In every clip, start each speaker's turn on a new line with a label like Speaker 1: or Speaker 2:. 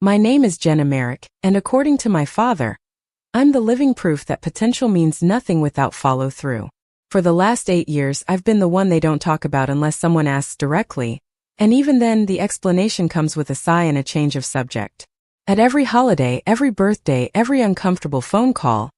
Speaker 1: My name is Jenna Merrick, and according to my father, I'm the living proof that potential means nothing without follow-through. For the last 8 years, I've been the one they don't talk about unless someone asks directly, and even then the explanation comes with a sigh and a change of subject. At every holiday, every birthday, every uncomfortable phone call,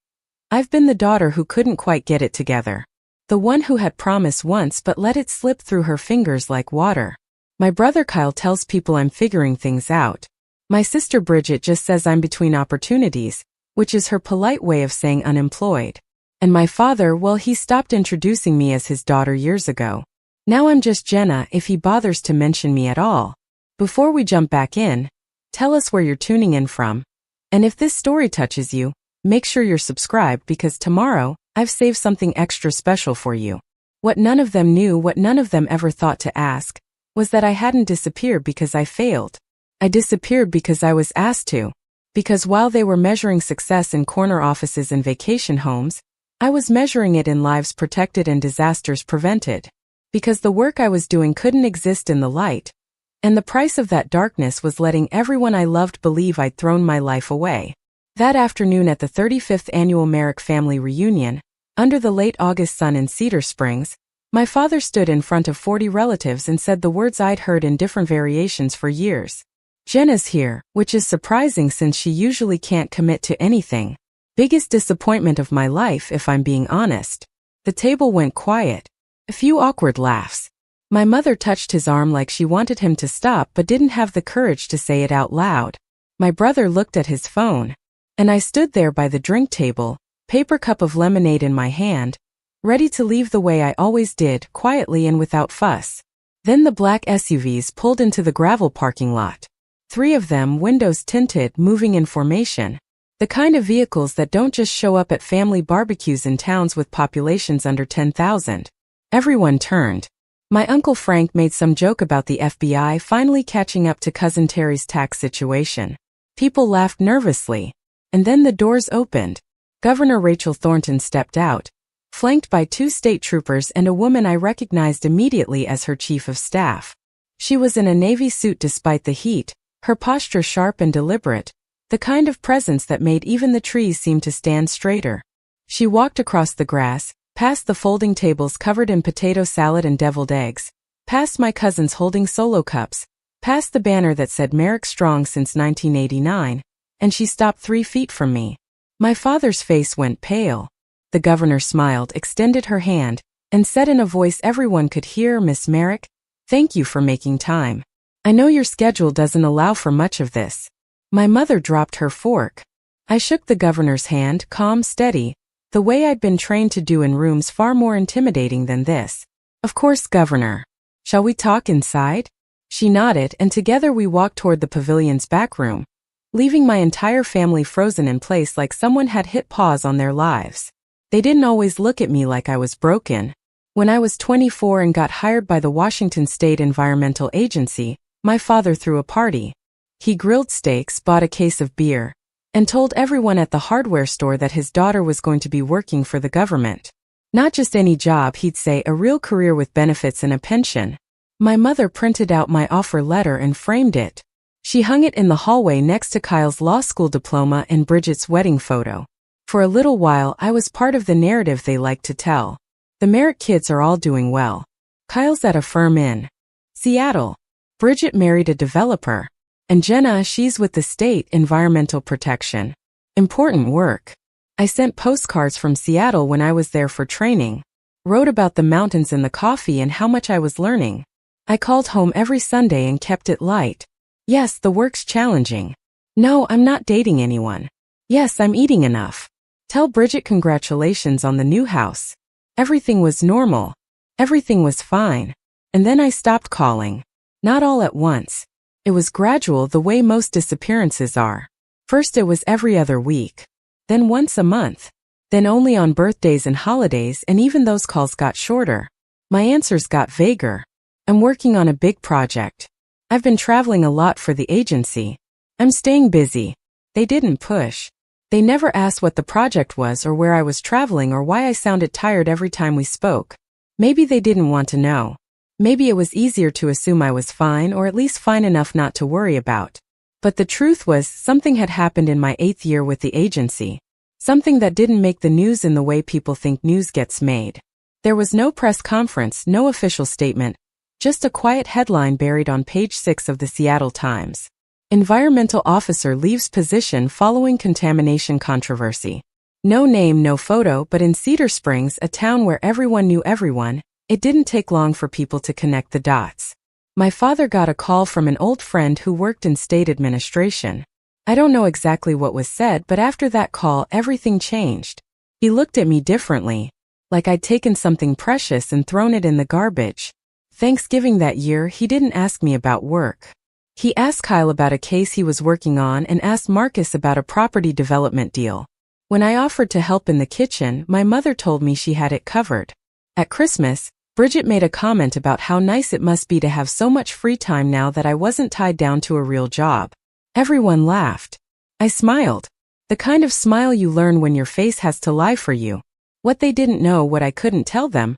Speaker 1: I've been the daughter who couldn't quite get it together. The one who had promised once but let it slip through her fingers like water. My brother Kyle tells people I'm figuring things out. My sister Bridget just says I'm between opportunities, which is her polite way of saying unemployed. And my father, well, he stopped introducing me as his daughter years ago. Now I'm just Jenna if he bothers to mention me at all. Before we jump back in, tell us where you're tuning in from. And if this story touches you, make sure you're subscribed because tomorrow, I've saved something extra special for you. What none of them knew, what none of them ever thought to ask, was that I hadn't disappeared because I failed. I disappeared because I was asked to. Because while they were measuring success in corner offices and vacation homes, I was measuring it in lives protected and disasters prevented. Because the work I was doing couldn't exist in the light, and the price of that darkness was letting everyone I loved believe I'd thrown my life away. That afternoon at the 35th annual Merrick family reunion, under the late August sun in Cedar Springs, my father stood in front of 40 relatives and said the words I'd heard in different variations for years. Jenna's here, which is surprising since she usually can't commit to anything. Biggest disappointment of my life if I'm being honest. The table went quiet. A few awkward laughs. My mother touched his arm like she wanted him to stop but didn't have the courage to say it out loud. My brother looked at his phone. And I stood there by the drink table, paper cup of lemonade in my hand, ready to leave the way I always did, quietly and without fuss. Then the black SUVs pulled into the gravel parking lot. 3 of them, windows tinted, moving in formation. The kind of vehicles that don't just show up at family barbecues in towns with populations under 10,000. Everyone turned. My Uncle Frank made some joke about the FBI finally catching up to Cousin Terry's tax situation. People laughed nervously. And then the doors opened. Governor Rachel Thornton stepped out, flanked by 2 state troopers and a woman I recognized immediately as her chief of staff. She was in a navy suit despite the heat, her posture sharp and deliberate, the kind of presence that made even the trees seem to stand straighter. She walked across the grass, past the folding tables covered in potato salad and deviled eggs, past my cousins holding solo cups, past the banner that said Merrick Strong since 1989, and she stopped 3 feet from me. My father's face went pale. The governor smiled, extended her hand, and said in a voice everyone could hear, "Miss Merrick, thank you for making time. I know your schedule doesn't allow for much of this." My mother dropped her fork. I shook the governor's hand, calm, steady, the way I'd been trained to do in rooms far more intimidating than this. "Of course, Governor. Shall we talk inside?" She nodded, and together we walked toward the pavilion's back room, leaving my entire family frozen in place like someone had hit pause on their lives. They didn't always look at me like I was broken. When I was 24 and got hired by the Washington State Environmental Agency, my father threw a party. He grilled steaks, bought a case of beer, and told everyone at the hardware store that his daughter was going to be working for the government. Not just any job, he'd say, a real career with benefits and a pension. My mother printed out my offer letter and framed it. She hung it in the hallway next to Kyle's law school diploma and Bridget's wedding photo. For a little while, I was part of the narrative they liked to tell. The Merrick kids are all doing well. Kyle's at a firm in Seattle. Bridget married a developer. And Jenna, she's with the state environmental protection. Important work. I sent postcards from Seattle when I was there for training. Wrote about the mountains and the coffee and how much I was learning. I called home every Sunday and kept it light. Yes, the work's challenging. No, I'm not dating anyone. Yes, I'm eating enough. Tell Bridget congratulations on the new house. Everything was normal. Everything was fine. And then I stopped calling. Not all at once. It was gradual, the way most disappearances are. First it was every other week. Then once a month. Then only on birthdays and holidays, and even those calls got shorter. My answers got vaguer. I'm working on a big project. I've been traveling a lot for the agency. I'm staying busy. They didn't push. They never asked what the project was or where I was traveling or why I sounded tired every time we spoke. Maybe they didn't want to know. Maybe it was easier to assume I was fine, or at least fine enough not to worry about. But the truth was, something had happened in my 8th year with the agency. Something that didn't make the news in the way people think news gets made. There was no press conference, no official statement, just a quiet headline buried on page 6 of the Seattle Times. Environmental officer leaves position following contamination controversy. No name, no photo, but in Cedar Springs, a town where everyone knew everyone, it didn't take long for people to connect the dots. My father got a call from an old friend who worked in state administration. I don't know exactly what was said, but after that call, everything changed. He looked at me differently, like I'd taken something precious and thrown it in the garbage. Thanksgiving that year, he didn't ask me about work. He asked Kyle about a case he was working on and asked Marcus about a property development deal. When I offered to help in the kitchen, my mother told me she had it covered. At Christmas, Bridget made a comment about how nice it must be to have so much free time now that I wasn't tied down to a real job. Everyone laughed. I smiled. The kind of smile you learn when your face has to lie for you. What they didn't know, what I couldn't tell them,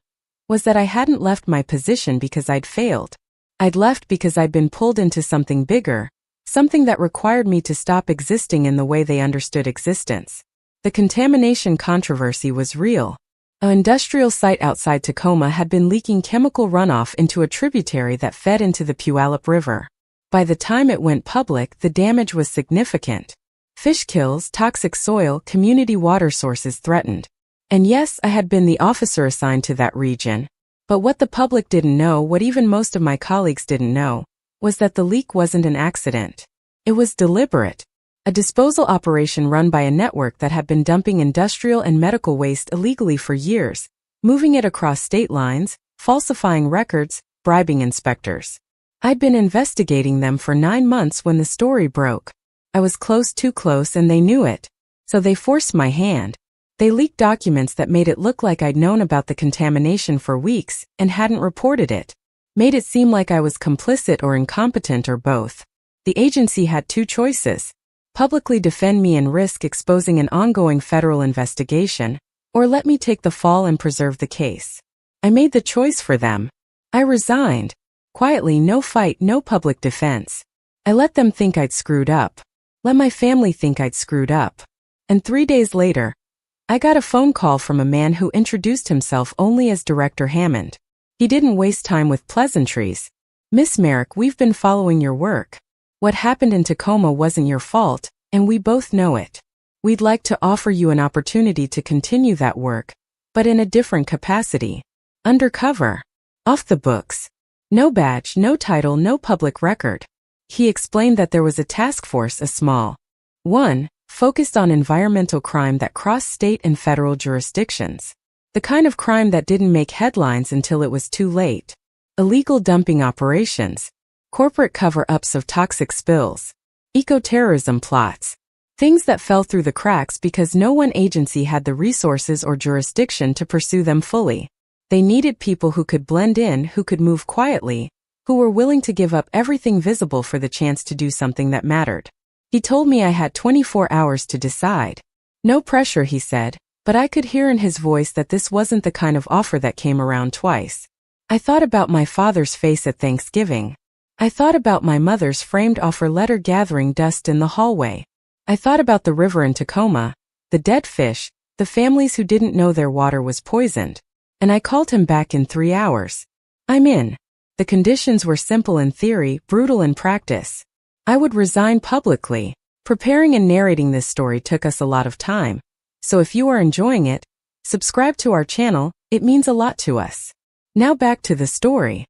Speaker 1: was that I hadn't left my position because I'd failed. I'd left because I'd been pulled into something bigger, something that required me to stop existing in the way they understood existence. The contamination controversy was real. An industrial site outside Tacoma had been leaking chemical runoff into a tributary that fed into the Puyallup River. By the time it went public, the damage was significant. Fish kills, toxic soil, community water sources threatened. And yes, I had been the officer assigned to that region. But what the public didn't know, what even most of my colleagues didn't know, was that the leak wasn't an accident. It was deliberate. A disposal operation run by a network that had been dumping industrial and medical waste illegally for years, moving it across state lines, falsifying records, bribing inspectors. I'd been investigating them for 9 months when the story broke. I was close, too close, and they knew it. So they forced my hand. They leaked documents that made it look like I'd known about the contamination for weeks and hadn't reported it. Made it seem like I was complicit or incompetent or both. The agency had 2 choices. Publicly defend me and risk exposing an ongoing federal investigation, or let me take the fall and preserve the case. I made the choice for them. I resigned. Quietly, no fight, no public defense. I let them think I'd screwed up. Let my family think I'd screwed up. And 3 days later, I got a phone call from a man who introduced himself only as Director Hammond. He didn't waste time with pleasantries. "Miss Merrick, we've been following your work. What happened in Tacoma wasn't your fault, and we both know it. We'd like to offer you an opportunity to continue that work, but in a different capacity. Undercover. Off the books. No badge, no title, no public record." He explained that there was a task force, a small one, focused on environmental crime that crossed state and federal jurisdictions. The kind of crime that didn't make headlines until it was too late. Illegal dumping operations. Corporate cover-ups of toxic spills. Eco-terrorism plots. Things that fell through the cracks because no one agency had the resources or jurisdiction to pursue them fully. They needed people who could blend in, who could move quietly, who were willing to give up everything visible for the chance to do something that mattered. He told me I had 24 hours to decide. No pressure, he said, but I could hear in his voice that this wasn't the kind of offer that came around twice. I thought about my father's face at Thanksgiving. I thought about my mother's framed offer letter gathering dust in the hallway. I thought about the river in Tacoma, the dead fish, the families who didn't know their water was poisoned. And I called him back in 3 hours. "I'm in." The conditions were simple in theory, brutal in practice. I would resign publicly. Preparing and narrating this story took us a lot of time. So if you are enjoying it, subscribe to our channel, it means a lot to us. Now back to the story.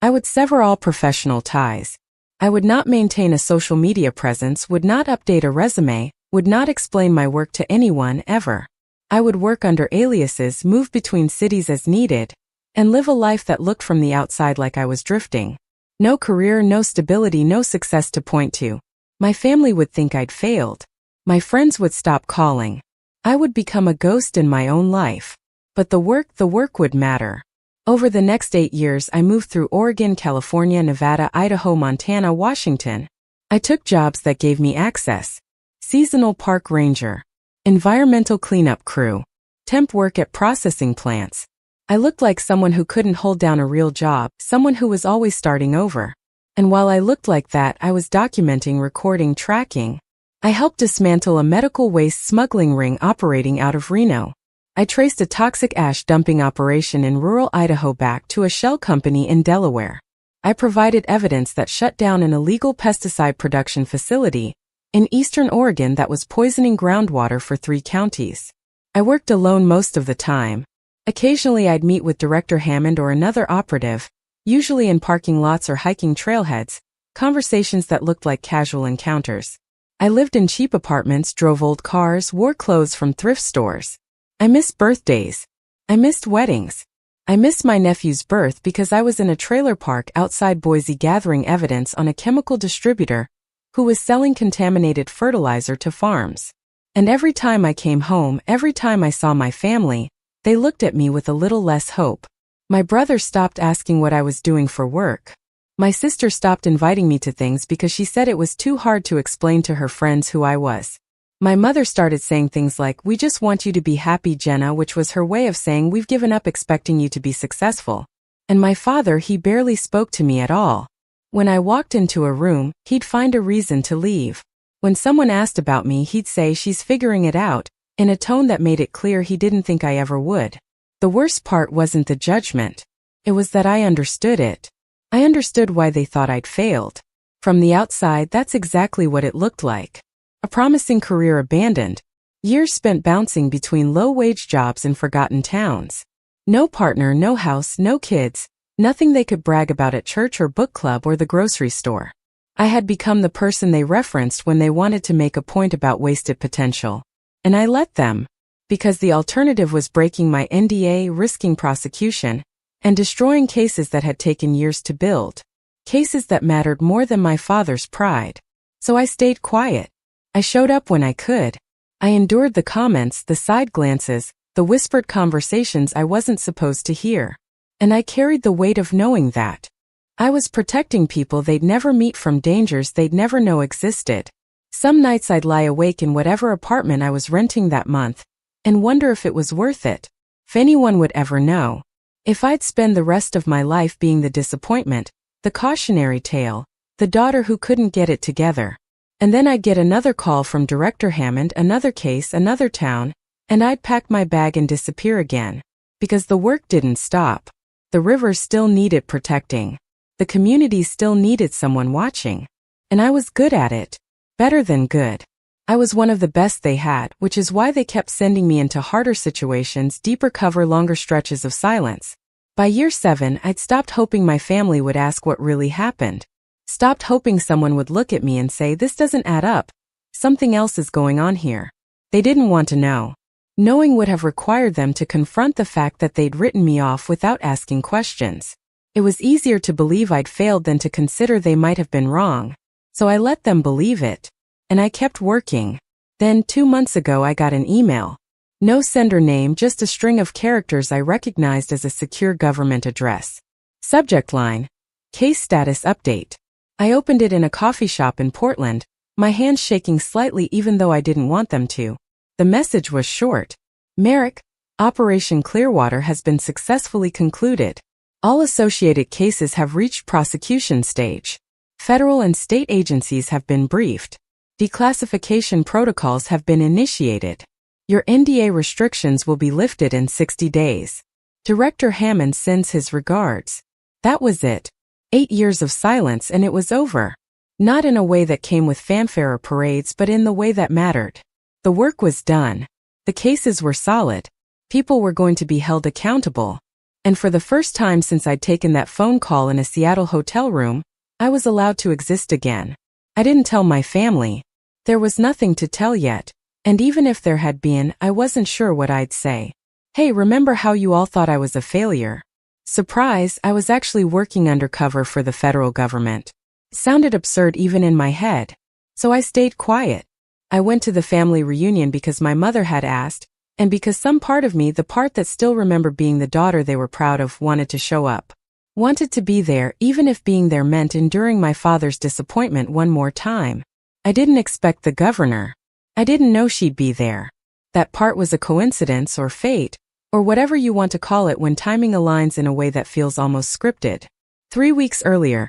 Speaker 1: I would sever all professional ties. I would not maintain a social media presence, would not update a resume, would not explain my work to anyone ever. I would work under aliases, move between cities as needed, and live a life that looked from the outside like I was drifting. No career, no stability, no success to point to. My family would think I'd failed. My friends would stop calling. I would become a ghost in my own life. But the work would matter. Over the next 8 years, I moved through Oregon, California, Nevada, Idaho, Montana, Washington. I took jobs that gave me access. Seasonal park ranger. Environmental cleanup crew. Temp work at processing plants. I looked like someone who couldn't hold down a real job, someone who was always starting over. And while I looked like that, I was documenting, recording, tracking. I helped dismantle a medical waste smuggling ring operating out of Reno. I traced a toxic ash dumping operation in rural Idaho back to a shell company in Delaware. I provided evidence that shut down an illegal pesticide production facility in eastern Oregon that was poisoning groundwater for 3 counties. I worked alone most of the time. Occasionally I'd meet with Director Hammond or another operative, usually in parking lots or hiking trailheads, conversations that looked like casual encounters. I lived in cheap apartments, drove old cars, wore clothes from thrift stores. I missed birthdays. I missed weddings. I missed my nephew's birth because I was in a trailer park outside Boise gathering evidence on a chemical distributor who was selling contaminated fertilizer to farms. And every time I came home, every time I saw my family, they looked at me with a little less hope. My brother stopped asking what I was doing for work. My sister stopped inviting me to things because she said it was too hard to explain to her friends who I was. My mother started saying things like, "We just want you to be happy, Jenna," which was her way of saying we've given up expecting you to be successful. And my father, he barely spoke to me at all. When I walked into a room, he'd find a reason to leave. When someone asked about me, he'd say, "She's figuring it out," in a tone that made it clear he didn't think I ever would. The worst part wasn't the judgment. It was that I understood it. I understood why they thought I'd failed. From the outside, that's exactly what it looked like. A promising career abandoned. Years spent bouncing between low-wage jobs in forgotten towns. No partner, no house, no kids, nothing they could brag about at church or book club or the grocery store. I had become the person they referenced when they wanted to make a point about wasted potential. And I let them. Because the alternative was breaking my NDA, risking prosecution, and destroying cases that had taken years to build. Cases that mattered more than my father's pride. So I stayed quiet. I showed up when I could. I endured the comments, the side glances, the whispered conversations I wasn't supposed to hear. And I carried the weight of knowing that I was protecting people they'd never meet from dangers they'd never know existed. Some nights I'd lie awake in whatever apartment I was renting that month and wonder if it was worth it, if anyone would ever know. If I'd spend the rest of my life being the disappointment, the cautionary tale, the daughter who couldn't get it together. And then I'd get another call from Director Hammond, another case, another town, and I'd pack my bag and disappear again. Because the work didn't stop. The river still needed protecting. The community still needed someone watching. And I was good at it. Better than good. I was one of the best they had, which is why they kept sending me into harder situations, deeper cover, longer stretches of silence. By year 7, I'd stopped hoping my family would ask what really happened. Stopped hoping someone would look at me and say, "This doesn't add up. Something else is going on here." They didn't want to know. Knowing would have required them to confront the fact that they'd written me off without asking questions. It was easier to believe I'd failed than to consider they might have been wrong. So I let them believe it. And I kept working. Then 2 months ago I got an email. No sender name, just a string of characters I recognized as a secure government address. Subject line: Case Status Update. I opened it in a coffee shop in Portland, my hands shaking slightly even though I didn't want them to. The message was short. Merrick, Operation Clearwater has been successfully concluded. All associated cases have reached prosecution stage. Federal and state agencies have been briefed. Declassification protocols have been initiated. Your NDA restrictions will be lifted in 60 days. Director Hammond sends his regards. That was it. 8 years of silence and it was over. Not in a way that came with fanfare or parades, but in the way that mattered. The work was done. The cases were solid. People were going to be held accountable. And for the first time since I'd taken that phone call in a Seattle hotel room, I was allowed to exist again. I didn't tell my family. There was nothing to tell yet. And even if there had been, I wasn't sure what I'd say. "Hey, remember how you all thought I was a failure?" Surprise, I was actually working undercover for the federal government. It sounded absurd even in my head. So I stayed quiet. I went to the family reunion because my mother had asked, and because some part of me, the part that still remembered being the daughter they were proud of, wanted to show up. Wanted to be there, even if being there meant enduring my father's disappointment one more time. I didn't expect the governor. I didn't know she'd be there. That part was a coincidence or fate, or whatever you want to call it when timing aligns in a way that feels almost scripted. 3 weeks earlier,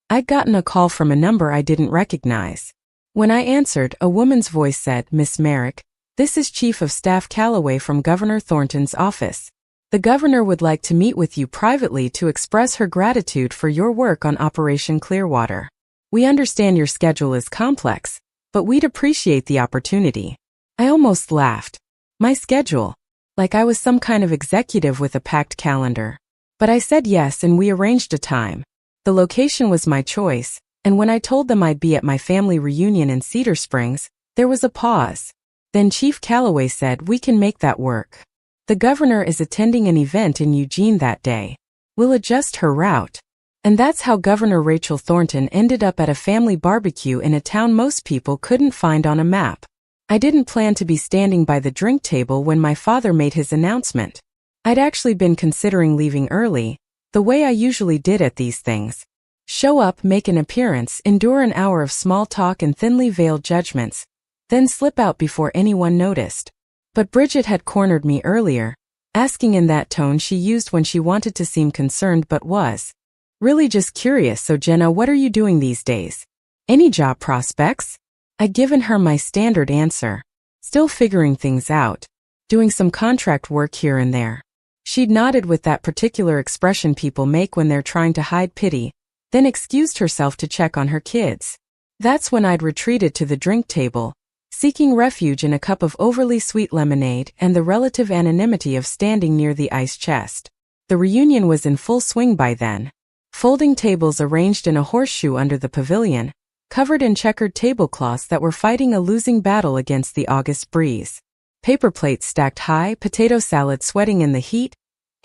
Speaker 1: I'd gotten a call from a number I didn't recognize. When I answered, a woman's voice said, "Miss Merrick, this is Chief of Staff Calloway from Governor Thornton's office. The governor would like to meet with you privately to express her gratitude for your work on Operation Clearwater. We understand your schedule is complex, but we'd appreciate the opportunity." I almost laughed. My schedule? Like I was some kind of executive with a packed calendar. But I said yes and we arranged a time. The location was my choice, and when I told them I'd be at my family reunion in Cedar Springs, there was a pause. Then Chief Calloway said, "We can make that work. The governor is attending an event in Eugene that day. We'll adjust her route." And that's how Governor Rachel Thornton ended up at a family barbecue in a town most people couldn't find on a map. I didn't plan to be standing by the drink table when my father made his announcement. I'd actually been considering leaving early, the way I usually did at these things. Show up, make an appearance, endure an hour of small talk and thinly veiled judgments, then slip out before anyone noticed. But Bridget had cornered me earlier, asking in that tone she used when she wanted to seem concerned but was really just curious. "So Jenna, what are you doing these days? Any job prospects?" I'd given her my standard answer. "Still figuring things out. Doing some contract work here and there." She'd nodded with that particular expression people make when they're trying to hide pity, then excused herself to check on her kids. That's when I'd retreated to the drink table, seeking refuge in a cup of overly sweet lemonade and the relative anonymity of standing near the ice chest. The reunion was in full swing by then. Folding tables arranged in a horseshoe under the pavilion, covered in checkered tablecloths that were fighting a losing battle against the August breeze. Paper plates stacked high, potato salad sweating in the heat,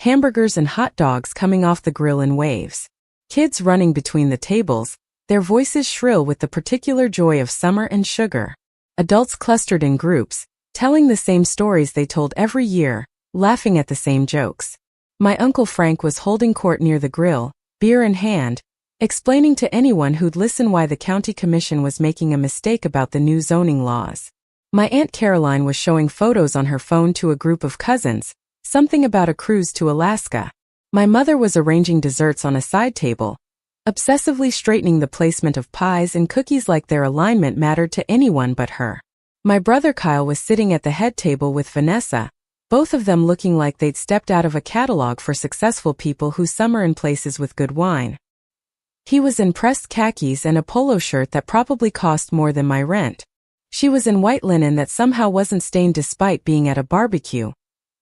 Speaker 1: hamburgers and hot dogs coming off the grill in waves. Kids running between the tables, their voices shrill with the particular joy of summer and sugar. Adults clustered in groups, telling the same stories they told every year, laughing at the same jokes. My Uncle Frank was holding court near the grill, beer in hand, explaining to anyone who'd listen why the county commission was making a mistake about the new zoning laws. My Aunt Caroline was showing photos on her phone to a group of cousins, something about a cruise to Alaska. My mother was arranging desserts on a side table, obsessively straightening the placement of pies and cookies like their alignment mattered to anyone but her. My brother Kyle was sitting at the head table with Vanessa, both of them looking like they'd stepped out of a catalog for successful people who summer in places with good wine. He was in pressed khakis and a polo shirt that probably cost more than my rent. She was in white linen that somehow wasn't stained despite being at a barbecue.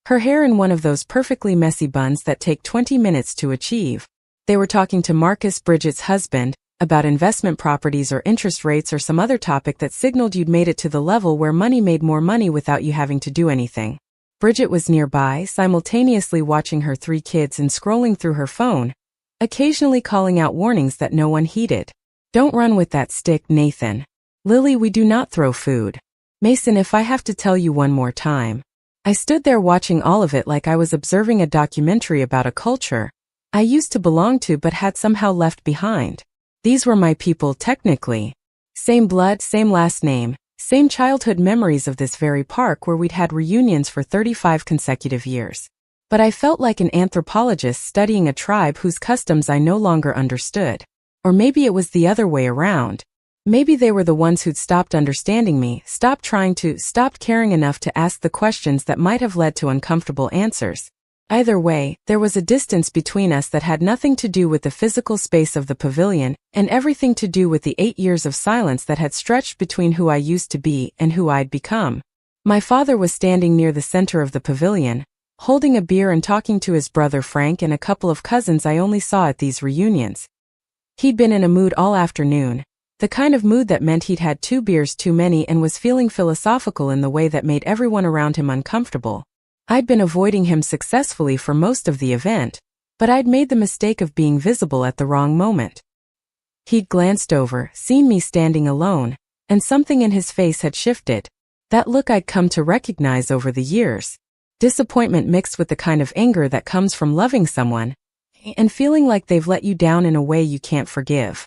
Speaker 1: Her hair in one of those perfectly messy buns that take 20 minutes to achieve. They were talking to Marcus, Bridget's husband, about investment properties or interest rates or some other topic that signaled you'd made it to the level where money made more money without you having to do anything. Bridget was nearby, simultaneously watching her 3 kids and scrolling through her phone, occasionally calling out warnings that no one heeded. "Don't run with that stick, Nathan. Lily, we do not throw food. Mason, if I have to tell you one more time." I stood there watching all of it like I was observing a documentary about a culture I used to belong to but had somehow left behind. These were my people technically. Same blood, same last name, same childhood memories of this very park where we'd had reunions for 35 consecutive years. But I felt like an anthropologist studying a tribe whose customs I no longer understood. Or maybe it was the other way around. Maybe they were the ones who'd stopped understanding me, stopped caring enough to ask the questions that might have led to uncomfortable answers. Either way, there was a distance between us that had nothing to do with the physical space of the pavilion, and everything to do with the 8 years of silence that had stretched between who I used to be and who I'd become. My father was standing near the center of the pavilion, holding a beer and talking to his brother Frank and a couple of cousins I only saw at these reunions. He'd been in a mood all afternoon, the kind of mood that meant he'd had 2 beers too many and was feeling philosophical in the way that made everyone around him uncomfortable. I'd been avoiding him successfully for most of the event, but I'd made the mistake of being visible at the wrong moment. He'd glanced over, seen me standing alone, and something in his face had shifted. That look I'd come to recognize over the years. Disappointment mixed with the kind of anger that comes from loving someone and feeling like they've let you down in a way you can't forgive.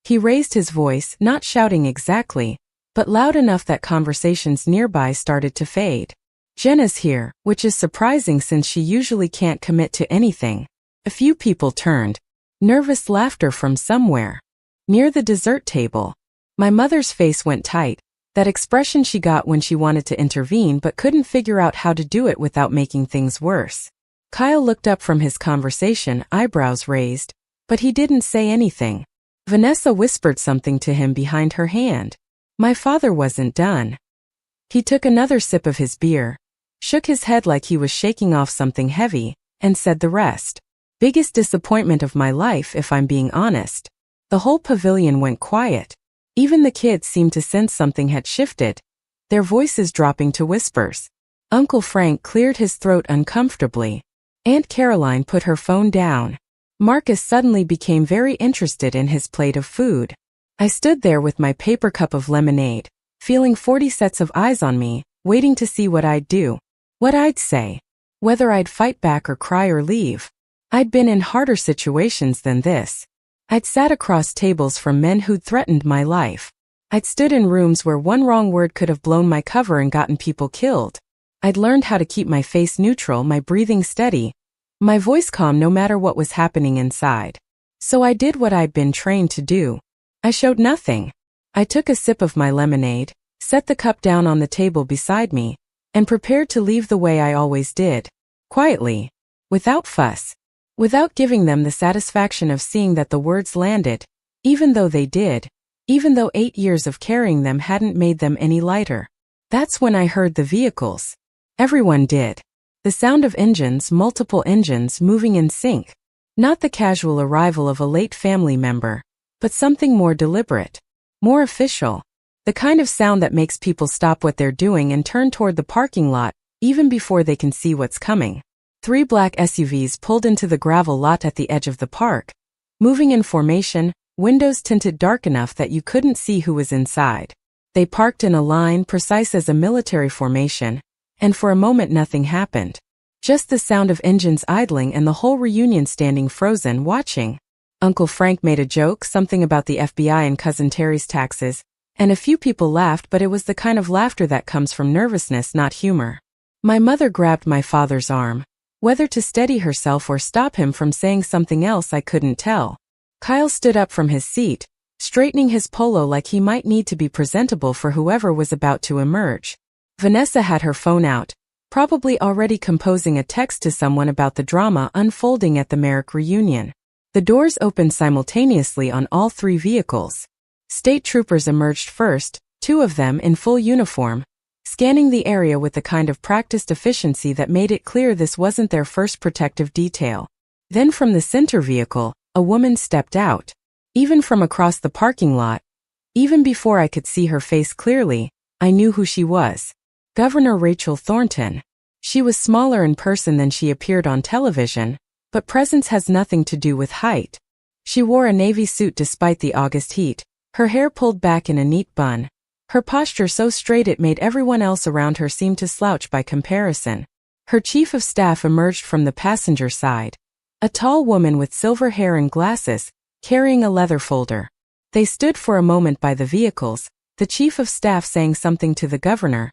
Speaker 1: He raised his voice, not shouting exactly, but loud enough that conversations nearby started to fade. "Jenna's here," which is surprising since she usually can't commit to anything. A few people turned. Nervous laughter from somewhere. near the dessert table. My mother's face went tight, that expression she got when she wanted to intervene but couldn't figure out how to do it without making things worse. Kyle looked up from his conversation, eyebrows raised, but he didn't say anything. Vanessa whispered something to him behind her hand. My father wasn't done. He took another sip of his beer, shook his head like he was shaking off something heavy, and said the rest. Biggest disappointment of my life, if I'm being honest. The whole pavilion went quiet. Even the kids seemed to sense something had shifted, their voices dropping to whispers. Uncle Frank cleared his throat uncomfortably. Aunt Caroline put her phone down. Marcus suddenly became very interested in his plate of food. I stood there with my paper cup of lemonade, feeling 40 sets of eyes on me, waiting to see what I'd do, what I'd say, whether I'd fight back or cry or leave. I'd been in harder situations than this. I'd sat across tables from men who'd threatened my life. I'd stood in rooms where one wrong word could have blown my cover and gotten people killed. I'd learned how to keep my face neutral, my breathing steady, my voice calm no matter what was happening inside. So I did what I'd been trained to do. I showed nothing. I took a sip of my lemonade, set the cup down on the table beside me, and prepared to leave the way I always did. Quietly. Without fuss. Without giving them the satisfaction of seeing that the words landed, even though they did, even though 8 years of carrying them hadn't made them any lighter. That's when I heard the vehicles. Everyone did. The sound of engines, multiple engines moving in sync. Not the casual arrival of a late family member, but something more deliberate, more official. The kind of sound that makes people stop what they're doing and turn toward the parking lot, even before they can see what's coming. 3 black SUVs pulled into the gravel lot at the edge of the park, moving in formation, windows tinted dark enough that you couldn't see who was inside. They parked in a line precise as a military formation, and for a moment nothing happened. Just the sound of engines idling and the whole reunion standing frozen, watching. Uncle Frank made a joke, something about the FBI and Cousin Terry's taxes, and a few people laughed, but it was the kind of laughter that comes from nervousness, not humor. My mother grabbed my father's arm, whether to steady herself or stop him from saying something else I couldn't tell. Kyle stood up from his seat, straightening his polo like he might need to be presentable for whoever was about to emerge. Vanessa had her phone out, probably already composing a text to someone about the drama unfolding at the Merrick reunion. The doors opened simultaneously on all 3 vehicles. State troopers emerged first, 2 of them in full uniform, scanning the area with the kind of practiced efficiency that made it clear this wasn't their first protective detail. Then from the center vehicle, a woman stepped out. Even from across the parking lot, even before I could see her face clearly, I knew who she was. Governor Rachel Thornton. She was smaller in person than she appeared on television, but presence has nothing to do with height. She wore a navy suit despite the August heat, her hair pulled back in a neat bun, her posture so straight it made everyone else around her seem to slouch by comparison. Her chief of staff emerged from the passenger side, a tall woman with silver hair and glasses, carrying a leather folder. They stood for a moment by the vehicles, the chief of staff saying something to the governor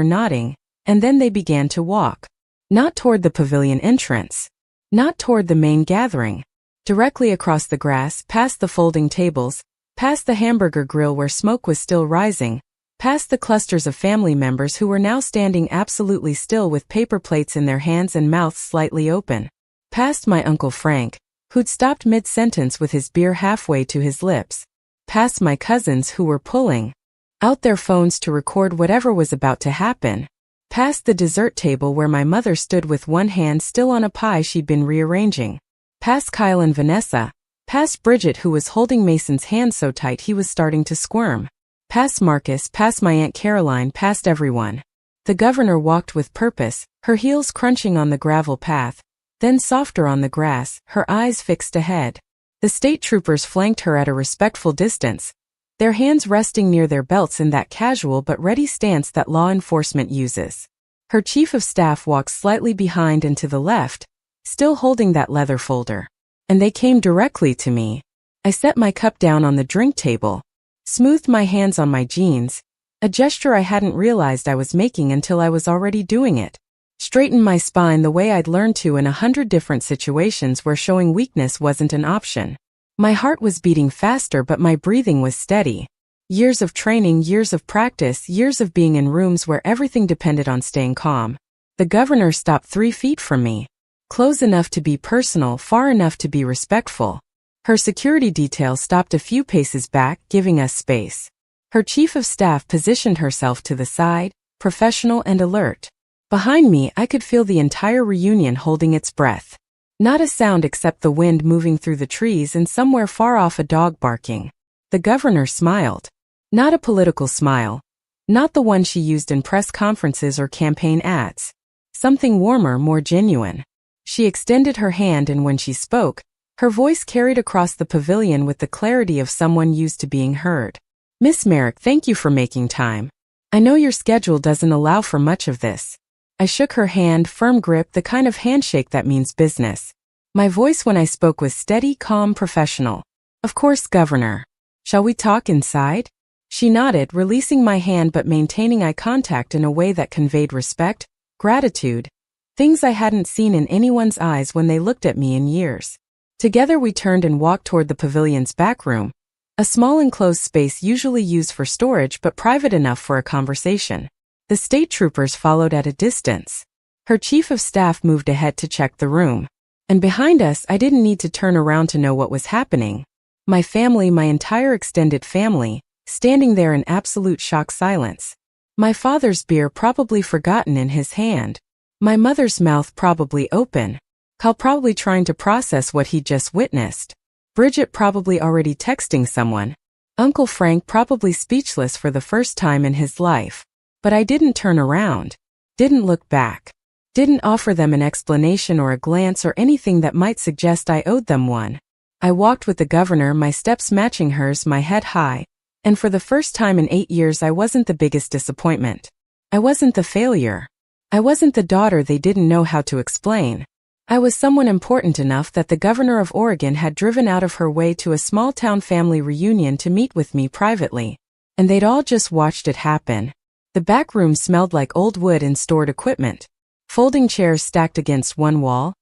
Speaker 1: nodding, and then they began to walk. Not toward the pavilion entrance. Not toward the main gathering. Directly across the grass, past the folding tables, past the hamburger grill where smoke was still rising, past the clusters of family members who were now standing absolutely still with paper plates in their hands and mouths slightly open. Past my Uncle Frank, who'd stopped mid-sentence with his beer halfway to his lips. Past my cousins who were pulling out their phones to record whatever was about to happen. Past the dessert table where my mother stood with one hand still on a pie she'd been rearranging. Past Kyle and Vanessa. Past Bridget, who was holding Mason's hand so tight he was starting to squirm. Past Marcus, past my Aunt Caroline, past everyone. The governor walked with purpose, her heels crunching on the gravel path, then softer on the grass, her eyes fixed ahead. The state troopers flanked her at a respectful distance, their hands resting near their belts in that casual but ready stance that law enforcement uses. Her chief of staff walked slightly behind and to the left, still holding that leather folder. And they came directly to me. I set my cup down on the drink table, smoothed my hands on my jeans, a gesture I hadn't realized I was making until I was already doing it. Straightened my spine the way I'd learned to in 100 different situations where showing weakness wasn't an option. My heart was beating faster, but my breathing was steady. Years of training, years of practice, years of being in rooms where everything depended on staying calm. The governor stopped 3 feet from me. Close enough to be personal, far enough to be respectful. Her security detail stopped a few paces back, giving us space. Her chief of staff positioned herself to the side, professional and alert. Behind me, I could feel the entire reunion holding its breath. Not a sound except the wind moving through the trees and somewhere far off a dog barking. The governor smiled. Not a political smile. Not the one she used in press conferences or campaign ads. Something warmer, more genuine. She extended her hand, and when she spoke, her voice carried across the pavilion with the clarity of someone used to being heard. "Miss Merrick, thank you for making time. I know your schedule doesn't allow for much of this." I shook her hand, firm grip, the kind of handshake that means business. My voice when I spoke was steady, calm, professional. "Of course, Governor. Shall we talk inside?" She nodded, releasing my hand but maintaining eye contact in a way that conveyed respect, gratitude, things I hadn't seen in anyone's eyes when they looked at me in years. Together we turned and walked toward the pavilion's back room, a small enclosed space usually used for storage but private enough for a conversation. The state troopers followed at a distance. Her chief of staff moved ahead to check the room. And behind us, I didn't need to turn around to know what was happening. My family, my entire extended family, standing there in absolute shock silence. My father's beer probably forgotten in his hand. My mother's mouth probably open. Cal probably trying to process what he'd just witnessed. Bridget probably already texting someone. Uncle Frank probably speechless for the first time in his life. But I didn't turn around. Didn't look back. Didn't offer them an explanation or a glance or anything that might suggest I owed them one. I walked with the governor, my steps matching hers, my head high. And for the first time in 8 years, I wasn't the biggest disappointment. I wasn't the failure. I wasn't the daughter they didn't know how to explain. I was someone important enough that the governor of Oregon had driven out of her way to a small-town family reunion to meet with me privately. And they'd all just watched it happen. The back room smelled like old wood and stored equipment. Folding chairs stacked against one wall.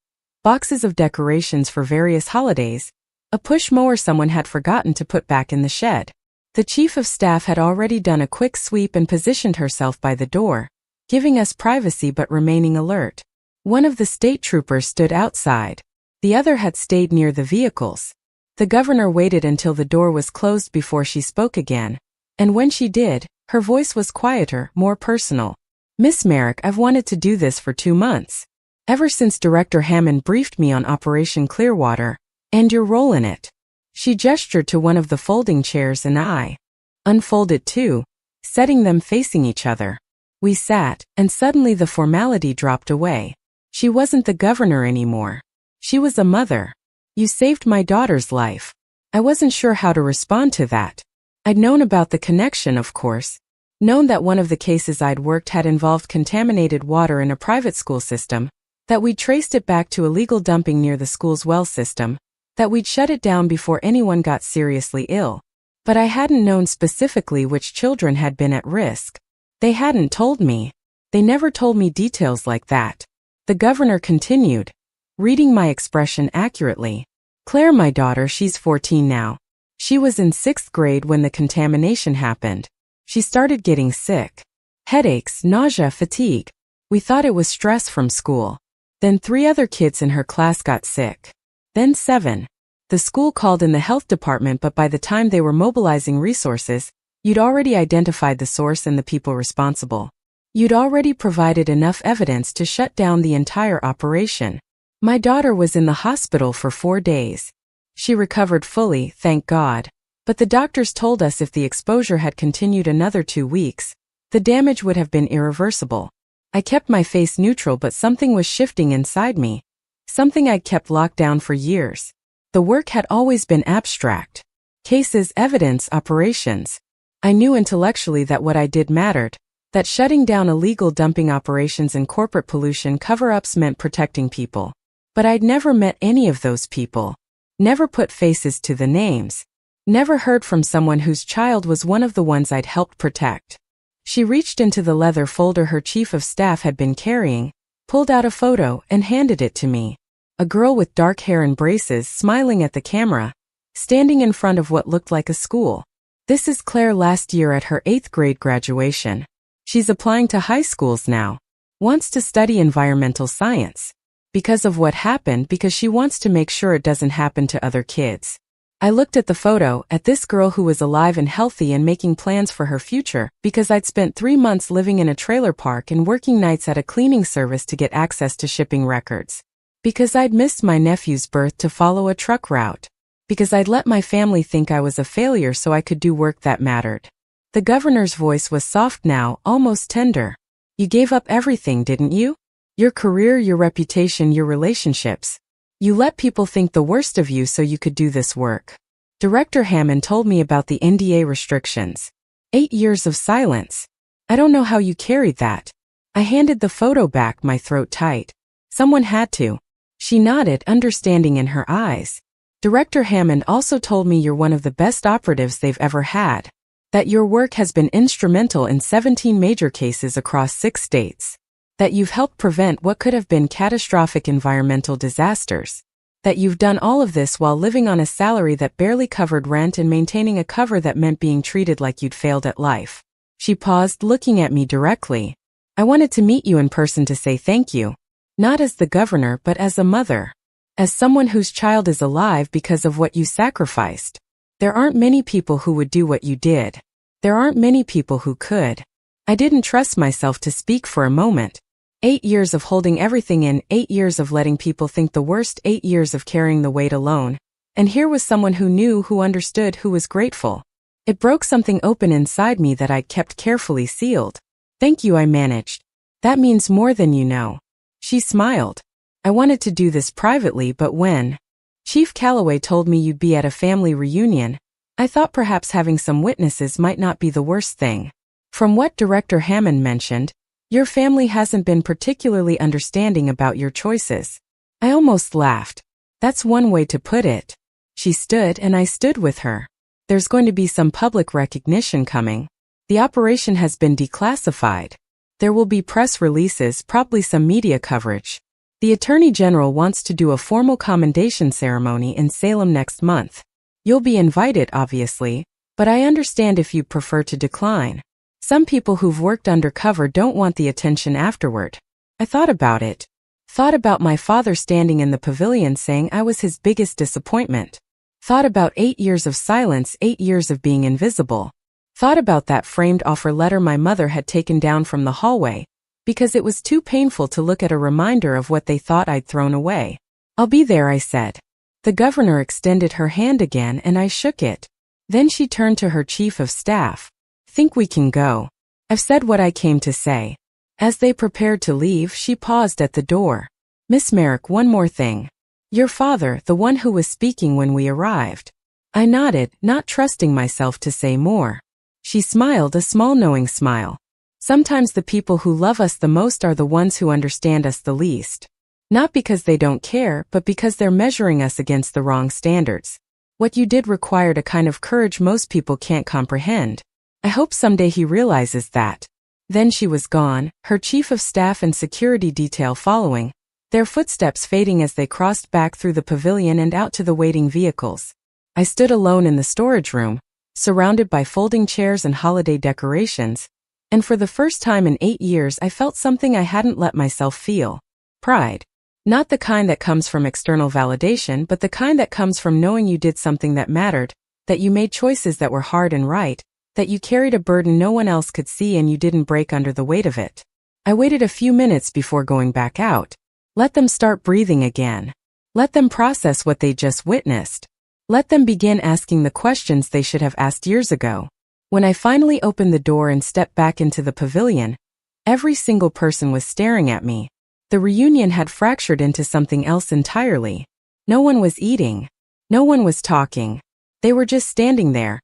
Speaker 1: Boxes of decorations for various holidays. A push mower someone had forgotten to put back in the shed. The chief of staff had already done a quick sweep and positioned herself by the door, giving us privacy but remaining alert. One of the state troopers stood outside. The other had stayed near the vehicles. The governor waited until the door was closed before she spoke again. And when she did, her voice was quieter, more personal. "Miss Merrick, I've wanted to do this for 2 months. Ever since Director Hammond briefed me on Operation Clearwater, and your role in it." She gestured to one of the folding chairs and I unfolded too, setting them facing each other. We sat, and suddenly the formality dropped away. She wasn't the governor anymore. She was a mother. "You saved my daughter's life." I wasn't sure how to respond to that. I'd known about the connection, of course. Known that one of the cases I'd worked had involved contaminated water in a private school system, that we'd traced it back to illegal dumping near the school's well system, that we'd shut it down before anyone got seriously ill. But I hadn't known specifically which children had been at risk. They hadn't told me. They never told me details like that. The governor continued, reading my expression accurately. "Claire, my daughter, she's 14 now. She was in 6th grade when the contamination happened. She started getting sick. Headaches, nausea, fatigue. We thought it was stress from school. Then 3 other kids in her class got sick. Then 7. The school called in the health department, but by the time they were mobilizing resources, you'd already identified the source and the people responsible. You'd already provided enough evidence to shut down the entire operation. My daughter was in the hospital for 4 days. She recovered fully, thank God. But the doctors told us if the exposure had continued another 2 weeks, the damage would have been irreversible. I kept my face neutral, but something was shifting inside me. Something I'd kept locked down for years. The work had always been abstract. Cases, evidence, operations. I knew intellectually that what I did mattered, that shutting down illegal dumping operations and corporate pollution cover-ups meant protecting people. But I'd never met any of those people. Never put faces to the names. Never heard from someone whose child was one of the ones I'd helped protect. She reached into the leather folder her chief of staff had been carrying, pulled out a photo, and handed it to me. A girl with dark hair and braces, smiling at the camera, standing in front of what looked like a school. This is Claire last year at her 8th grade graduation. She's applying to high schools now. Wants to study environmental science. Because of what happened, because she wants to make sure it doesn't happen to other kids. I looked at the photo, at this girl who was alive and healthy and making plans for her future, because I'd spent 3 months living in a trailer park and working nights at a cleaning service to get access to shipping records. Because I'd missed my nephew's birth to follow a truck route. Because I'd let my family think I was a failure so I could do work that mattered. The governor's voice was soft now, almost tender. You gave up everything, didn't you? Your career, your reputation, your relationships. You let people think the worst of you so you could do this work. Director Hammond told me about the NDA restrictions. 8 years of silence. I don't know how you carried that. I handed the photo back, my throat tight. Someone had to. She nodded, understanding in her eyes. Director Hammond also told me you're one of the best operatives they've ever had. That your work has been instrumental in 17 major cases across 6 states. That you've helped prevent what could have been catastrophic environmental disasters. That you've done all of this while living on a salary that barely covered rent and maintaining a cover that meant being treated like you'd failed at life. She paused, looking at me directly. I wanted to meet you in person to say thank you. Not as the governor, but as a mother. As someone whose child is alive because of what you sacrificed. There aren't many people who would do what you did. There aren't many people who could. I didn't trust myself to speak for a moment. 8 years of holding everything in, 8 years of letting people think the worst, 8 years of carrying the weight alone. And here was someone who knew, who understood, who was grateful. It broke something open inside me that I'd kept carefully sealed. Thank you, I managed. That means more than you know. She smiled. I wanted to do this privately, but when Chief Calloway told me you'd be at a family reunion, I thought perhaps having some witnesses might not be the worst thing. From what Director Hammond mentioned, your family hasn't been particularly understanding about your choices. I almost laughed. That's one way to put it. She stood and I stood with her. There's going to be some public recognition coming. The operation has been declassified. There will be press releases, probably some media coverage. The Attorney General wants to do a formal commendation ceremony in Salem next month. You'll be invited, obviously, but I understand if you prefer to decline. Some people who've worked undercover don't want the attention afterward. I thought about it. Thought about my father standing in the pavilion saying I was his biggest disappointment. Thought about 8 years of silence, 8 years of being invisible. Thought about that framed offer letter my mother had taken down from the hallway, because it was too painful to look at a reminder of what they thought I'd thrown away. I'll be there, I said. The governor extended her hand again and I shook it. Then she turned to her chief of staff. Think we can go. I've said what I came to say. As they prepared to leave, she paused at the door. Miss Merrick, one more thing. Your father, the one who was speaking when we arrived. I nodded, not trusting myself to say more. She smiled, a small knowing smile. Sometimes the people who love us the most are the ones who understand us the least. Not because they don't care, but because they're measuring us against the wrong standards. What you did required a kind of courage most people can't comprehend. I hope someday he realizes that. Then she was gone, her chief of staff and security detail following, their footsteps fading as they crossed back through the pavilion and out to the waiting vehicles. I stood alone in the storage room, surrounded by folding chairs and holiday decorations, and for the first time in 8 years I felt something I hadn't let myself feel. Pride. Not the kind that comes from external validation, but the kind that comes from knowing you did something that mattered, that you made choices that were hard and right, that you carried a burden no one else could see and you didn't break under the weight of it. I waited a few minutes before going back out. Let them start breathing again. Let them process what they just witnessed. Let them begin asking the questions they should have asked years ago. When I finally opened the door and stepped back into the pavilion, every single person was staring at me. The reunion had fractured into something else entirely. No one was eating. No one was talking. They were just standing there,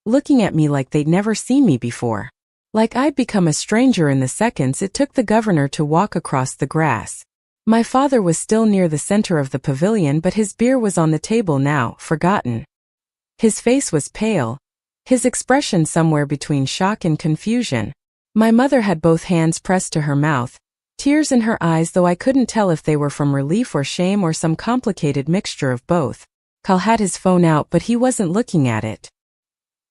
Speaker 1: looking at me like they'd never seen me before. Like I'd become a stranger in the seconds it took the governor to walk across the grass. My father was still near the center of the pavilion, but his beer was on the table now, forgotten. His face was pale, his expression somewhere between shock and confusion. My mother had both hands pressed to her mouth, tears in her eyes, though I couldn't tell if they were from relief or shame or some complicated mixture of both. Kyle had his phone out, but he wasn't looking at it.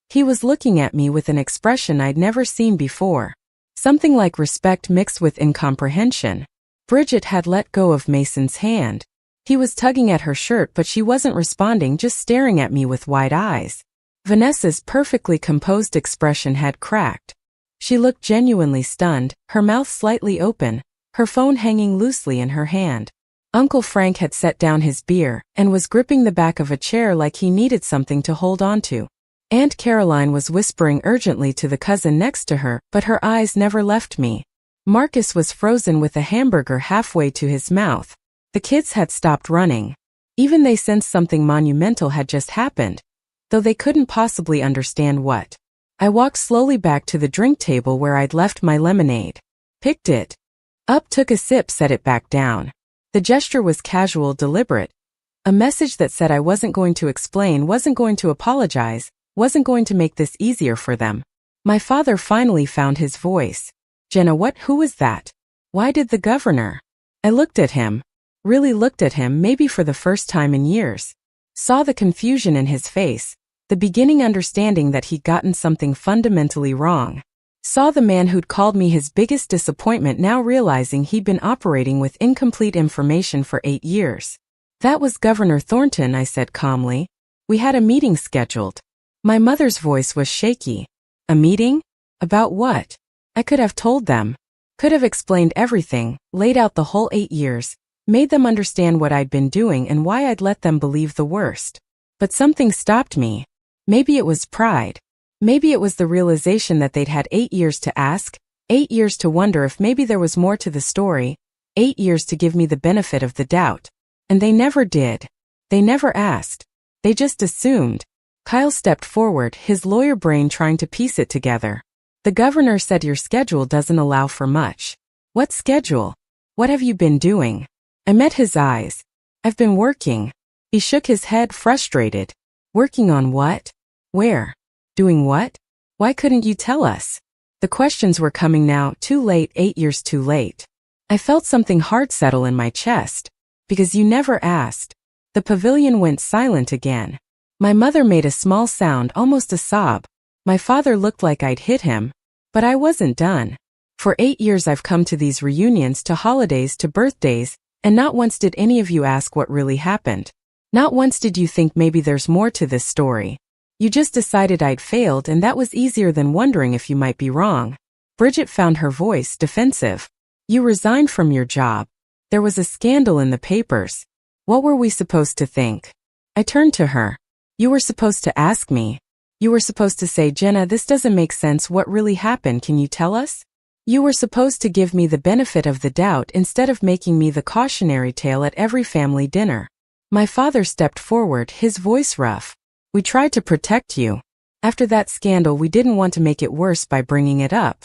Speaker 1: He was looking at me with an expression I'd never seen before. Something like respect mixed with incomprehension. Bridget had let go of Mason's hand. He was tugging at her shirt, but she wasn't responding, just staring at me with wide eyes. Vanessa's perfectly composed expression had cracked. She looked genuinely stunned, her mouth slightly open, her phone hanging loosely in her hand. Uncle Frank had set down his beer and was gripping the back of a chair like he needed something to hold on to. Aunt Caroline was whispering urgently to the cousin next to her, but her eyes never left me. Marcus was frozen with a hamburger halfway to his mouth. The kids had stopped running. Even they sensed something monumental had just happened, though they couldn't possibly understand what. I walked slowly back to the drink table where I'd left my lemonade. Picked it up, took a sip, set it back down. The gesture was casual, deliberate. A message that said I wasn't going to explain, wasn't going to apologize, wasn't going to make this easier for them. My father finally found his voice. Jenna, who was that? Why did the governor? I looked at him. Really looked at him, maybe for the first time in years. Saw the confusion in his face, the beginning understanding that he'd gotten something fundamentally wrong. Saw the man who'd called me his biggest disappointment now realizing he'd been operating with incomplete information for 8 years. That was Governor Thornton, I said calmly. We had a meeting scheduled. My mother's voice was shaky. A meeting? About what? I could have told them. Could have explained everything, laid out the whole 8 years, made them understand what I'd been doing and why I'd let them believe the worst. But something stopped me. Maybe it was pride. Maybe it was the realization that they'd had 8 years to ask, 8 years to wonder if maybe there was more to the story, 8 years to give me the benefit of the doubt. And they never did. They never asked. They just assumed. Kyle stepped forward, his lawyer brain trying to piece it together. The governor said your schedule doesn't allow for much. What schedule? What have you been doing? I met his eyes. I've been working. He shook his head, frustrated. Working on what? Where? Doing what? Why couldn't you tell us? The questions were coming now, too late, 8 years too late. I felt something hard settle in my chest. Because you never asked. The pavilion went silent again. My mother made a small sound, almost a sob. My father looked like I'd hit him. But I wasn't done. For 8 years I've come to these reunions, to holidays, to birthdays, and not once did any of you ask what really happened. Not once did you think maybe there's more to this story. You just decided I'd failed, and that was easier than wondering if you might be wrong. Bridget found her voice defensive. You resigned from your job. There was a scandal in the papers. What were we supposed to think? I turned to her. You were supposed to ask me. You were supposed to say, Jenna, this doesn't make sense. What really happened? Can you tell us? You were supposed to give me the benefit of the doubt instead of making me the cautionary tale at every family dinner. My father stepped forward, his voice rough. We tried to protect you. After that scandal, we didn't want to make it worse by bringing it up.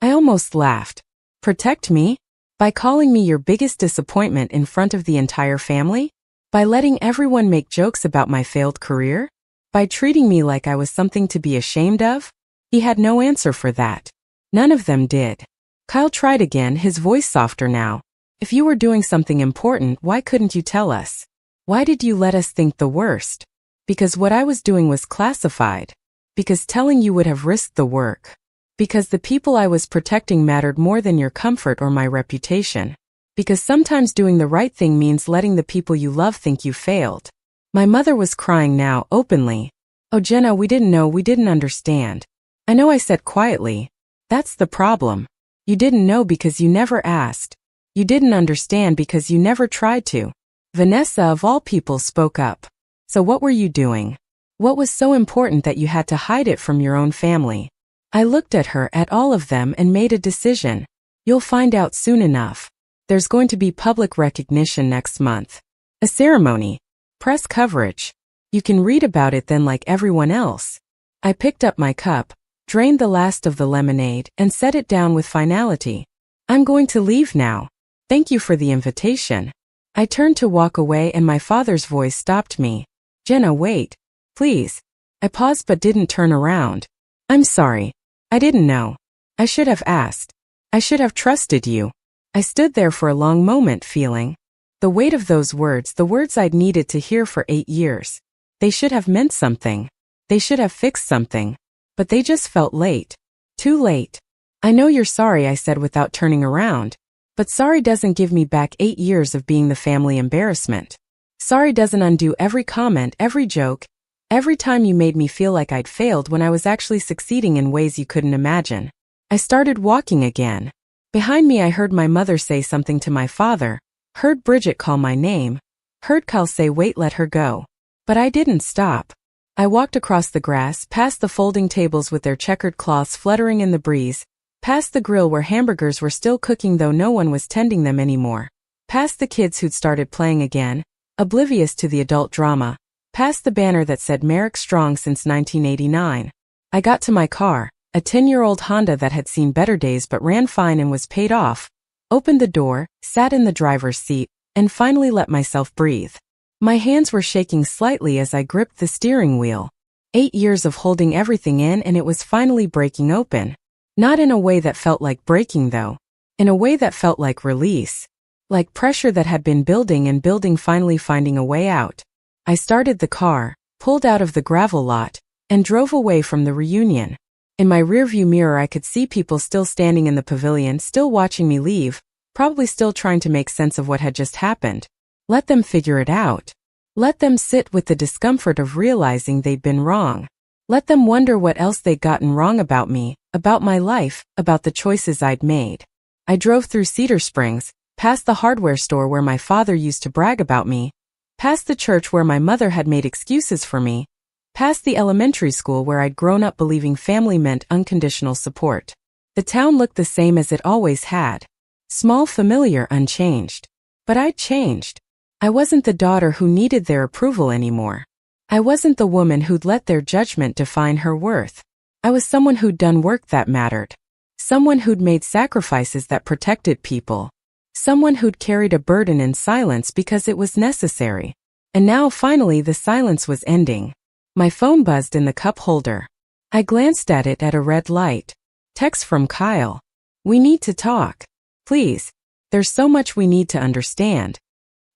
Speaker 1: I almost laughed. Protect me? By calling me your biggest disappointment in front of the entire family? By letting everyone make jokes about my failed career? By treating me like I was something to be ashamed of? He had no answer for that. None of them did. Kyle tried again, his voice softer now. If you were doing something important, why couldn't you tell us? Why did you let us think the worst? Because what I was doing was classified. Because telling you would have risked the work. Because the people I was protecting mattered more than your comfort or my reputation. Because sometimes doing the right thing means letting the people you love think you failed. My mother was crying now, openly. Oh Jenna, we didn't know, we didn't understand. I know, I said quietly. That's the problem. You didn't know because you never asked. You didn't understand because you never tried to. Vanessa, of all people, spoke up. So what were you doing? What was so important that you had to hide it from your own family? I looked at her, at all of them, and made a decision. You'll find out soon enough. There's going to be public recognition next month. A ceremony. Press coverage. You can read about it then like everyone else. I picked up my cup, drained the last of the lemonade, and set it down with finality. I'm going to leave now. Thank you for the invitation. I turned to walk away and my father's voice stopped me. Jenna, wait. Please. I paused but didn't turn around. I'm sorry. I didn't know. I should have asked. I should have trusted you. I stood there for a long moment feeling the weight of those words, the words I'd needed to hear for 8 years. They should have meant something. They should have fixed something. But they just felt late. Too late. I know you're sorry, I said without turning around. But sorry doesn't give me back 8 years of being the family embarrassment. Sorry doesn't undo every comment, every joke, every time you made me feel like I'd failed when I was actually succeeding in ways you couldn't imagine. I started walking again. Behind me I heard my mother say something to my father, heard Bridget call my name, heard Kyle say wait, let her go. But I didn't stop. I walked across the grass, past the folding tables with their checkered cloths fluttering in the breeze, past the grill where hamburgers were still cooking though no one was tending them anymore, past the kids who'd started playing again, oblivious to the adult drama, past the banner that said Merrick Strong since 1989. I got to my car, a 10-year-old Honda that had seen better days but ran fine and was paid off, opened the door, sat in the driver's seat, and finally let myself breathe. My hands were shaking slightly as I gripped the steering wheel. 8 years of holding everything in and it was finally breaking open. Not in a way that felt like breaking though. In a way that felt like release. Like pressure that had been building and building finally finding a way out. I started the car, pulled out of the gravel lot, and drove away from the reunion. In my rearview mirror I could see people still standing in the pavilion, still watching me leave, probably still trying to make sense of what had just happened. Let them figure it out. Let them sit with the discomfort of realizing they'd been wrong. Let them wonder what else they'd gotten wrong about me, about my life, about the choices I'd made. I drove through Cedar Springs, past the hardware store where my father used to brag about me, past the church where my mother had made excuses for me, past the elementary school where I'd grown up believing family meant unconditional support. The town looked the same as it always had. Small, familiar, unchanged. But I'd changed. I wasn't the daughter who needed their approval anymore. I wasn't the woman who'd let their judgment define her worth. I was someone who'd done work that mattered. Someone who'd made sacrifices that protected people. Someone who'd carried a burden in silence because it was necessary. And now finally the silence was ending. My phone buzzed in the cup holder. I glanced at it at a red light. Text from Kyle. We need to talk. Please. There's so much we need to understand.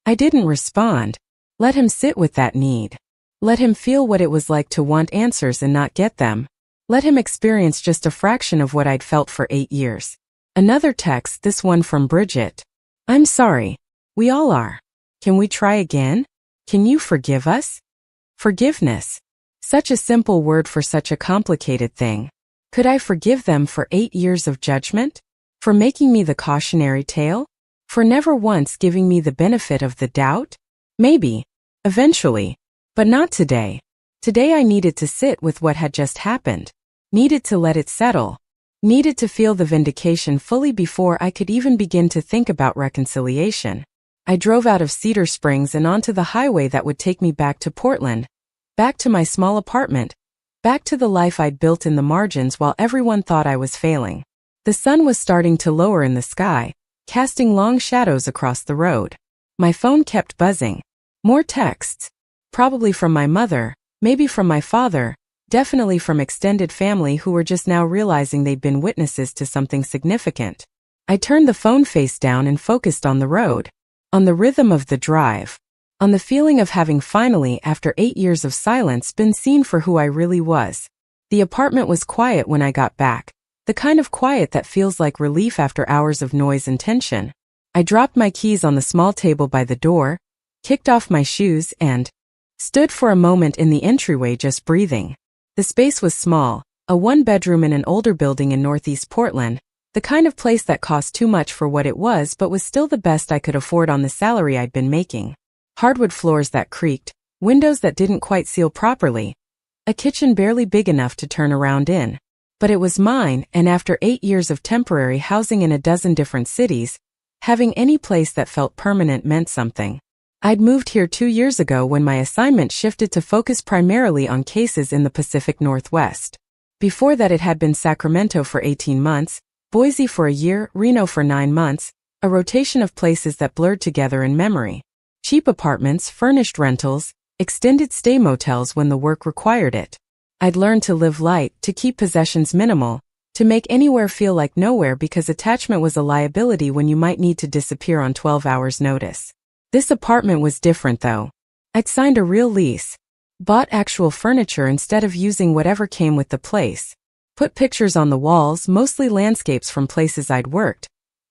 Speaker 1: I didn't respond. Let him sit with that need. Let him feel what it was like to want answers and not get them. Let him experience just a fraction of what I'd felt for 8 years. Another text, this one from Bridget. I'm sorry. We all are. Can we try again? Can you forgive us? Forgiveness. Such a simple word for such a complicated thing. Could I forgive them for 8 years of judgment? For making me the cautionary tale? For never once giving me the benefit of the doubt? Maybe. Eventually. But not today. Today I needed to sit with what had just happened. Needed to let it settle. Needed to feel the vindication fully before I could even begin to think about reconciliation. I drove out of Cedar Springs and onto the highway that would take me back to Portland. Back to my small apartment. Back to the life I'd built in the margins while everyone thought I was failing. The sun was starting to lower in the sky, casting long shadows across the road. My phone kept buzzing. More texts. Probably from my mother, maybe from my father, definitely from extended family who were just now realizing they'd been witnesses to something significant. I turned the phone face down and focused on the road. On the rhythm of the drive. On the feeling of having finally, after 8 years of silence, been seen for who I really was. The apartment was quiet when I got back. The kind of quiet that feels like relief after hours of noise and tension. I dropped my keys on the small table by the door, kicked off my shoes and stood for a moment in the entryway just breathing. The space was small, a one-bedroom in an older building in Northeast Portland, the kind of place that cost too much for what it was but was still the best I could afford on the salary I'd been making. Hardwood floors that creaked, windows that didn't quite seal properly, a kitchen barely big enough to turn around in. But it was mine, and after 8 years of temporary housing in a dozen different cities, having any place that felt permanent meant something. I'd moved here 2 years ago when my assignment shifted to focus primarily on cases in the Pacific Northwest. Before that it had been Sacramento for 18 months, Boise for a year, Reno for 9 months, a rotation of places that blurred together in memory. Cheap apartments, furnished rentals, extended stay motels when the work required it. I'd learned to live light, to keep possessions minimal, to make anywhere feel like nowhere because attachment was a liability when you might need to disappear on 12 hours' notice. This apartment was different though. I'd signed a real lease. Bought actual furniture instead of using whatever came with the place. Put pictures on the walls, mostly landscapes from places I'd worked.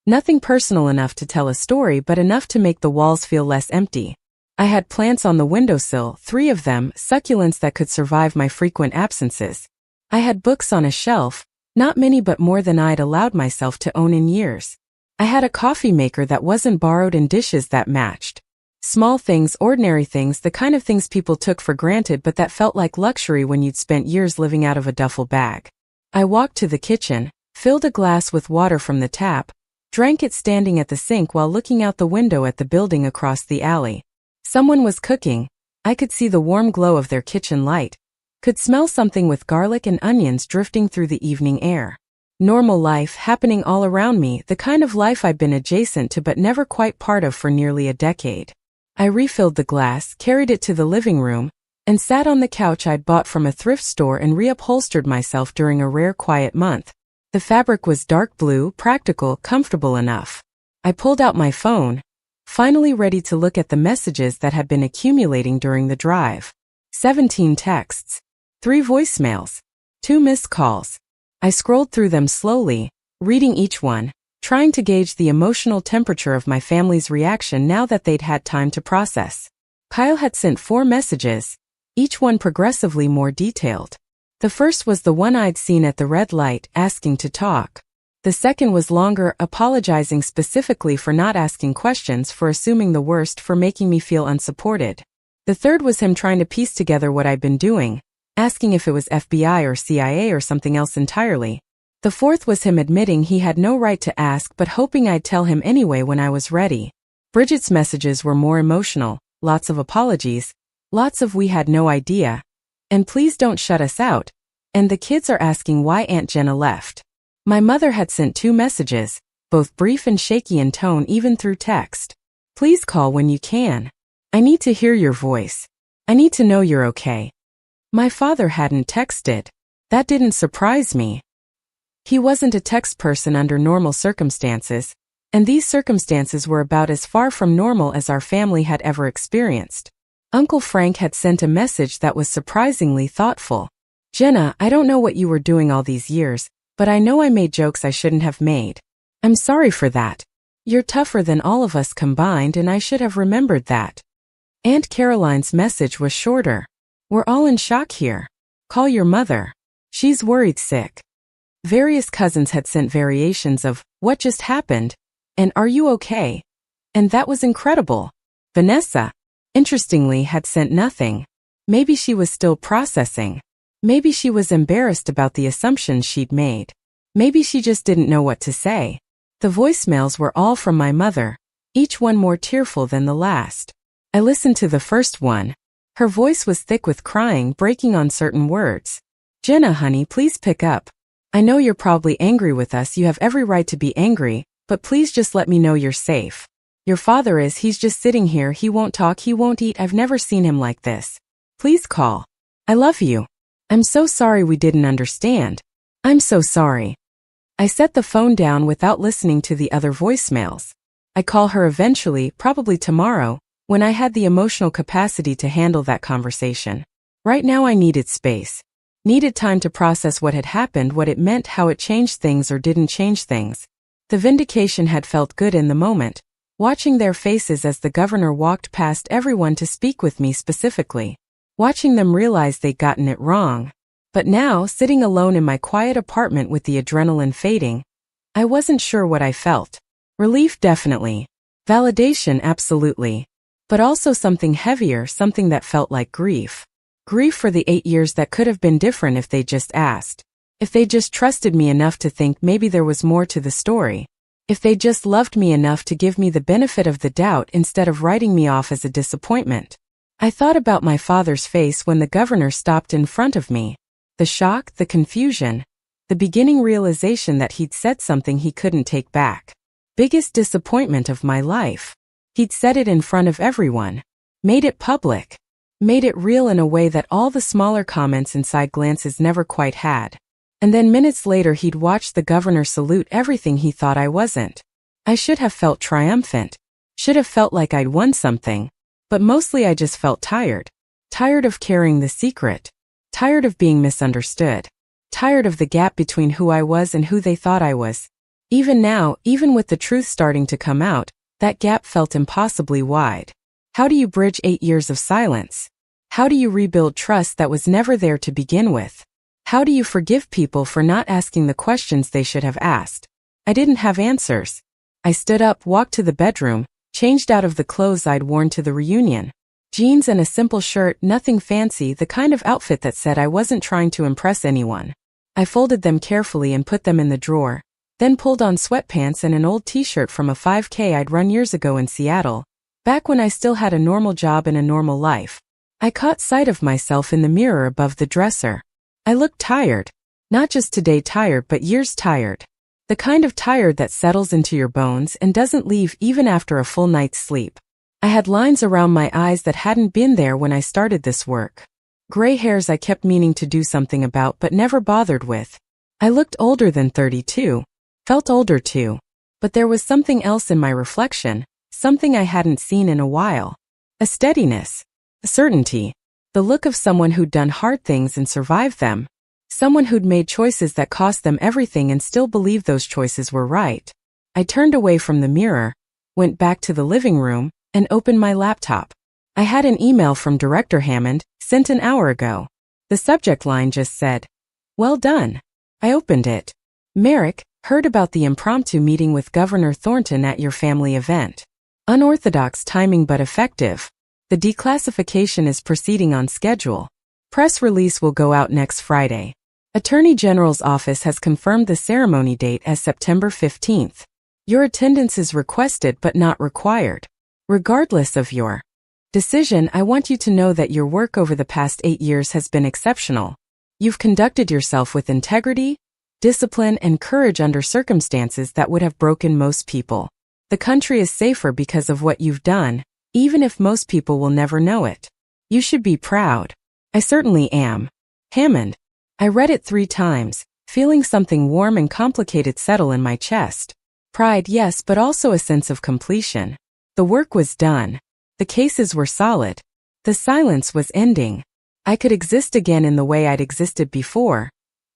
Speaker 1: Nothing personal enough to tell a story, but enough to make the walls feel less empty. I had plants on the windowsill, 3 of them, succulents that could survive my frequent absences. I had books on a shelf, not many but more than I'd allowed myself to own in years. I had a coffee maker that wasn't borrowed and dishes that matched. Small things, ordinary things, the kind of things people took for granted but that felt like luxury when you'd spent years living out of a duffel bag. I walked to the kitchen, filled a glass with water from the tap, drank it standing at the sink while looking out the window at the building across the alley. Someone was cooking. I could see the warm glow of their kitchen light. Could smell something with garlic and onions drifting through the evening air. Normal life happening all around me, the kind of life I'd been adjacent to but never quite part of for nearly a decade. I refilled the glass, carried it to the living room, and sat on the couch I'd bought from a thrift store and reupholstered myself during a rare quiet month. The fabric was dark blue, practical, comfortable enough. I pulled out my phone, finally ready to look at the messages that had been accumulating during the drive. 17 texts. 3 voicemails. 2 missed calls. I scrolled through them slowly, reading each one, trying to gauge the emotional temperature of my family's reaction now that they'd had time to process. Kyle had sent 4 messages, each one progressively more detailed. The first was the one I'd seen at the red light, asking to talk. The second was longer, apologizing specifically for not asking questions, for assuming the worst, for making me feel unsupported. The third was him trying to piece together what I'd been doing, asking if it was FBI or CIA or something else entirely. The fourth was him admitting he had no right to ask but hoping I'd tell him anyway when I was ready. Bridget's messages were more emotional, lots of apologies, lots of "we had no idea," and "please don't shut us out," and "the kids are asking why Aunt Jenna left." My mother had sent 2 messages, both brief and shaky in tone even through text. "Please call when you can. I need to hear your voice. I need to know you're okay." My father hadn't texted. That didn't surprise me. He wasn't a text person under normal circumstances, and these circumstances were about as far from normal as our family had ever experienced. Uncle Frank had sent a message that was surprisingly thoughtful. "Jenna, I don't know what you were doing all these years, but I know I made jokes I shouldn't have made. I'm sorry for that. You're tougher than all of us combined and I should have remembered that." Aunt Caroline's message was shorter. "We're all in shock here. Call your mother. She's worried sick." Various cousins had sent variations of "what just happened?" and "are you okay?" and that was incredible. Vanessa, interestingly, had sent nothing. Maybe she was still processing. Maybe she was embarrassed about the assumptions she'd made. Maybe she just didn't know what to say. The voicemails were all from my mother, each one more tearful than the last. I listened to the first one. Her voice was thick with crying, breaking on certain words. "Jenna, honey, please pick up. I know you're probably angry with us, you have every right to be angry, but please just let me know you're safe. Your father is, he's just sitting here, he won't talk, he won't eat, I've never seen him like this. Please call. I love you. I'm so sorry we didn't understand. I'm so sorry." I set the phone down without listening to the other voicemails. I'd call her eventually, probably tomorrow, when I had the emotional capacity to handle that conversation. Right now I needed space. Needed time to process what had happened, what it meant, how it changed things or didn't change things. The vindication had felt good in the moment, watching their faces as the governor walked past everyone to speak with me specifically. Watching them realize they'd gotten it wrong. But now, sitting alone in my quiet apartment with the adrenaline fading, I wasn't sure what I felt. Relief, definitely. Validation, absolutely. But also something heavier, something that felt like grief. Grief for the 8 years that could have been different if they just asked. If they just trusted me enough to think maybe there was more to the story. If they just loved me enough to give me the benefit of the doubt instead of writing me off as a disappointment. I thought about my father's face when the governor stopped in front of me. The shock, the confusion, the beginning realization that he'd said something he couldn't take back. Biggest disappointment of my life. He'd said it in front of everyone. Made it public. Made it real in a way that all the smaller comments and side glances never quite had. And then minutes later he'd watched the governor salute everything he thought I wasn't. I should have felt triumphant. Should have felt like I'd won something. But mostly I just felt tired. Tired of carrying the secret. Tired of being misunderstood. Tired of the gap between who I was and who they thought I was. Even now, even with the truth starting to come out, that gap felt impossibly wide. How do you bridge 8 years of silence? How do you rebuild trust that was never there to begin with? How do you forgive people for not asking the questions they should have asked? I didn't have answers. I stood up, walked to the bedroom, changed out of the clothes I'd worn to the reunion. Jeans and a simple shirt, nothing fancy, the kind of outfit that said I wasn't trying to impress anyone. I folded them carefully and put them in the drawer, then pulled on sweatpants and an old t-shirt from a 5K I'd run years ago in Seattle, back when I still had a normal job and a normal life. I caught sight of myself in the mirror above the dresser. I looked tired. Not just today tired, but years tired. The kind of tired that settles into your bones and doesn't leave even after a full night's sleep. I had lines around my eyes that hadn't been there when I started this work. Gray hairs I kept meaning to do something about but never bothered with. I looked older than 32. Felt older too. But there was something else in my reflection, something I hadn't seen in a while. A steadiness. A certainty. The look of someone who'd done hard things and survived them. Someone who'd made choices that cost them everything and still believed those choices were right. I turned away from the mirror, went back to the living room, and opened my laptop. I had an email from Director Hammond, sent an hour ago. The subject line just said, "Well done." I opened it. "Merrick, heard about the impromptu meeting with Governor Thornton at your family event. Unorthodox timing but effective. The declassification is proceeding on schedule. Press release will go out next Friday. Attorney General's office has confirmed the ceremony date as September 15th. Your attendance is requested but not required. Regardless of your decision, I want you to know that your work over the past 8 years has been exceptional. You've conducted yourself with integrity, discipline, and courage under circumstances that would have broken most people. The country is safer because of what you've done, even if most people will never know it. You should be proud. I certainly am. Hammond." I read it 3 times, feeling something warm and complicated settle in my chest. Pride, yes, but also a sense of completion. The work was done. The cases were solid. The silence was ending. I could exist again in the way I'd existed before,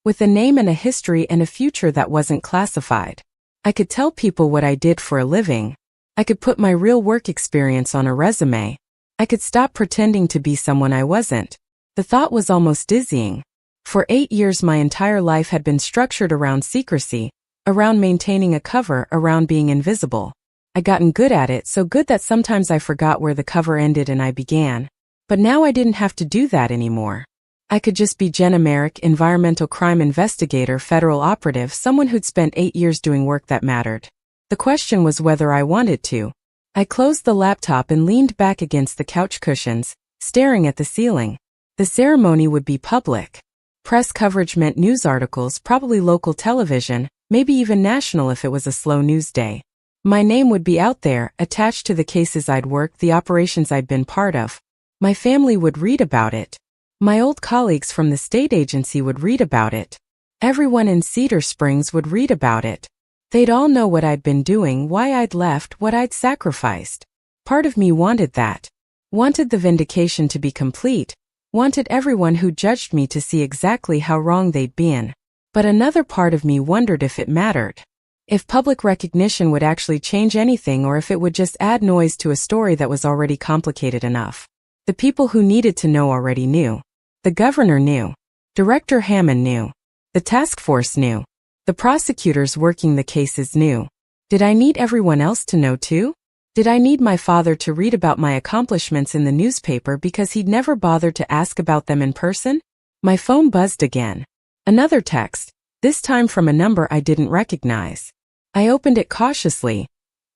Speaker 1: with a name and a history and a future that wasn't classified. I could tell people what I did for a living. I could put my real work experience on a resume. I could stop pretending to be someone I wasn't. The thought was almost dizzying. For 8 years my entire life had been structured around secrecy, around maintaining a cover, around being invisible. I'd gotten good at it, so good that sometimes I forgot where the cover ended and I began. But now I didn't have to do that anymore. I could just be Jenna Merrick, environmental crime investigator, federal operative, someone who'd spent 8 years doing work that mattered. The question was whether I wanted to. I closed the laptop and leaned back against the couch cushions, staring at the ceiling. The ceremony would be public. Press coverage meant news articles, probably local television, maybe even national if it was a slow news day. My name would be out there, attached to the cases I'd worked, the operations I'd been part of. My family would read about it. My old colleagues from the state agency would read about it. Everyone in Cedar Springs would read about it. They'd all know what I'd been doing, why I'd left, what I'd sacrificed. Part of me wanted that. Wanted the vindication to be complete. Wanted everyone who judged me to see exactly how wrong they'd been. But another part of me wondered if it mattered. If public recognition would actually change anything, or if it would just add noise to a story that was already complicated enough. The people who needed to know already knew. The governor knew. Director Hammond knew. The task force knew. The prosecutors working the cases knew. Did I need everyone else to know too? Did I need my father to read about my accomplishments in the newspaper because he'd never bothered to ask about them in person? My phone buzzed again. Another text, this time from a number I didn't recognize. I opened it cautiously,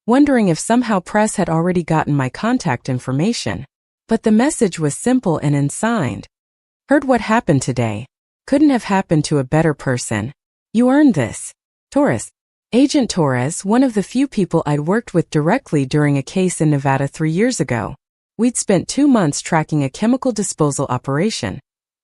Speaker 1: wondering if somehow press had already gotten my contact information. But the message was simple and unsigned. Heard what happened today. Couldn't have happened to a better person. You earned this. Torres. Agent Torres, one of the few people I'd worked with directly during a case in Nevada 3 years ago. We'd spent 2 months tracking a chemical disposal operation,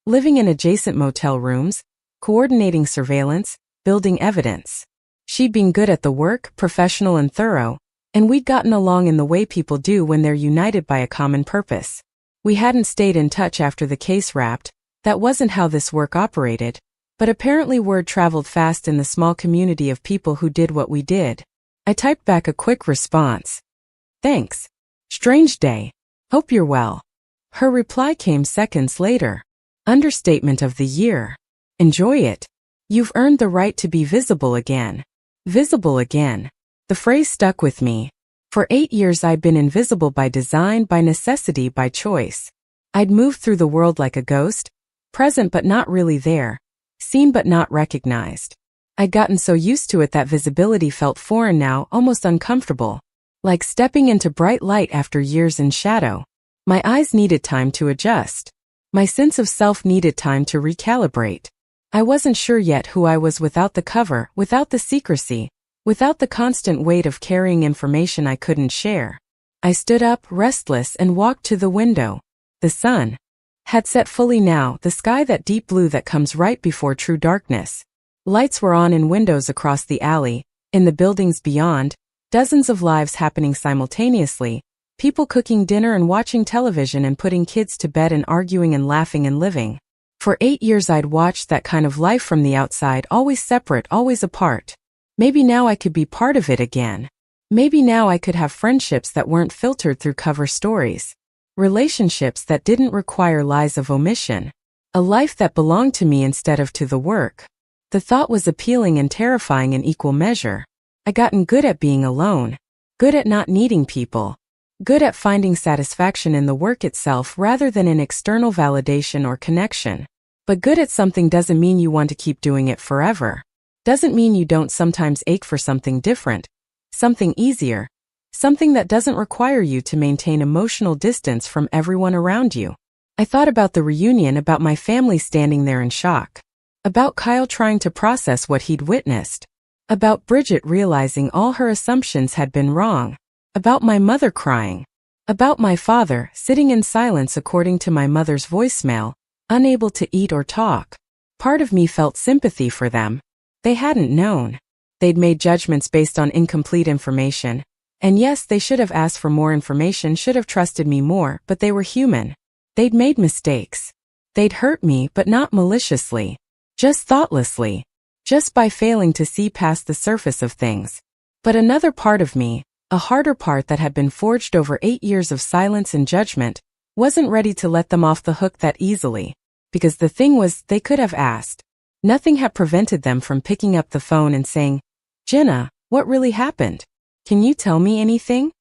Speaker 1: living in adjacent motel rooms, coordinating surveillance, building evidence. She'd been good at the work, professional and thorough, and we'd gotten along in the way people do when they're united by a common purpose. We hadn't stayed in touch after the case wrapped. That wasn't how this work operated. But apparently word traveled fast in the small community of people who did what we did. I typed back a quick response. Thanks. Strange day. Hope you're well. Her reply came seconds later. Understatement of the year. Enjoy it. You've earned the right to be visible again. Visible again. The phrase stuck with me. For 8 years I'd been invisible by design, by necessity, by choice. I'd moved through the world like a ghost, present but not really there, seen but not recognized. I'd gotten so used to it that visibility felt foreign now, almost uncomfortable. Like stepping into bright light after years in shadow. My eyes needed time to adjust. My sense of self needed time to recalibrate. I wasn't sure yet who I was without the cover, without the secrecy, without the constant weight of carrying information I couldn't share. I stood up, restless, and walked to the window. The sun had set fully now, the sky that deep blue that comes right before true darkness. Lights were on in windows across the alley, in the buildings beyond, dozens of lives happening simultaneously, people cooking dinner and watching television and putting kids to bed and arguing and laughing and living. For 8 years I'd watched that kind of life from the outside, always separate, always apart. Maybe now I could be part of it again. Maybe now I could have friendships that weren't filtered through cover stories. Relationships that didn't require lies of omission. A life that belonged to me instead of to the work. The thought was appealing and terrifying in equal measure. I'd gotten good at being alone. Good at not needing people. Good at finding satisfaction in the work itself rather than in external validation or connection. But good at something doesn't mean you want to keep doing it forever. Doesn't mean you don't sometimes ache for something different, something easier, something that doesn't require you to maintain emotional distance from everyone around you. I thought about the reunion, about my family standing there in shock. About Kyle trying to process what he'd witnessed. About Bridget realizing all her assumptions had been wrong. About my mother crying. About my father sitting in silence according to my mother's voicemail, unable to eat or talk. Part of me felt sympathy for them. They hadn't known. They'd made judgments based on incomplete information. And yes, they should have asked for more information, should have trusted me more, but they were human. They'd made mistakes. They'd hurt me, but not maliciously. Just thoughtlessly. Just by failing to see past the surface of things. But another part of me, a harder part that had been forged over 8 years of silence and judgment, wasn't ready to let them off the hook that easily. Because the thing was, they could have asked. Nothing had prevented them from picking up the phone and saying, "Jenna, what really happened? Can you tell me anything?"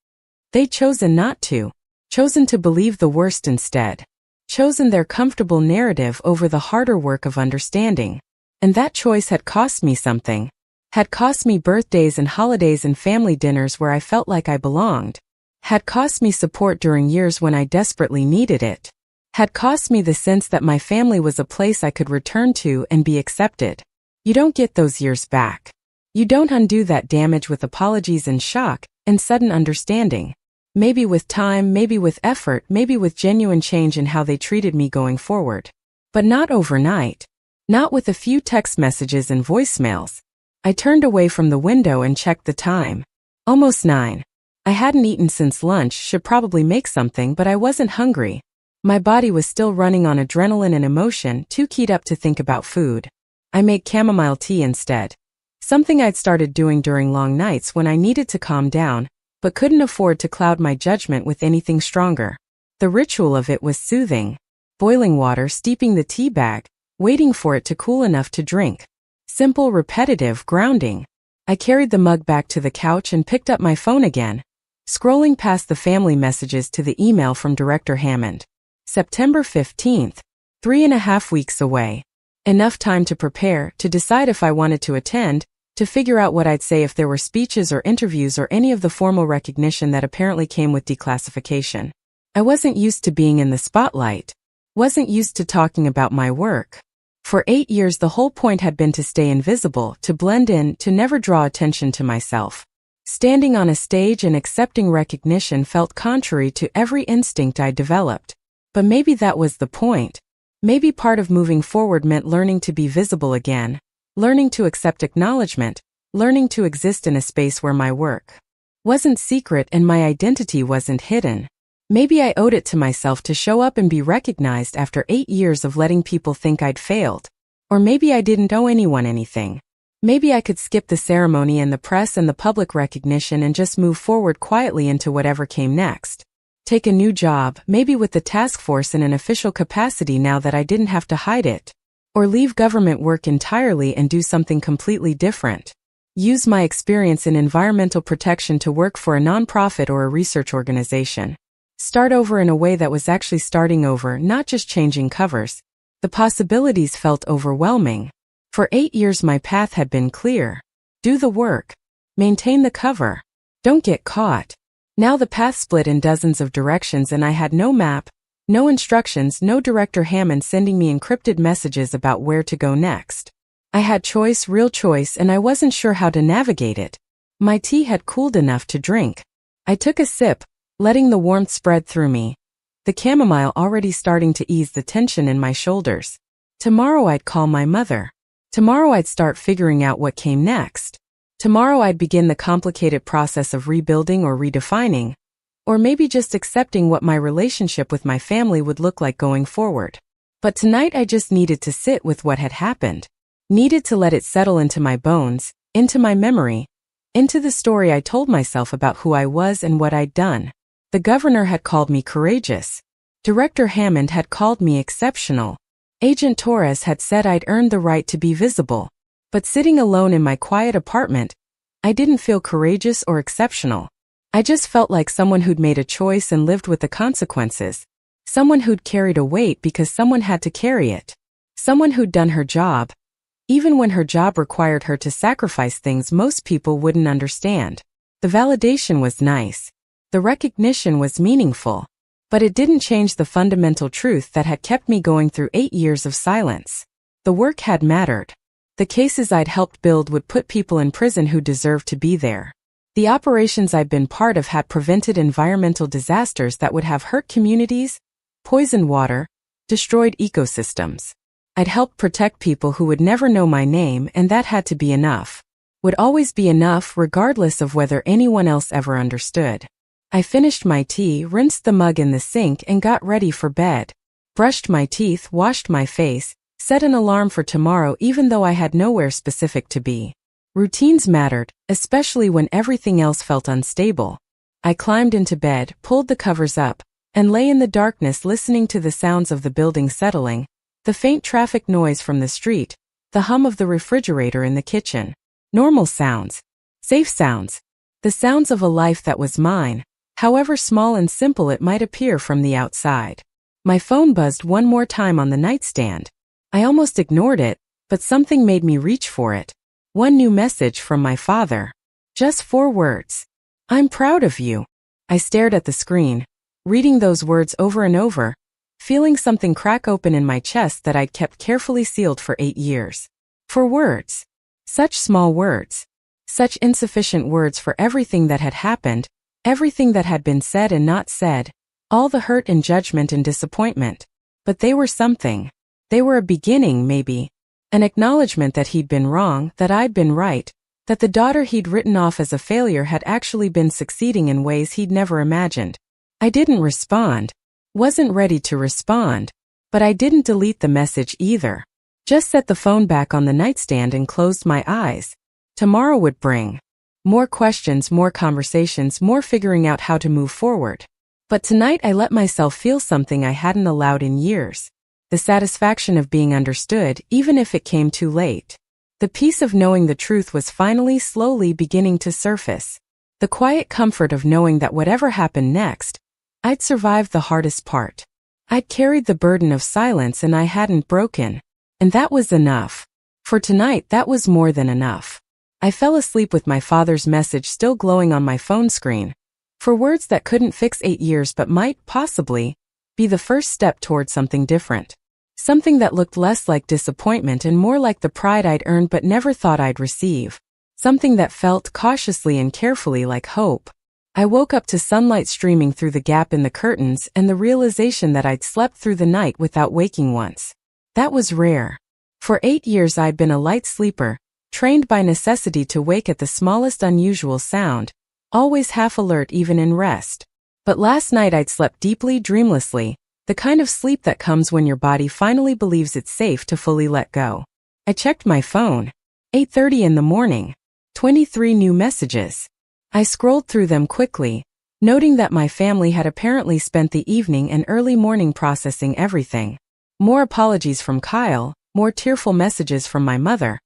Speaker 1: They'd chosen not to. Chosen to believe the worst instead. Chosen their comfortable narrative over the harder work of understanding. And that choice had cost me something. Had cost me birthdays and holidays and family dinners where I felt like I belonged. Had cost me support during years when I desperately needed it. Had cost me the sense that my family was a place I could return to and be accepted. You don't get those years back. You don't undo that damage with apologies and shock and sudden understanding. Maybe with time, maybe with effort, maybe with genuine change in how they treated me going forward. But not overnight. Not with a few text messages and voicemails. I turned away from the window and checked the time. Almost 9. I hadn't eaten since lunch, should probably make something, but I wasn't hungry. My body was still running on adrenaline and emotion, too keyed up to think about food. I made chamomile tea instead. Something I'd started doing during long nights when I needed to calm down, but couldn't afford to cloud my judgment with anything stronger. The ritual of it was soothing. Boiling water, steeping the tea bag, waiting for it to cool enough to drink. Simple, repetitive, grounding. I carried the mug back to the couch and picked up my phone again, scrolling past the family messages to the email from Director Hammond. September 15th. 3.5 weeks away. Enough time to prepare, to decide if I wanted to attend, to figure out what I'd say if there were speeches or interviews or any of the formal recognition that apparently came with declassification. I wasn't used to being in the spotlight. Wasn't used to talking about my work. For 8 years the whole point had been to stay invisible, to blend in, to never draw attention to myself. Standing on a stage and accepting recognition felt contrary to every instinct I developed. But maybe that was the point. Maybe part of moving forward meant learning to be visible again. Learning to accept acknowledgement, learning to exist in a space where my work wasn't secret and my identity wasn't hidden. Maybe I owed it to myself to show up and be recognized after 8 years of letting people think I'd failed. Or maybe I didn't owe anyone anything. Maybe I could skip the ceremony and the press and the public recognition and just move forward quietly into whatever came next. Take a new job, maybe with the task force in an official capacity now that I didn't have to hide it. Or leave government work entirely and do something completely different. Use my experience in environmental protection to work for a nonprofit or a research organization. Start over in a way that was actually starting over, not just changing covers. The possibilities felt overwhelming. For 8 years my path had been clear. Do the work. Maintain the cover. Don't get caught. Now the path split in dozens of directions and I had no map, no instructions, no Director Hammond sending me encrypted messages about where to go next. I had choice, real choice, and I wasn't sure how to navigate it. My tea had cooled enough to drink. I took a sip, letting the warmth spread through me. The chamomile already starting to ease the tension in my shoulders. Tomorrow I'd call my mother. Tomorrow I'd start figuring out what came next. Tomorrow I'd begin the complicated process of rebuilding or redefining, or maybe just accepting what my relationship with my family would look like going forward. But tonight I just needed to sit with what had happened. Needed to let it settle into my bones, into my memory, into the story I told myself about who I was and what I'd done. The governor had called me courageous. Director Hammond had called me exceptional. Agent Torres had said I'd earned the right to be visible. But sitting alone in my quiet apartment, I didn't feel courageous or exceptional. I just felt like someone who'd made a choice and lived with the consequences. Someone who'd carried a weight because someone had to carry it. Someone who'd done her job, even when her job required her to sacrifice things most people wouldn't understand. The validation was nice. The recognition was meaningful. But it didn't change the fundamental truth that had kept me going through 8 years of silence. The work had mattered. The cases I'd helped build would put people in prison who deserved to be there. The operations I'd been part of had prevented environmental disasters that would have hurt communities, poisoned water, destroyed ecosystems. I'd helped protect people who would never know my name, and that had to be enough. Would always be enough regardless of whether anyone else ever understood. I finished my tea, rinsed the mug in the sink, and got ready for bed. Brushed my teeth, washed my face, set an alarm for tomorrow even though I had nowhere specific to be. Routines mattered, especially when everything else felt unstable. I climbed into bed, pulled the covers up, and lay in the darkness listening to the sounds of the building settling, the faint traffic noise from the street, the hum of the refrigerator in the kitchen. Normal sounds. Safe sounds. The sounds of a life that was mine, however small and simple it might appear from the outside. My phone buzzed one more time on the nightstand. I almost ignored it, but something made me reach for it. One new message from my father. Just 4 words. I'm proud of you. I stared at the screen, reading those words over and over, feeling something crack open in my chest that I'd kept carefully sealed for 8 years. 4 words. Such small words. Such insufficient words for everything that had happened, everything that had been said and not said, all the hurt and judgment and disappointment. But they were something. They were a beginning, maybe. An acknowledgement that he'd been wrong, that I'd been right, that the daughter he'd written off as a failure had actually been succeeding in ways he'd never imagined. I didn't respond. Wasn't ready to respond. But I didn't delete the message either. Just set the phone back on the nightstand and closed my eyes. Tomorrow would bring more questions, more conversations, more figuring out how to move forward. But tonight I let myself feel something I hadn't allowed in years. The satisfaction of being understood, even if it came too late. The peace of knowing the truth was finally slowly beginning to surface. The quiet comfort of knowing that whatever happened next, I'd survived the hardest part. I'd carried the burden of silence and I hadn't broken. And that was enough. For tonight, that was more than enough. I fell asleep with my father's message still glowing on my phone screen. For words that couldn't fix 8 years but might, possibly, be the first step toward something different. Something that looked less like disappointment and more like the pride I'd earned but never thought I'd receive. Something that felt cautiously and carefully like hope. I woke up to sunlight streaming through the gap in the curtains and the realization that I'd slept through the night without waking once. That was rare. For 8 years I'd been a light sleeper, trained by necessity to wake at the smallest unusual sound, always half alert even in rest. But last night I'd slept deeply, dreamlessly, the kind of sleep that comes when your body finally believes it's safe to fully let go. I checked my phone. 8:30 in the morning. 23 new messages. I scrolled through them quickly, noting that my family had apparently spent the evening and early morning processing everything. More apologies from Kyle, more tearful messages from my mother,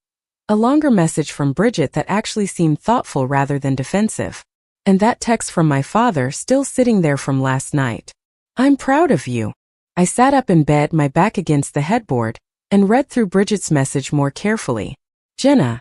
Speaker 1: a longer message from Bridget that actually seemed thoughtful rather than defensive, and that text from my father still sitting there from last night. "I'm proud of you." I sat up in bed, my back against the headboard, and read through Bridget's message more carefully. "Jenna,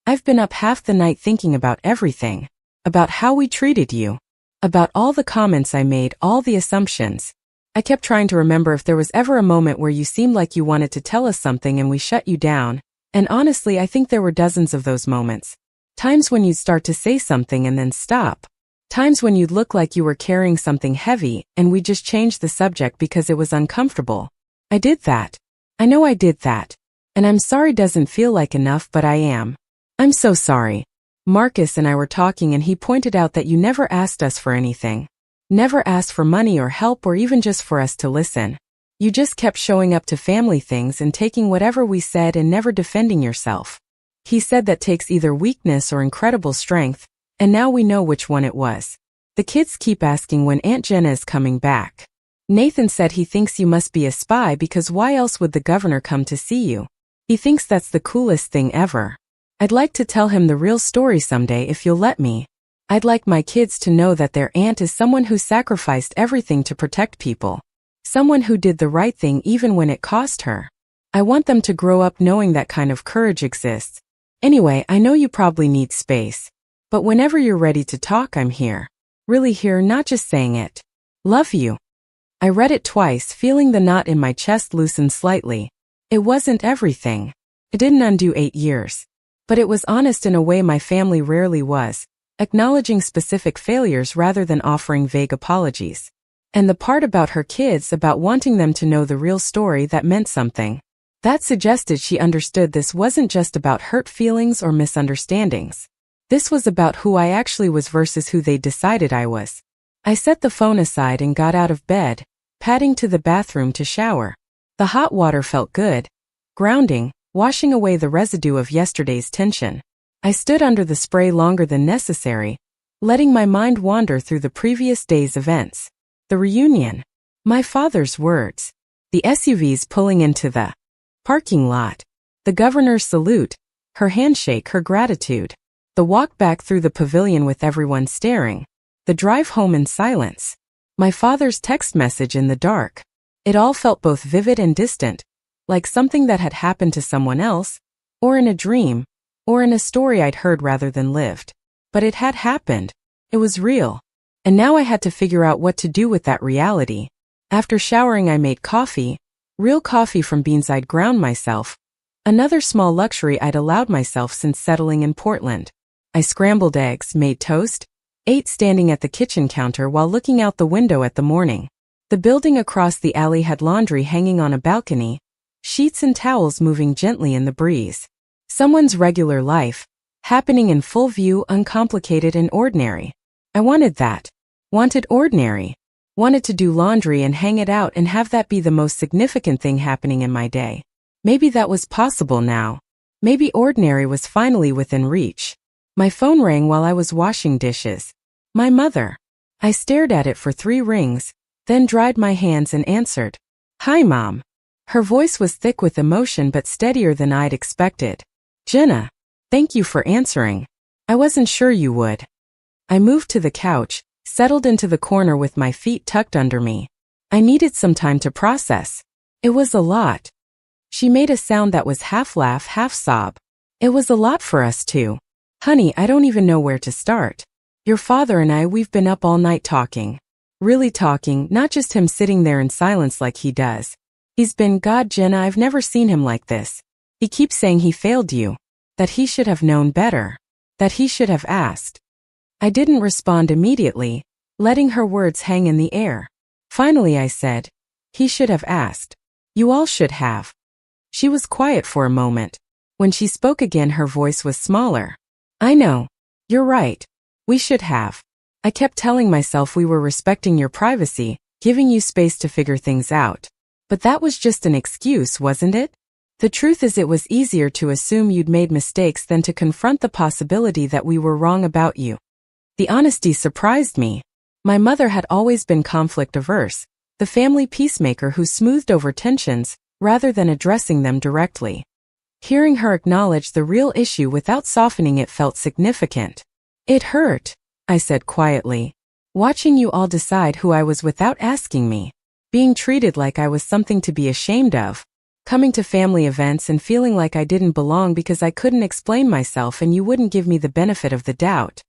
Speaker 1: I've been up half the night thinking about everything. About how we treated you. About all the comments I made, all the assumptions. I kept trying to remember if there was ever a moment where you seemed like you wanted to tell us something and we shut you down, and honestly I think there were dozens of those moments. Times when you'd start to say something and then stop. Times when you'd look like you were carrying something heavy and we just changed the subject because it was uncomfortable. I did that. I know I did that. And I'm sorry doesn't feel like enough, but I am. I'm so sorry. Marcus and I were talking and he pointed out that you never asked us for anything. Never asked for money or help or even just for us to listen. You just kept showing up to family things and taking whatever we said and never defending yourself. He said that takes either weakness or incredible strength, and now we know which one it was. The kids keep asking when Aunt Jenna is coming back. Nathan said he thinks you must be a spy because why else would the governor come to see you? He thinks that's the coolest thing ever. I'd like to tell him the real story someday if you'll let me. I'd like my kids to know that their aunt is someone who sacrificed everything to protect people. Someone who did the right thing even when it cost her. I want them to grow up knowing that kind of courage exists. Anyway, I know you probably need space. But whenever you're ready to talk, I'm here. Really here, not just saying it. Love you. I read it twice, feeling the knot in my chest loosen slightly. It wasn't everything. It didn't undo 8 years. But it was honest in a way my family rarely was, acknowledging specific failures rather than offering vague apologies. And the part about her kids, about wanting them to know the real story, that meant something. That suggested she understood this wasn't just about hurt feelings or misunderstandings. This was about who I actually was versus who they decided I was. I set the phone aside and got out of bed, padding to the bathroom to shower. The hot water felt good, grounding, washing away the residue of yesterday's tension. I stood under the spray longer than necessary, letting my mind wander through the previous day's events. The reunion. My father's words. The SUVs pulling into the parking lot. The governor's salute. Her handshake, her gratitude. The walk back through the pavilion with everyone staring. The drive home in silence. My father's text message in the dark. It all felt both vivid and distant, like something that had happened to someone else, or in a dream, or in a story I'd heard rather than lived. But it had happened. It was real. And now I had to figure out what to do with that reality. After showering I made coffee, real coffee from beans I'd ground myself, another small luxury I'd allowed myself since settling in Portland. I scrambled eggs, made toast, ate standing at the kitchen counter while looking out the window at the morning. The building across the alley had laundry hanging on a balcony, sheets and towels moving gently in the breeze. Someone's regular life, happening in full view, uncomplicated and ordinary. I wanted that. Wanted ordinary. Wanted to do laundry and hang it out and have that be the most significant thing happening in my day. Maybe that was possible now. Maybe ordinary was finally within reach. My phone rang while I was washing dishes. My mother. I stared at it for 3 rings, then dried my hands and answered. "Hi, Mom." Her voice was thick with emotion but steadier than I'd expected. "Jenna, thank you for answering. I wasn't sure you would." I moved to the couch, settled into the corner with my feet tucked under me. I needed some time to process. It was a lot. She made a sound that was half laugh, half sob. It was a lot for us two. Honey, I don't even know where to start. Your father and I, we've been up all night talking. Really talking, not just him sitting there in silence like he does. He's been, God, Jenna, I've never seen him like this. He keeps saying he failed you. That he should have known better. That he should have asked. I didn't respond immediately, letting her words hang in the air. Finally I said, he should have asked. You all should have. She was quiet for a moment. When she spoke again her voice was smaller. I know. You're right. We should have. I kept telling myself we were respecting your privacy, giving you space to figure things out. But that was just an excuse, wasn't it? The truth is it was easier to assume you'd made mistakes than to confront the possibility that we were wrong about you. The honesty surprised me. My mother had always been conflict-averse, the family peacemaker who smoothed over tensions, rather than addressing them directly. Hearing her acknowledge the real issue without softening it felt significant. It hurt, I said quietly. Watching you all decide who I was without asking me. Being treated like I was something to be ashamed of. Coming to family events and feeling like I didn't belong because I couldn't explain myself and you wouldn't give me the benefit of the doubt.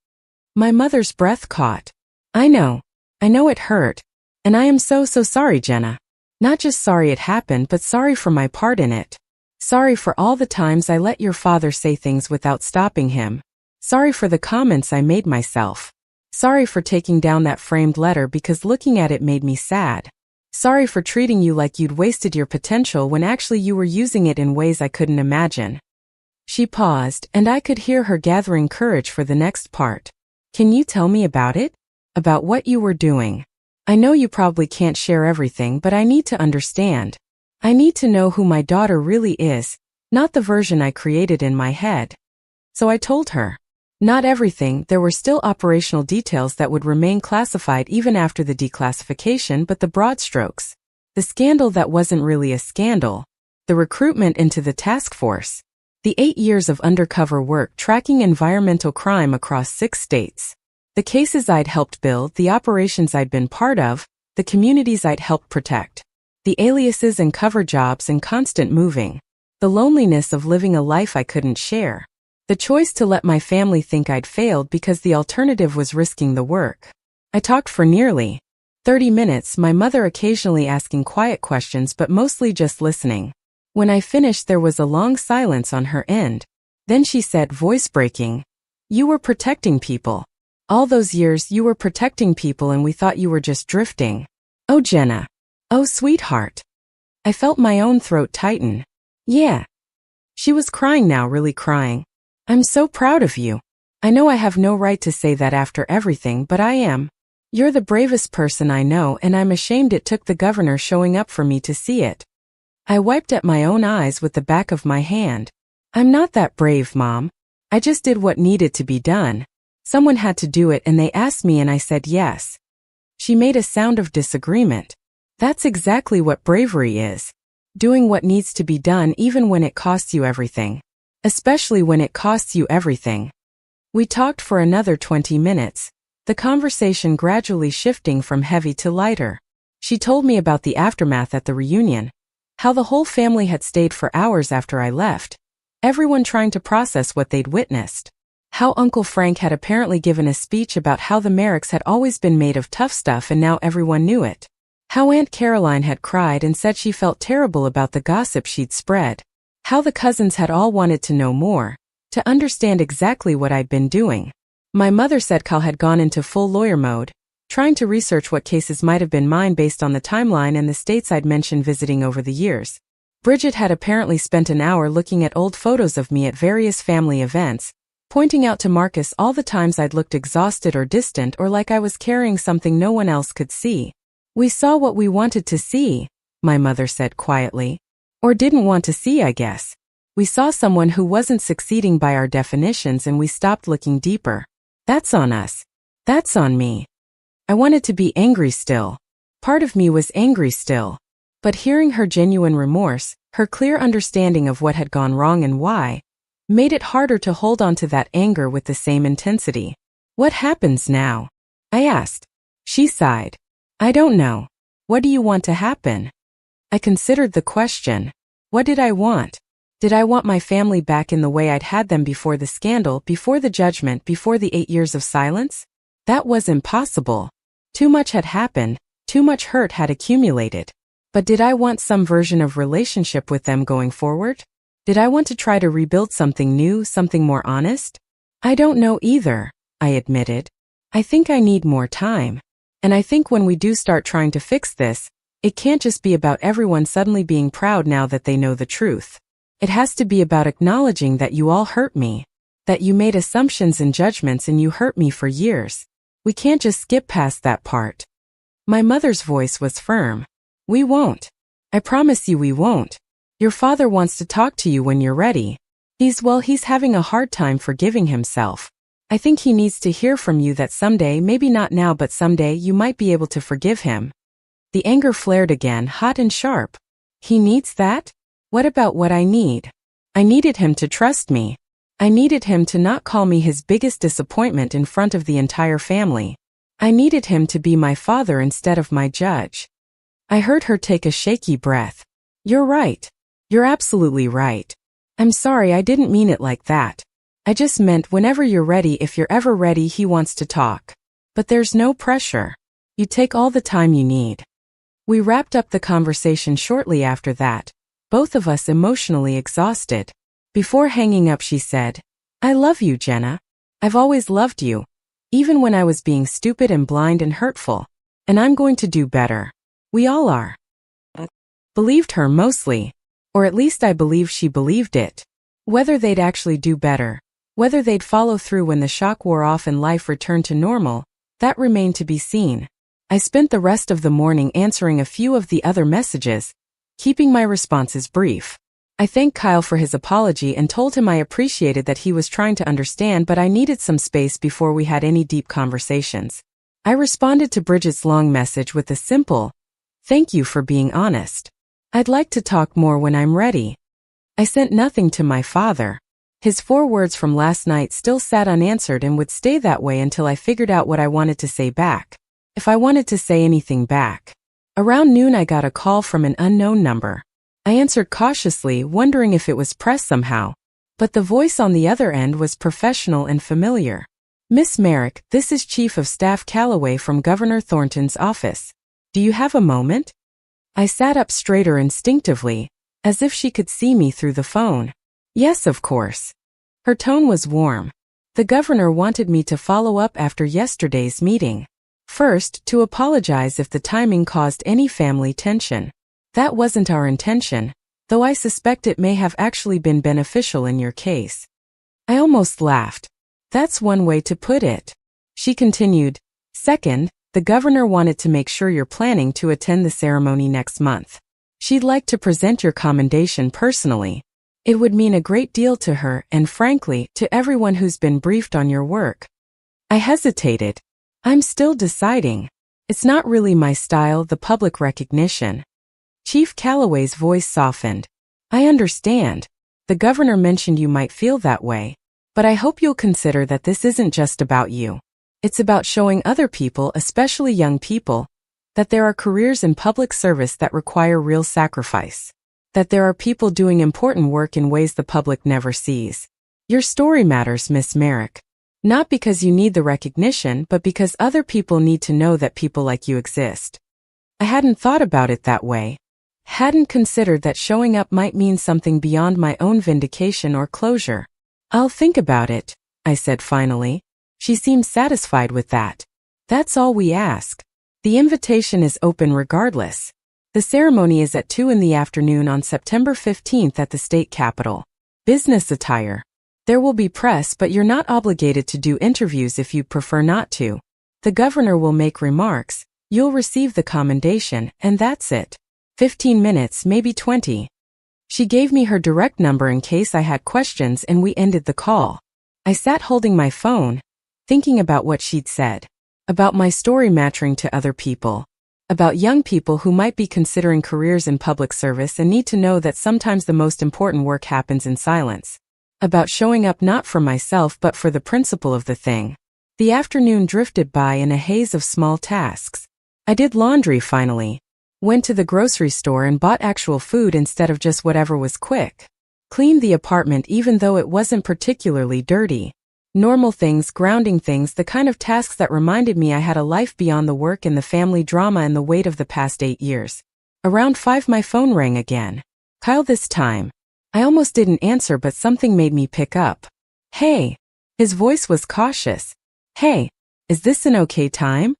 Speaker 1: My mother's breath caught. I know it hurt. And I am so sorry, Jenna. Not just sorry it happened, but sorry for my part in it. Sorry for all the times I let your father say things without stopping him. Sorry for the comments I made myself. Sorry for taking down that framed letter because looking at it made me sad. Sorry for treating you like you'd wasted your potential when actually you were using it in ways I couldn't imagine. She paused, and I could hear her gathering courage for the next part. Can you tell me about it? About what you were doing? I know you probably can't share everything, but I need to understand. I need to know who my daughter really is, not the version I created in my head. So I told her. Not everything, there were still operational details that would remain classified even after the declassification, but the broad strokes. The scandal that wasn't really a scandal. The recruitment into the task force. The 8 years of undercover work tracking environmental crime across 6 states. The cases I'd helped build, the operations I'd been part of, the communities I'd helped protect. The aliases and cover jobs and constant moving. The loneliness of living a life I couldn't share. The choice to let my family think I'd failed because the alternative was risking the work. I talked for nearly 30 minutes, my mother occasionally asking quiet questions but mostly just listening. When I finished, there was a long silence on her end. Then she said, voice breaking, "You were protecting people. All those years you were protecting people and we thought you were just drifting. Oh, Jenna. Oh, sweetheart." I felt my own throat tighten. Yeah. She was crying now, really crying. I'm so proud of you. I know I have no right to say that after everything, but I am. You're the bravest person I know, and I'm ashamed it took the governor showing up for me to see it. I wiped at my own eyes with the back of my hand. I'm not that brave, Mom. I just did what needed to be done. Someone had to do it and they asked me and I said yes. She made a sound of disagreement. That's exactly what bravery is. Doing what needs to be done even when it costs you everything. Especially when it costs you everything. We talked for another 20 minutes, the conversation gradually shifting from heavy to lighter. She told me about the aftermath at the reunion, how the whole family had stayed for hours after I left, everyone trying to process what they'd witnessed. How Uncle Frank had apparently given a speech about how the Merricks had always been made of tough stuff and now everyone knew it. How Aunt Caroline had cried and said she felt terrible about the gossip she'd spread. How the cousins had all wanted to know more, to understand exactly what I'd been doing. My mother said Cal had gone into full lawyer mode, trying to research what cases might have been mine based on the timeline and the states I'd mentioned visiting over the years. Bridget had apparently spent an hour looking at old photos of me at various family events, pointing out to Marcus all the times I'd looked exhausted or distant or like I was carrying something no one else could see. We saw what we wanted to see, my mother said quietly. Or didn't want to see, I guess. We saw someone who wasn't succeeding by our definitions and we stopped looking deeper. That's on us. That's on me. I wanted to be angry still. Part of me was angry still. But hearing her genuine remorse, her clear understanding of what had gone wrong and why, made it harder to hold on to that anger with the same intensity. What happens now? I asked. She sighed. I don't know. What do you want to happen? I considered the question. What did I want? Did I want my family back in the way I'd had them before the scandal, before the judgment, before the 8 years of silence? That was impossible. Too much had happened, too much hurt had accumulated. But did I want some version of relationship with them going forward? Did I want to try to rebuild something new, something more honest? I don't know either, I admitted. I think I need more time. And I think when we do start trying to fix this, it can't just be about everyone suddenly being proud now that they know the truth. It has to be about acknowledging that you all hurt me, that you made assumptions and judgments and you hurt me for years. We can't just skip past that part. My mother's voice was firm. We won't. I promise you we won't. Your father wants to talk to you when you're ready. He's having a hard time forgiving himself. I think he needs to hear from you that someday, maybe not now but someday, you might be able to forgive him. The anger flared again, hot and sharp. He needs that? What about what I need? I needed him to trust me. I needed him to not call me his biggest disappointment in front of the entire family. I needed him to be my father instead of my judge. I heard her take a shaky breath. You're right. You're absolutely right. I'm sorry, I didn't mean it like that. I just meant whenever you're ready, if you're ever ready, he wants to talk. But there's no pressure. You take all the time you need. We wrapped up the conversation shortly after that, both of us emotionally exhausted. Before hanging up, she said, I love you, Jenna. I've always loved you, even when I was being stupid and blind and hurtful. And I'm going to do better. We all are. Believed her mostly. Or at least I believe she believed it. Whether they'd actually do better, whether they'd follow through when the shock wore off and life returned to normal, that remained to be seen. I spent the rest of the morning answering a few of the other messages, keeping my responses brief. I thanked Kyle for his apology and told him I appreciated that he was trying to understand, but I needed some space before we had any deep conversations. I responded to Bridget's long message with a simple, thank you for being honest. I'd like to talk more when I'm ready. I sent nothing to my father. His 4 words from last night still sat unanswered and would stay that way until I figured out what I wanted to say back. If I wanted to say anything back. Around noon I got a call from an unknown number. I answered cautiously, wondering if it was press somehow. But the voice on the other end was professional and familiar. Miss Merrick, this is Chief of Staff Calloway from Governor Thornton's office. Do you have a moment? I sat up straighter instinctively, as if she could see me through the phone. Yes, of course. Her tone was warm. The governor wanted me to follow up after yesterday's meeting. First, to apologize if the timing caused any family tension. That wasn't our intention, though I suspect it may have actually been beneficial in your case. I almost laughed. That's one way to put it. She continued, second, the governor wanted to make sure you're planning to attend the ceremony next month. She'd like to present your commendation personally. It would mean a great deal to her and, frankly, to everyone who's been briefed on your work. I hesitated. I'm still deciding. It's not really my style, the public recognition. Chief Calloway's voice softened. I understand. The governor mentioned you might feel that way. But I hope you'll consider that this isn't just about you. It's about showing other people, especially young people, that there are careers in public service that require real sacrifice. That there are people doing important work in ways the public never sees. Your story matters, Miss Merrick. Not because you need the recognition, but because other people need to know that people like you exist. I hadn't thought about it that way. Hadn't considered that showing up might mean something beyond my own vindication or closure. I'll think about it, I said finally. She seemed satisfied with that. That's all we ask. The invitation is open regardless. The ceremony is at 2 in the afternoon on September 15th at the state capitol. Business attire. There will be press, but you're not obligated to do interviews if you prefer not to. The governor will make remarks, you'll receive the commendation, and that's it. 15 minutes, maybe 20. She gave me her direct number in case I had questions, and we ended the call. I sat holding my phone, thinking about what she'd said. About my story mattering to other people. About young people who might be considering careers in public service and need to know that sometimes the most important work happens in silence. About showing up not for myself but for the principle of the thing. The afternoon drifted by in a haze of small tasks. I did laundry finally. Went to the grocery store and bought actual food instead of just whatever was quick. Cleaned the apartment even though it wasn't particularly dirty. Normal things, grounding things, the kind of tasks that reminded me I had a life beyond the work and the family drama and the weight of the past 8 years. Around 5 my phone rang again. Kyle this time. I almost didn't answer but something made me pick up. Hey. His voice was cautious. Hey, is this an okay time?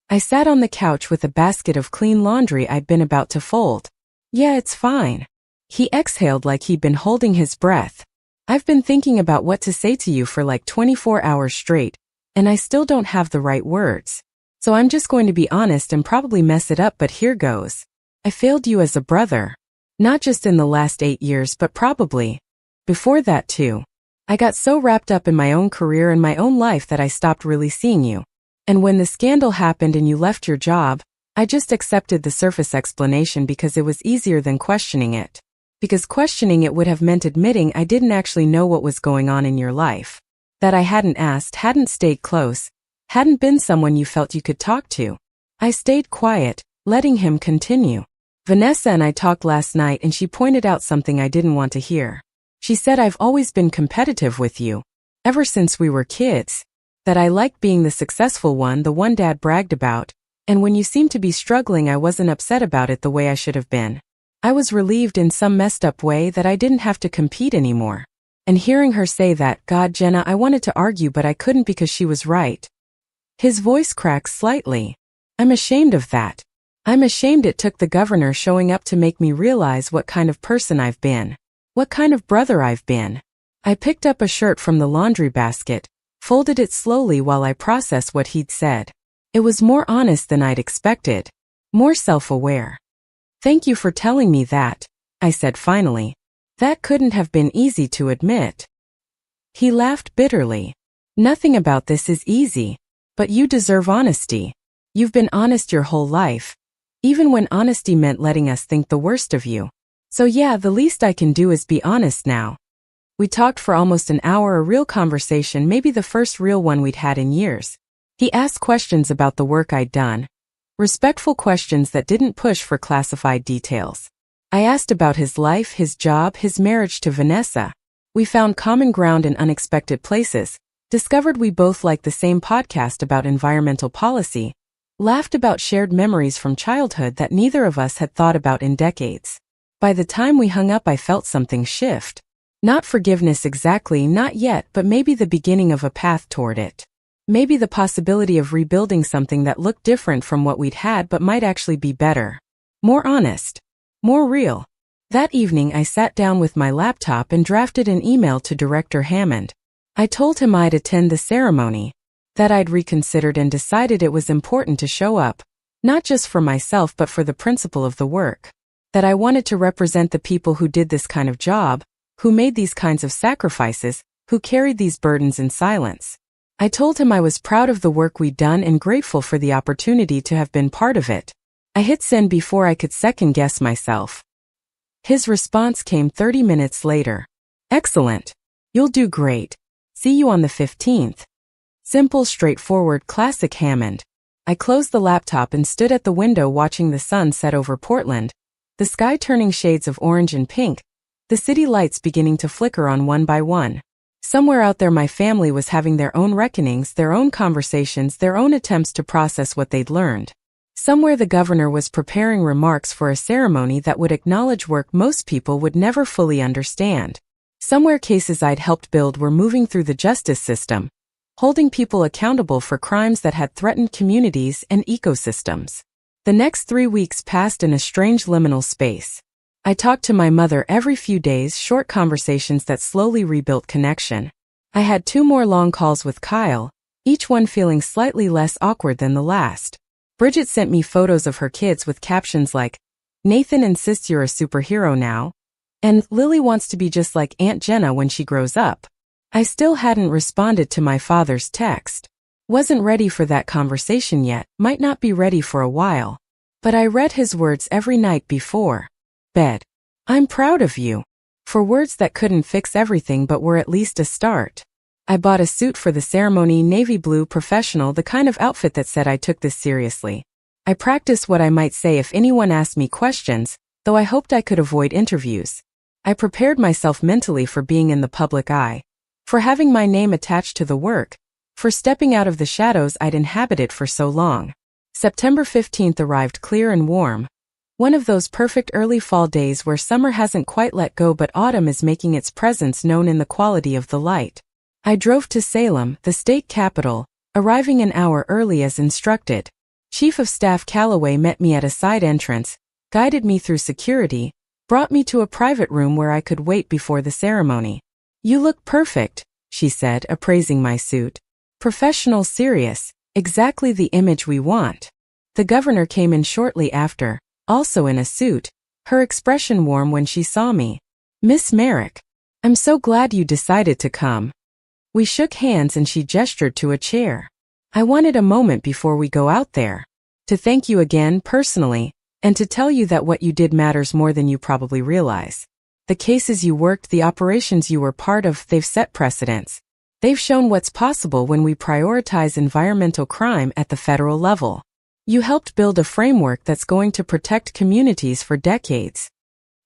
Speaker 1: I sat on the couch with a basket of clean laundry I'd been about to fold. Yeah, it's fine. He exhaled like he'd been holding his breath. I've been thinking about what to say to you for like 24 hours straight. and I still don't have the right words. So I'm just going to be honest and probably mess it up, but here goes. I failed you as a brother. Not just in the last 8 years, but probably before that too. I got so wrapped up in my own career and my own life that I stopped really seeing you. And when the scandal happened and you left your job, I just accepted the surface explanation because it was easier than questioning it. Because questioning it would have meant admitting I didn't actually know what was going on in your life. That I hadn't asked, hadn't stayed close, hadn't been someone you felt you could talk to. I stayed quiet, letting him continue. Vanessa and I talked last night and she pointed out something I didn't want to hear. She said I've always been competitive with you. Ever since we were kids. That I liked being the successful one, the one Dad bragged about, and when you seemed to be struggling I wasn't upset about it the way I should have been. I was relieved in some messed up way that I didn't have to compete anymore. And hearing her say that, God, Jenna, I wanted to argue but I couldn't because she was right. His voice cracked slightly. I'm ashamed of that. I'm ashamed it took the governor showing up to make me realize what kind of person I've been. What kind of brother I've been. I picked up a shirt from the laundry basket, folded it slowly while I processed what he'd said. It was more honest than I'd expected. More self-aware. Thank you for telling me that, I said finally. That couldn't have been easy to admit. He laughed bitterly. Nothing about this is easy. But you deserve honesty. You've been honest your whole life. Even when honesty meant letting us think the worst of you. So yeah, the least I can do is be honest now. We talked for almost an hour, a real conversation, maybe the first real one we'd had in years. He asked questions about the work I'd done. Respectful questions that didn't push for classified details. I asked about his life, his job, his marriage to Vanessa. We found common ground in unexpected places, discovered we both liked the same podcast about environmental policy, laughed about shared memories from childhood that neither of us had thought about in decades. By the time we hung up I felt something shift. Not forgiveness exactly, not yet, but maybe the beginning of a path toward it. Maybe the possibility of rebuilding something that looked different from what we'd had but might actually be better. More honest. More real. That evening I sat down with my laptop and drafted an email to Director Hammond. I told him I'd attend the ceremony. That I'd reconsidered and decided it was important to show up. Not just for myself but for the principle of the work. That I wanted to represent the people who did this kind of job, who made these kinds of sacrifices, who carried these burdens in silence. I told him I was proud of the work we'd done and grateful for the opportunity to have been part of it. I hit send before I could second-guess myself. His response came 30 minutes later. Excellent. You'll do great. See you on the 15th. Simple, straightforward, classic Hammond. I closed the laptop and stood at the window watching the sun set over Portland, the sky turning shades of orange and pink, the city lights beginning to flicker on one by one. Somewhere out there my family was having their own reckonings, their own conversations, their own attempts to process what they'd learned. Somewhere the governor was preparing remarks for a ceremony that would acknowledge work most people would never fully understand. Somewhere cases I'd helped build were moving through the justice system, holding people accountable for crimes that had threatened communities and ecosystems. The next 3 weeks passed in a strange liminal space. I talked to my mother every few days, short conversations that slowly rebuilt connection. I had 2 more long calls with Kyle, each one feeling slightly less awkward than the last. Bridget sent me photos of her kids with captions like, "Nathan insists you're a superhero now," and "Lily wants to be just like Aunt Jenna when she grows up." I still hadn't responded to my father's text. Wasn't ready for that conversation yet, might not be ready for a while. But I read his words every night before bed. I'm proud of you. For words that couldn't fix everything but were at least a start. I bought a suit for the ceremony, navy blue, professional, the kind of outfit that said I took this seriously. I practiced what I might say if anyone asked me questions, though I hoped I could avoid interviews. I prepared myself mentally for being in the public eye, for having my name attached to the work, for stepping out of the shadows I'd inhabited for so long. September 15th arrived clear and warm. One of those perfect early fall days where summer hasn't quite let go but autumn is making its presence known in the quality of the light. I drove to Salem, the state capital, arriving an hour early as instructed. Chief of Staff Calloway met me at a side entrance, guided me through security, brought me to a private room where I could wait before the ceremony. "You look perfect," she said, appraising my suit. Professional, serious, exactly the image we want. The governor came in shortly after, also in a suit, her expression warm when she saw me. Miss Merrick, I'm so glad you decided to come. We shook hands and she gestured to a chair. I wanted a moment before we go out there to thank you again personally, and to tell you that what you did matters more than you probably realize. The cases you worked, the operations you were part of, they've set precedents. They've shown what's possible when we prioritize environmental crime at the federal level. You helped build a framework that's going to protect communities for decades.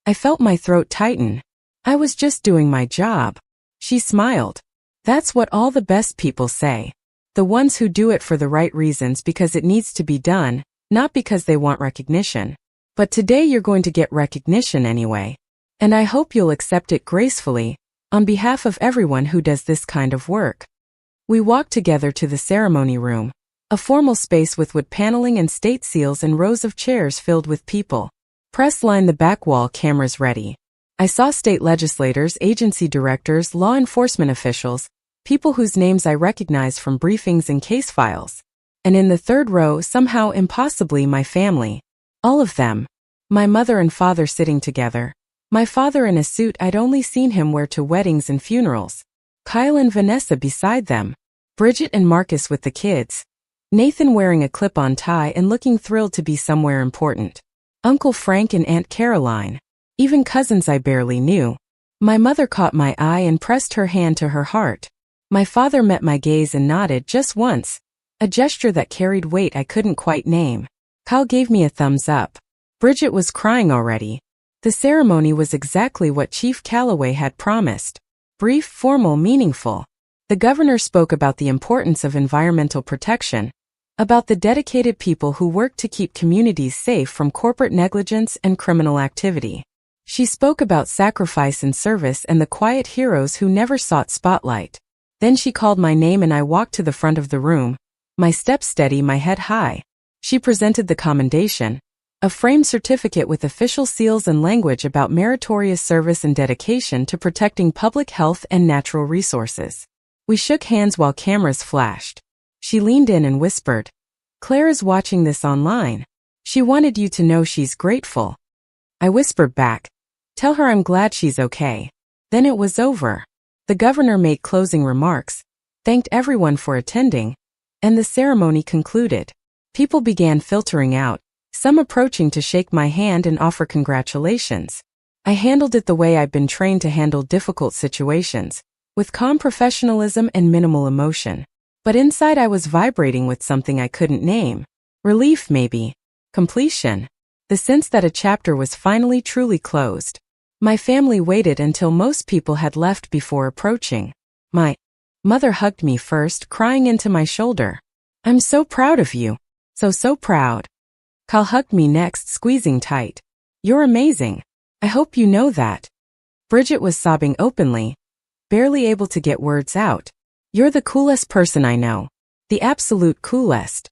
Speaker 1: I felt my throat tighten. I was just doing my job. She smiled. That's what all the best people say. The ones who do it for the right reasons, because it needs to be done, not because they want recognition. But today you're going to get recognition anyway. And I hope you'll accept it gracefully, on behalf of everyone who does this kind of work. We walked together to the ceremony room, a formal space with wood paneling and state seals and rows of chairs filled with people. Press lined the back wall, cameras ready. I saw state legislators, agency directors, law enforcement officials, people whose names I recognized from briefings and case files. And in the third row, somehow impossibly, my family. All of them. My mother and father sitting together. My father in a suit I'd only seen him wear to weddings and funerals. Kyle and Vanessa beside them. Bridget and Marcus with the kids. Nathan wearing a clip-on tie and looking thrilled to be somewhere important. Uncle Frank and Aunt Caroline. Even cousins I barely knew. My mother caught my eye and pressed her hand to her heart. My father met my gaze and nodded just once, a gesture that carried weight I couldn't quite name. Kyle gave me a thumbs up. Bridget was crying already. The ceremony was exactly what Chief Calloway had promised. Brief, formal, meaningful. The governor spoke about the importance of environmental protection, about the dedicated people who work to keep communities safe from corporate negligence and criminal activity. She spoke about sacrifice and service and the quiet heroes who never sought spotlight. Then she called my name and I walked to the front of the room, my steps steady, my head high. She presented the commendation, a framed certificate with official seals and language about meritorious service and dedication to protecting public health and natural resources. We shook hands while cameras flashed. She leaned in and whispered, "Claire is watching this online. She wanted you to know she's grateful." I whispered back, "Tell her I'm glad she's okay." Then it was over. The governor made closing remarks, thanked everyone for attending, and the ceremony concluded. People began filtering out, some approaching to shake my hand and offer congratulations. I handled it the way I'd been trained to handle difficult situations, with calm professionalism and minimal emotion. But inside I was vibrating with something I couldn't name. Relief maybe. Completion. The sense that a chapter was finally truly closed. My family waited until most people had left before approaching. My mother hugged me first, crying into my shoulder. "I'm so proud of you. So proud." Kyle hugged me next, squeezing tight. "You're amazing. I hope you know that." Bridget was sobbing openly, barely able to get words out. "You're the coolest person I know. The absolute coolest."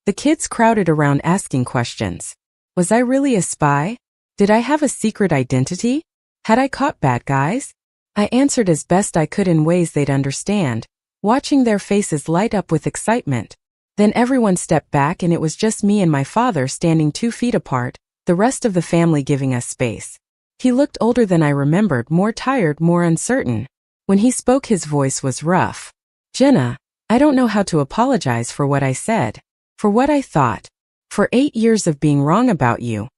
Speaker 1: The kids crowded around asking questions. Was I really a spy? Did I have a secret identity? Had I caught bad guys? I answered as best I could in ways they'd understand, watching their faces light up with excitement. Then everyone stepped back and it was just me and my father standing 2 feet apart, the rest of the family giving us space. He looked older than I remembered, more tired, more uncertain. When he spoke, his voice was rough. "Jenna, I don't know how to apologize for what I said, for what I thought, for 8 years of being wrong about you."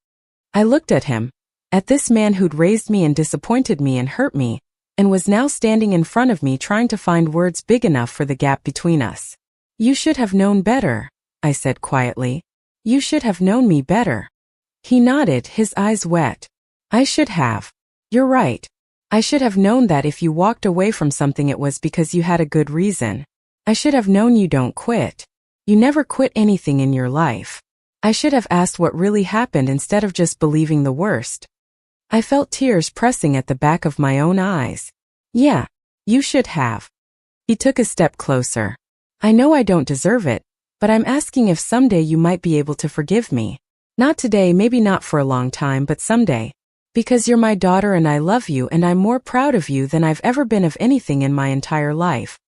Speaker 1: I looked at him, at this man who'd raised me and disappointed me and hurt me, and was now standing in front of me trying to find words big enough for the gap between us. "You should have known better," I said quietly. "You should have known me better." He nodded, his eyes wet. "I should have. You're right. I should have known that if you walked away from something it was because you had a good reason. I should have known you don't quit. You never quit anything in your life. I should have asked what really happened instead of just believing the worst." I felt tears pressing at the back of my own eyes. "Yeah, you should have." He took a step closer. "I know I don't deserve it, but I'm asking if someday you might be able to forgive me. Not today, maybe not for a long time, but someday. Because you're my daughter and I love you and I'm more proud of you than I've ever been of anything in my entire life."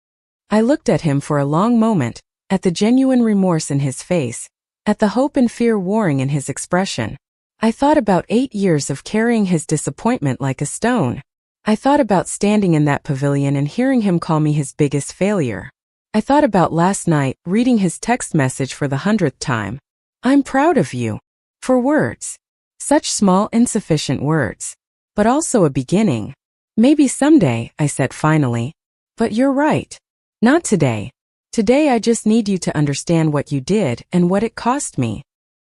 Speaker 1: I looked at him for a long moment, at the genuine remorse in his face, at the hope and fear warring in his expression. I thought about 8 years of carrying his disappointment like a stone. I thought about standing in that pavilion and hearing him call me his biggest failure. I thought about last night, reading his text message for the 100th time. "I'm proud of you." For words. Such small, insufficient words. But also a beginning. "Maybe someday," I said finally. "But you're right. Not today. Today I just need you to understand what you did and what it cost me."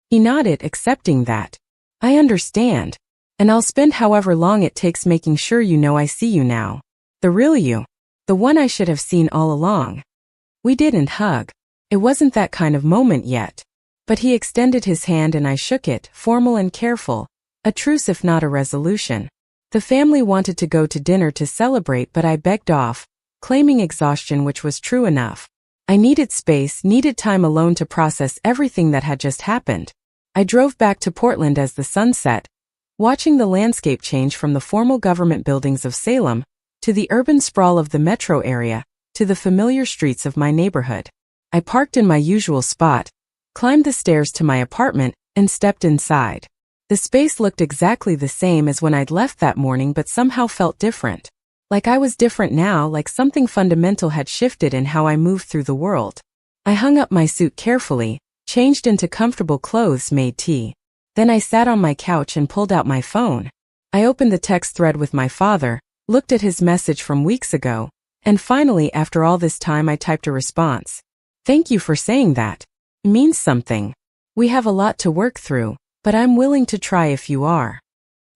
Speaker 1: He nodded, accepting that. "I understand. And I'll spend however long it takes making sure you know I see you now. The real you. The one I should have seen all along." We didn't hug. It wasn't that kind of moment yet. But he extended his hand and I shook it, formal and careful. A truce if not a resolution. The family wanted to go to dinner to celebrate, but I begged off, claiming exhaustion, which was true enough. I needed space, needed time alone to process everything that had just happened. I drove back to Portland as the sun set, watching the landscape change from the formal government buildings of Salem to the urban sprawl of the metro area to the familiar streets of my neighborhood. I parked in my usual spot, climbed the stairs to my apartment, and stepped inside. The space looked exactly the same as when I'd left that morning, but somehow felt different. Like I was different now, like something fundamental had shifted in how I moved through the world. I hung up my suit carefully, changed into comfortable clothes, made tea. Then I sat on my couch and pulled out my phone. I opened the text thread with my father, looked at his message from weeks ago, and finally, after all this time, I typed a response. "Thank you for saying that. It means something. We have a lot to work through, but I'm willing to try if you are."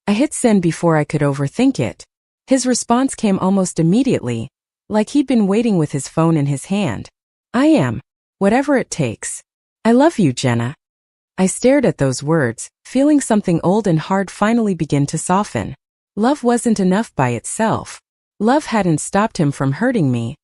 Speaker 1: I hit send before I could overthink it. His response came almost immediately, like he'd been waiting with his phone in his hand. "I am. Whatever it takes. I love you, Jenna." I stared at those words, feeling something old and hard finally begin to soften. Love wasn't enough by itself. Love hadn't stopped him from hurting me,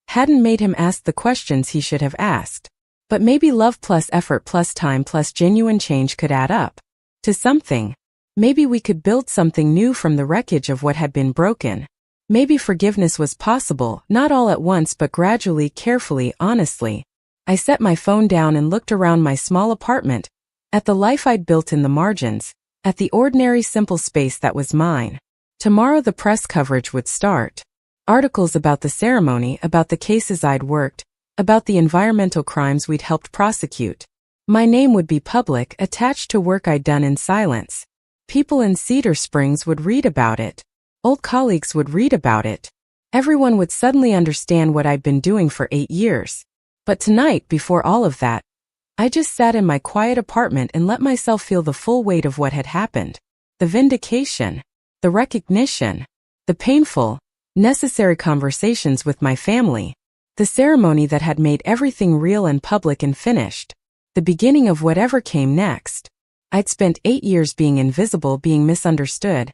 Speaker 1: hadn't made him ask the questions he should have asked. But maybe love plus effort plus time plus genuine change could add up to something. Maybe we could build something new from the wreckage of what had been broken. Maybe forgiveness was possible, not all at once but gradually, carefully, honestly. I set my phone down and looked around my small apartment, at the life I'd built in the margins, at the ordinary simple space that was mine. Tomorrow the press coverage would start. Articles about the ceremony, about the cases I'd worked, about the environmental crimes we'd helped prosecute. My name would be public, attached to work I'd done in silence. People in Cedar Springs would read about it. Old colleagues would read about it. Everyone would suddenly understand what I'd been doing for 8 years. But tonight, before all of that, I just sat in my quiet apartment and let myself feel the full weight of what had happened. The vindication, the recognition, the painful, necessary conversations with my family, the ceremony that had made everything real and public and finished, the beginning of whatever came next. I'd spent 8 years being invisible, being misunderstood,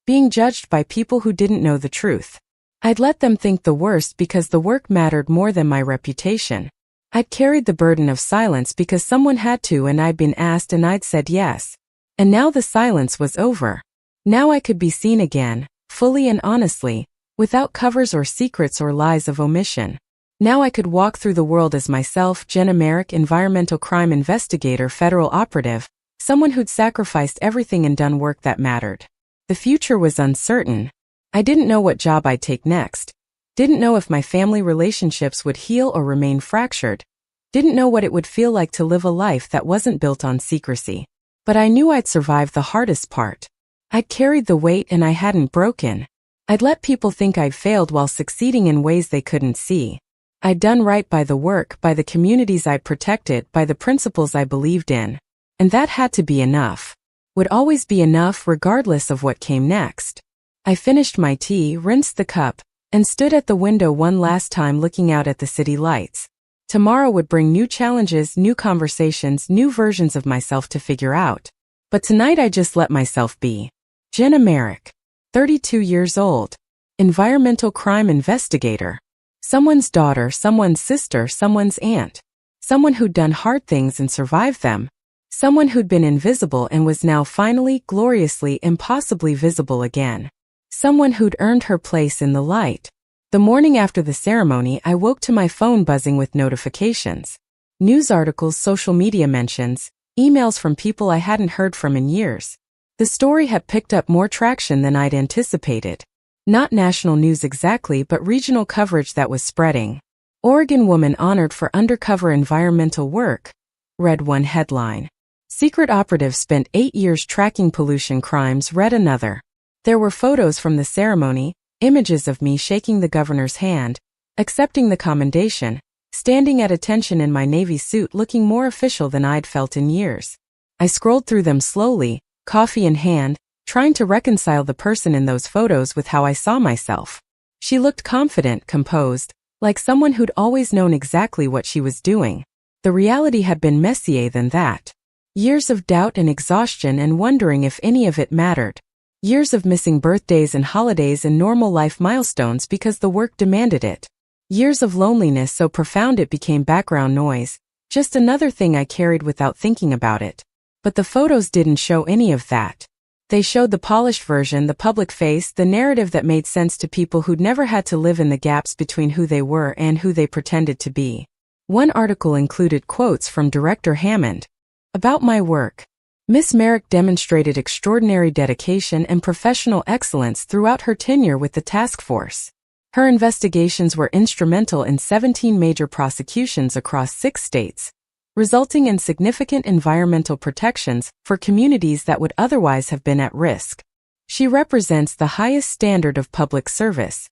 Speaker 1: being judged by people who didn't know the truth. I'd let them think the worst because the work mattered more than my reputation. I'd carried the burden of silence because someone had to and I'd been asked and I'd said yes. And now the silence was over. Now I could be seen again, fully and honestly, without covers or secrets or lies of omission. Now I could walk through the world as myself, Jenna Merrick, environmental crime investigator, federal operative, someone who'd sacrificed everything and done work that mattered. The future was uncertain. I didn't know what job I'd take next. Didn't know if my family relationships would heal or remain fractured. Didn't know what it would feel like to live a life that wasn't built on secrecy. But I knew I'd survived the hardest part. I'd carried the weight and I hadn't broken. I'd let people think I'd failed while succeeding in ways they couldn't see. I'd done right by the work, by the communities I'd protected, by the principles I believed in. And that had to be enough. Would always be enough regardless of what came next. I finished my tea, rinsed the cup, and stood at the window one last time looking out at the city lights. Tomorrow would bring new challenges, new conversations, new versions of myself to figure out. But tonight I just let myself be. Jenna Merrick, 32 years old, environmental crime investigator. Someone's daughter, someone's sister, someone's aunt. Someone who'd done hard things and survived them. Someone who'd been invisible and was now finally, gloriously, impossibly visible again. Someone who'd earned her place in the light. The morning after the ceremony, I woke to my phone buzzing with notifications. News articles, social media mentions, emails from people I hadn't heard from in years. The story had picked up more traction than I'd anticipated. Not national news exactly, but regional coverage that was spreading. Oregon woman honored for undercover environmental work, read one headline. Secret operative spent 8 years tracking pollution crimes, read another. There were photos from the ceremony, images of me shaking the governor's hand, accepting the commendation, standing at attention in my Navy suit looking more official than I'd felt in years. I scrolled through them slowly, coffee in hand, trying to reconcile the person in those photos with how I saw myself. She looked confident, composed, like someone who'd always known exactly what she was doing. The reality had been messier than that. Years of doubt and exhaustion and wondering if any of it mattered. Years of missing birthdays and holidays and normal life milestones because the work demanded it. Years of loneliness so profound it became background noise, just another thing I carried without thinking about it. But the photos didn't show any of that. They showed the polished version, the public face, the narrative that made sense to people who'd never had to live in the gaps between who they were and who they pretended to be. One article included quotes from Director Hammond. About my work. Miss Merrick demonstrated extraordinary dedication and professional excellence throughout her tenure with the task force. Her investigations were instrumental in 17 major prosecutions across 6 states, resulting in significant environmental protections for communities that would otherwise have been at risk. She represents the highest standard of public service.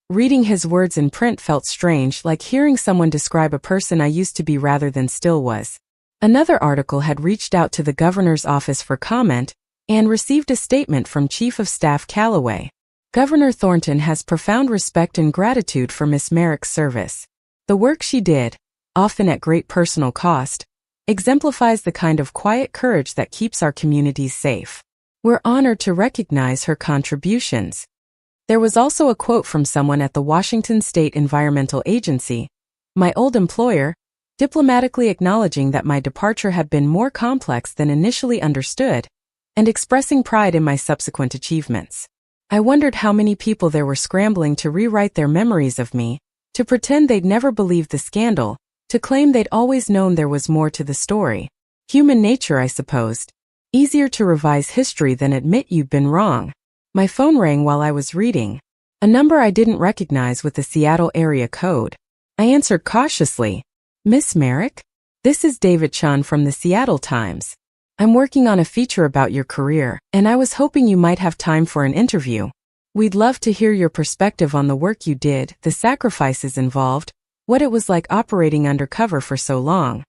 Speaker 1: Reading his words in print felt strange, like hearing someone describe a person I used to be rather than still was. Another article had reached out to the governor's office for comment and received a statement from Chief of Staff Callaway. Governor Thornton has profound respect and gratitude for Miss Merrick's service. The work she did, often at great personal cost, exemplifies the kind of quiet courage that keeps our communities safe. We're honored to recognize her contributions. There was also a quote from someone at the Washington State Environmental Agency, my old employer, diplomatically acknowledging that my departure had been more complex than initially understood, and expressing pride in my subsequent achievements. I wondered how many people there were scrambling to rewrite their memories of me, to pretend they'd never believed the scandal, to claim they'd always known there was more to the story. Human nature, I supposed. Easier to revise history than admit you've been wrong. My phone rang while I was reading. A number I didn't recognize with the Seattle area code. I answered cautiously. Miss Merrick? This is David Chun from the Seattle Times. I'm working on a feature about your career, and I was hoping you might have time for an interview. We'd love to hear your perspective on the work you did, the sacrifices involved, what it was like operating undercover for so long.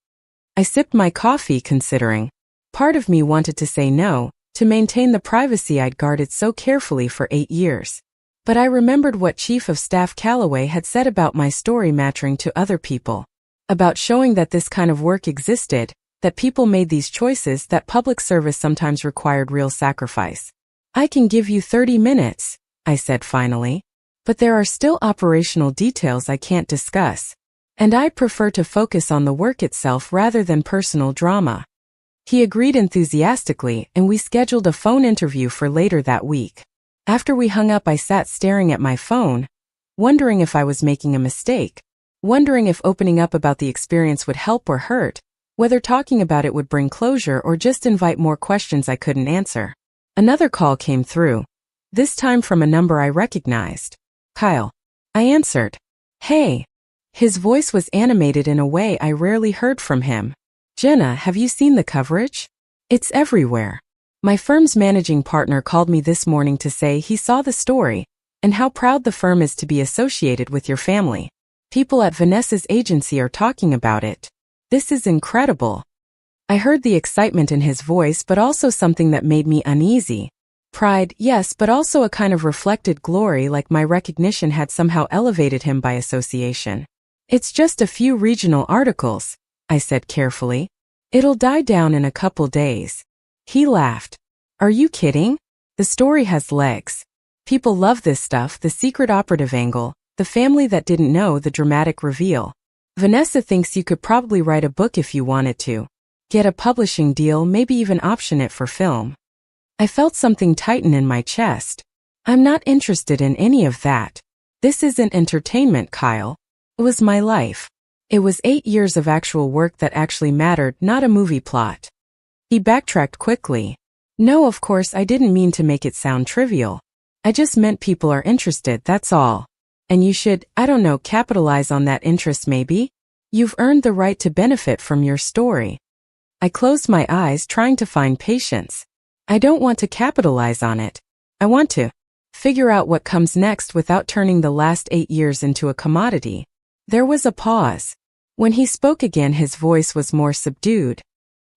Speaker 1: I sipped my coffee, considering. Part of me wanted to say no, to maintain the privacy I'd guarded so carefully for 8 years. But I remembered what Chief of Staff Callaway had said about my story mattering to other people. About showing that this kind of work existed, that people made these choices, that public service sometimes required real sacrifice. I can give you 30 minutes, I said finally. But there are still operational details I can't discuss. And I prefer to focus on the work itself rather than personal drama. He agreed enthusiastically, and we scheduled a phone interview for later that week. After we hung up, I sat staring at my phone, wondering if I was making a mistake. Wondering if opening up about the experience would help or hurt, whether talking about it would bring closure or just invite more questions I couldn't answer. Another call came through, this time from a number I recognized. Kyle. I answered. Hey. His voice was animated in a way I rarely heard from him. Jenna, have you seen the coverage? It's everywhere. My firm's managing partner called me this morning to say he saw the story, and how proud the firm is to be associated with your family. People at Vanessa's agency are talking about it. This is incredible. I heard the excitement in his voice, but also something that made me uneasy. Pride, yes, but also a kind of reflected glory, like my recognition had somehow elevated him by association. It's just a few regional articles, I said carefully. It'll die down in a couple days. He laughed. Are you kidding? The story has legs. People love this stuff, the secret operative angle, the family that didn't know, the dramatic reveal. Vanessa thinks you could probably write a book if you wanted to. Get a publishing deal, maybe even option it for film. I felt something tighten in my chest. I'm not interested in any of that. This isn't entertainment, Kyle. It was my life. It was 8 years of actual work that actually mattered, not a movie plot. He backtracked quickly. No, of course, I didn't mean to make it sound trivial. I just meant people are interested, that's all. And you should, I don't know, capitalize on that interest maybe? You've earned the right to benefit from your story. I closed my eyes, trying to find patience. I don't want to capitalize on it. I want to figure out what comes next without turning the last 8 years into a commodity. There was a pause. When he spoke again, his voice was more subdued.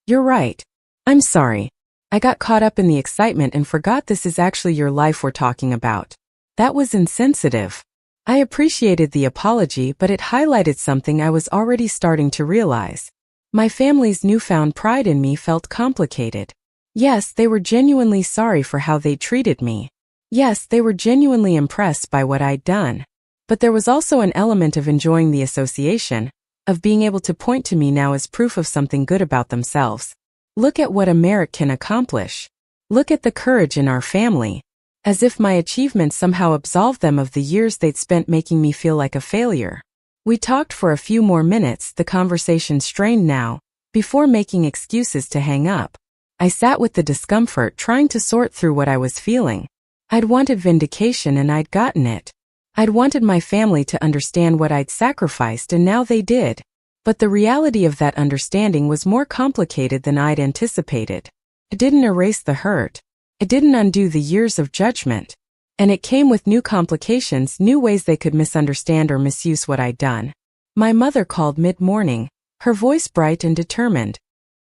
Speaker 1: You're right. I'm sorry. I got caught up in the excitement and forgot this is actually your life we're talking about. That was insensitive. I appreciated the apology, but it highlighted something I was already starting to realize. My family's newfound pride in me felt complicated. Yes, they were genuinely sorry for how they treated me. Yes, they were genuinely impressed by what I'd done. But there was also an element of enjoying the association, of being able to point to me now as proof of something good about themselves. Look at what a Merrick can accomplish. Look at the courage in our family. As if my achievements somehow absolved them of the years they'd spent making me feel like a failure. We talked for a few more minutes, the conversation strained now, before making excuses to hang up. I sat with the discomfort, trying to sort through what I was feeling. I'd wanted vindication and I'd gotten it. I'd wanted my family to understand what I'd sacrificed, and now they did. But the reality of that understanding was more complicated than I'd anticipated. It didn't erase the hurt. It didn't undo the years of judgment. And it came with new complications, new ways they could misunderstand or misuse what I'd done. My mother called mid-morning, her voice bright and determined.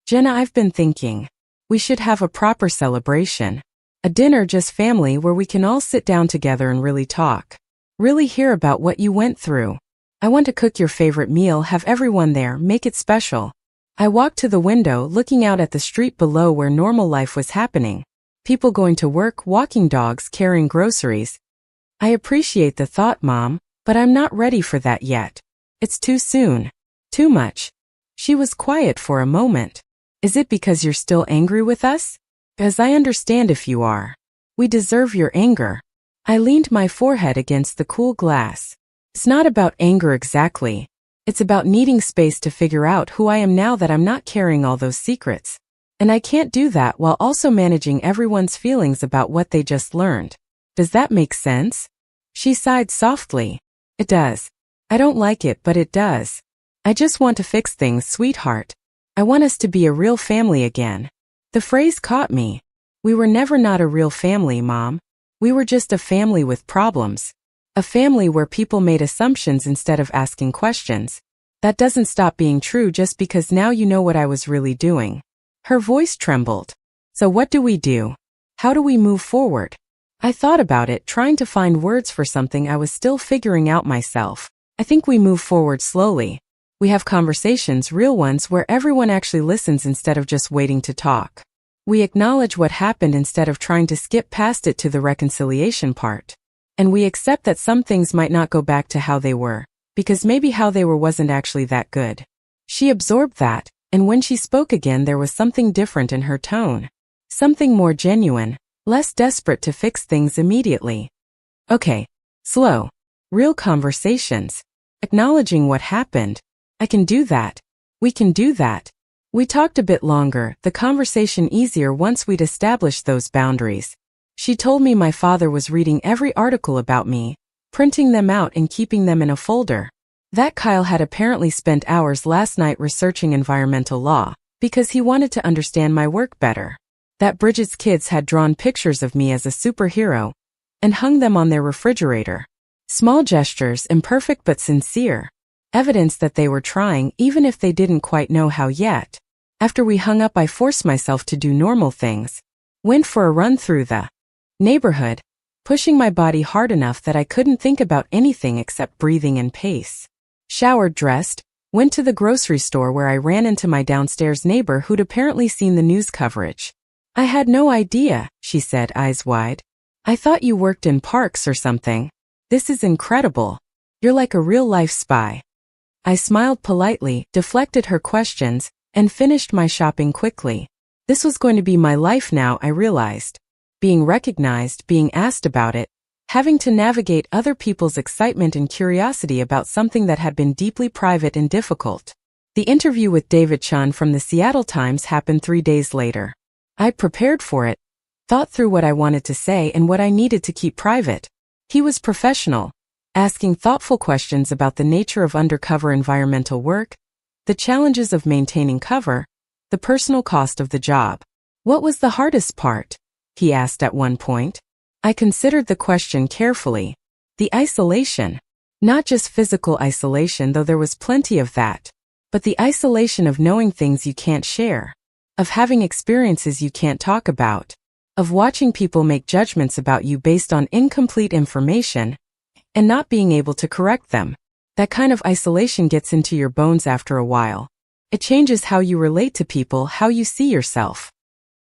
Speaker 1: Jenna, I've been thinking. We should have a proper celebration. A dinner, just family, where we can all sit down together and really talk. Really hear about what you went through. I want to cook your favorite meal, have everyone there, make it special. I walked to the window, looking out at the street below where normal life was happening. People going to work, walking dogs, carrying groceries. I appreciate the thought, Mom, but I'm not ready for that yet. It's too soon. Too much. She was quiet for a moment. Is it because you're still angry with us? As I understand if you are. We deserve your anger. I leaned my forehead against the cool glass. It's not about anger exactly. It's about needing space to figure out who I am now that I'm not carrying all those secrets. And I can't do that while also managing everyone's feelings about what they just learned. Does that make sense? She sighed softly. It does. I don't like it, but it does. I just want to fix things, sweetheart. I want us to be a real family again. The phrase caught me. We were never not a real family, Mom. We were just a family with problems. A family where people made assumptions instead of asking questions. That doesn't stop being true just because now you know what I was really doing. Her voice trembled. So what do we do? How do we move forward? I thought about it, trying to find words for something I was still figuring out myself. I think we move forward slowly. We have conversations, real ones, where everyone actually listens instead of just waiting to talk. We acknowledge what happened instead of trying to skip past it to the reconciliation part. And we accept that some things might not go back to how they were, because maybe how they were wasn't actually that good. She absorbed that, and when she spoke again there was something different in her tone. Something more genuine, less desperate to fix things immediately. Okay. Slow. Real conversations. Acknowledging what happened. I can do that. We can do that. We talked a bit longer, the conversation easier once we'd established those boundaries. She told me my father was reading every article about me, printing them out and keeping them in a folder. That Kyle had apparently spent hours last night researching environmental law, because he wanted to understand my work better. That Bridget's kids had drawn pictures of me as a superhero, and hung them on their refrigerator. Small gestures, imperfect but sincere. Evidence that they were trying, even if they didn't quite know how yet. After we hung up, I forced myself to do normal things. Went for a run through the neighborhood, pushing my body hard enough that I couldn't think about anything except breathing and pace. Showered, dressed, went to the grocery store where I ran into my downstairs neighbor who'd apparently seen the news coverage. I had no idea, she said, eyes wide. I thought you worked in parks or something. This is incredible. You're like a real-life spy. I smiled politely, deflected her questions, and finished my shopping quickly. This was going to be my life now, I realized. Being recognized, being asked about it, having to navigate other people's excitement and curiosity about something that had been deeply private and difficult. The interview with David Chun from the Seattle Times happened 3 days later. I prepared for it, thought through what I wanted to say and what I needed to keep private. He was professional, asking thoughtful questions about the nature of undercover environmental work, the challenges of maintaining cover, the personal cost of the job. What was the hardest part? He asked at one point. I considered the question carefully. The isolation. Not just physical isolation, though there was plenty of that, but the isolation of knowing things you can't share, of having experiences you can't talk about, of watching people make judgments about you based on incomplete information and not being able to correct them. That kind of isolation gets into your bones after a while. It changes how you relate to people, how you see yourself.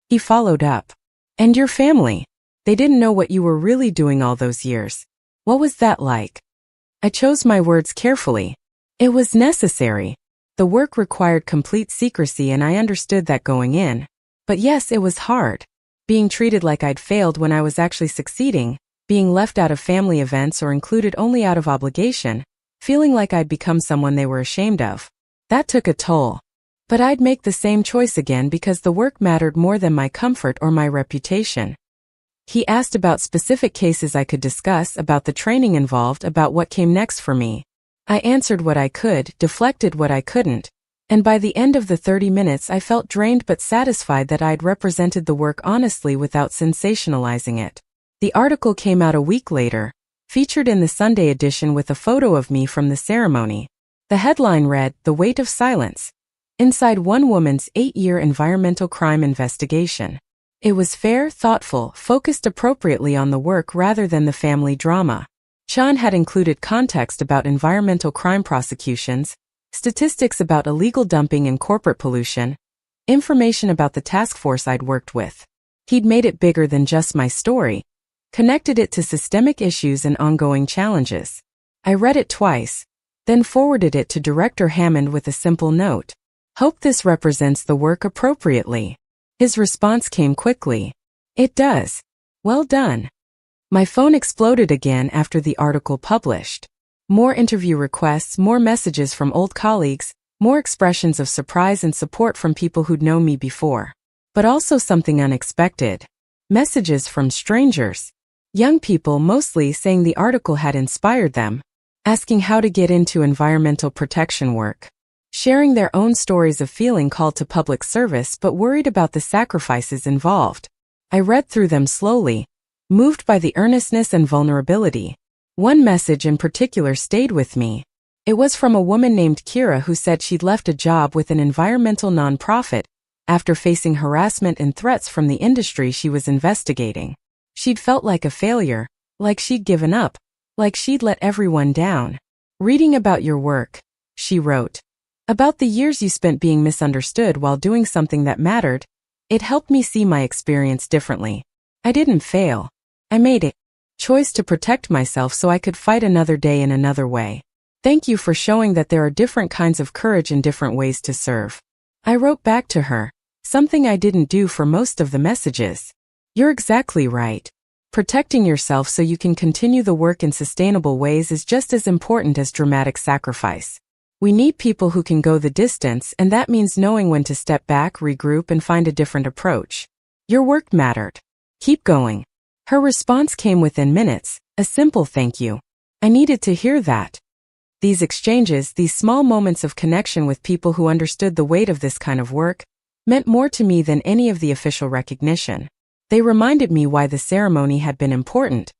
Speaker 1: He followed up. And your family? They didn't know what you were really doing all those years. What was that like? I chose my words carefully. It was necessary. The work required complete secrecy and I understood that going in. But yes, it was hard. Being treated like I'd failed when I was actually succeeding, being left out of family events or included only out of obligation, feeling like I'd become someone they were ashamed of. That took a toll. But I'd make the same choice again because the work mattered more than my comfort or my reputation. He asked about specific cases I could discuss, about the training involved, about what came next for me. I answered what I could, deflected what I couldn't, and by the end of the 30 minutes I felt drained but satisfied that I'd represented the work honestly without sensationalizing it. The article came out a week later, featured in the Sunday edition with a photo of me from the ceremony. The headline read, "The Weight of Silence. Inside one woman's 8-year environmental crime investigation." It was fair, thoughtful, focused appropriately on the work rather than the family drama. Chun had included context about environmental crime prosecutions, statistics about illegal dumping and corporate pollution, information about the task force I'd worked with. He'd made it bigger than just my story, connected it to systemic issues and ongoing challenges. I read it twice, then forwarded it to Director Hammond with a simple note. Hope this represents the work appropriately. His response came quickly. It does. Well done. My phone exploded again after the article published. More interview requests, more messages from old colleagues, more expressions of surprise and support from people who'd known me before. But also something unexpected. Messages from strangers. Young people mostly saying the article had inspired them, asking how to get into environmental protection work. Sharing their own stories of feeling called to public service but worried about the sacrifices involved. I read through them slowly, moved by the earnestness and vulnerability. One message in particular stayed with me. It was from a woman named Kira who said she'd left a job with an environmental nonprofit after facing harassment and threats from the industry she was investigating. She'd felt like a failure, like she'd given up, like she'd let everyone down. Reading about your work, she wrote, about the years you spent being misunderstood while doing something that mattered, it helped me see my experience differently. I didn't fail. I made a choice to protect myself so I could fight another day in another way. Thank you for showing that there are different kinds of courage and different ways to serve. I wrote back to her, something I didn't do for most of the messages. You're exactly right. Protecting yourself so you can continue the work in sustainable ways is just as important as dramatic sacrifice. We need people who can go the distance, and that means knowing when to step back, regroup, and find a different approach. Your work mattered. Keep going. Her response came within minutes, a simple thank you. I needed to hear that. These exchanges, these small moments of connection with people who understood the weight of this kind of work, meant more to me than any of the official recognition. They reminded me why the ceremony had been important,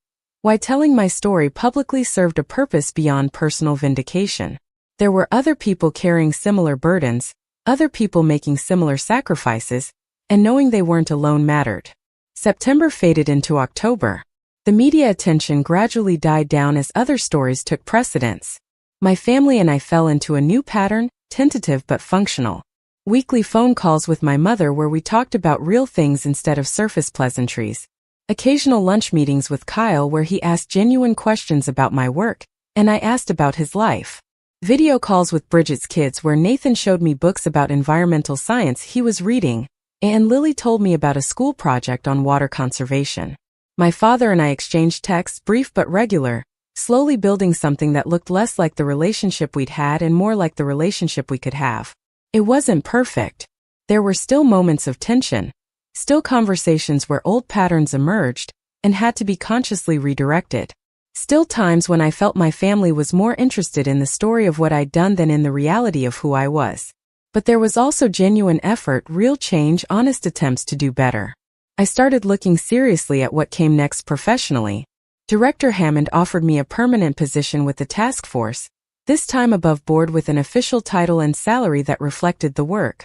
Speaker 1: why telling my story publicly served a purpose beyond personal vindication. There were other people carrying similar burdens, other people making similar sacrifices, and knowing they weren't alone mattered. September faded into October. The media attention gradually died down as other stories took precedence. My family and I fell into a new pattern, tentative but functional. Weekly phone calls with my mother where we talked about real things instead of surface pleasantries. Occasional lunch meetings with Kyle where he asked genuine questions about my work, and I asked about his life. Video calls with Bridget's kids where Nathan showed me books about environmental science he was reading, and Lily told me about a school project on water conservation. My father and I exchanged texts, brief but regular, slowly building something that looked less like the relationship we'd had and more like the relationship we could have. It wasn't perfect. There were still moments of tension, still conversations where old patterns emerged and had to be consciously redirected. Still times when I felt my family was more interested in the story of what I'd done than in the reality of who I was. But there was also genuine effort, real change, honest attempts to do better. I started looking seriously at what came next professionally. Director Hammond offered me a permanent position with the task force, this time above board with an official title and salary that reflected the work.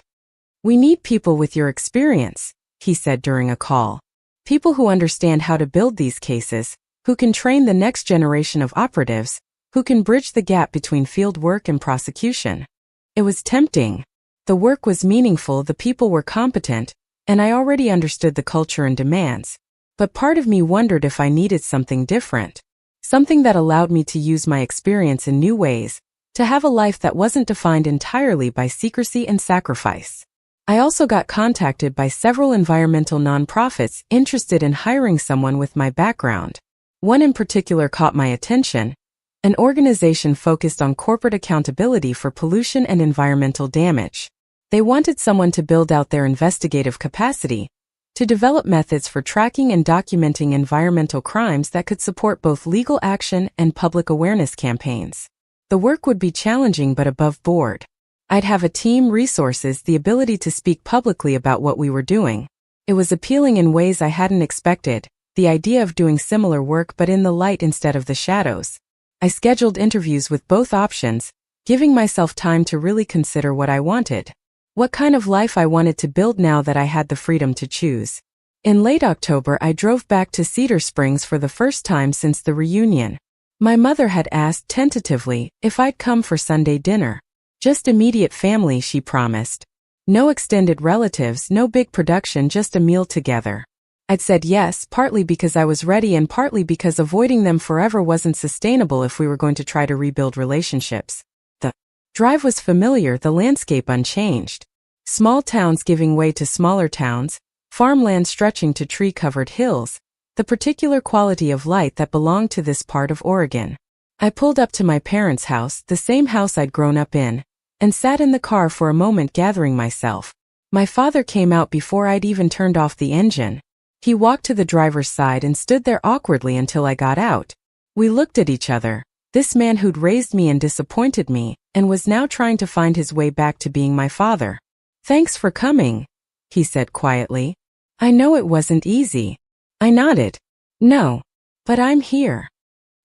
Speaker 1: "We need people with your experience," he said during a call. "People who understand how to build these cases, who can train the next generation of operatives, who can bridge the gap between field work and prosecution." It was tempting. The work was meaningful, the people were competent, and I already understood the culture and demands. But part of me wondered if I needed something different. Something that allowed me to use my experience in new ways, to have a life that wasn't defined entirely by secrecy and sacrifice. I also got contacted by several environmental nonprofits interested in hiring someone with my background. One in particular caught my attention, an organization focused on corporate accountability for pollution and environmental damage. They wanted someone to build out their investigative capacity, to develop methods for tracking and documenting environmental crimes that could support both legal action and public awareness campaigns. The work would be challenging but above board. I'd have a team, resources, the ability to speak publicly about what we were doing. It was appealing in ways I hadn't expected, the idea of doing similar work but in the light instead of the shadows. I scheduled interviews with both options, giving myself time to really consider what I wanted. What kind of life I wanted to build now that I had the freedom to choose. In late October, I drove back to Cedar Springs for the first time since the reunion. My mother had asked tentatively if I'd come for Sunday dinner. Just immediate family, she promised. No extended relatives, no big production, just a meal together. I'd said yes, partly because I was ready and partly because avoiding them forever wasn't sustainable if we were going to try to rebuild relationships. The drive was familiar, the landscape unchanged. Small towns giving way to smaller towns, farmland stretching to tree-covered hills, the particular quality of light that belonged to this part of Oregon. I pulled up to my parents' house, the same house I'd grown up in, and sat in the car for a moment gathering myself. My father came out before I'd even turned off the engine. He walked to the driver's side and stood there awkwardly until I got out. We looked at each other, this man who'd raised me and disappointed me, and was now trying to find his way back to being my father. "Thanks for coming," he said quietly. "I know it wasn't easy." I nodded. "No, but I'm here."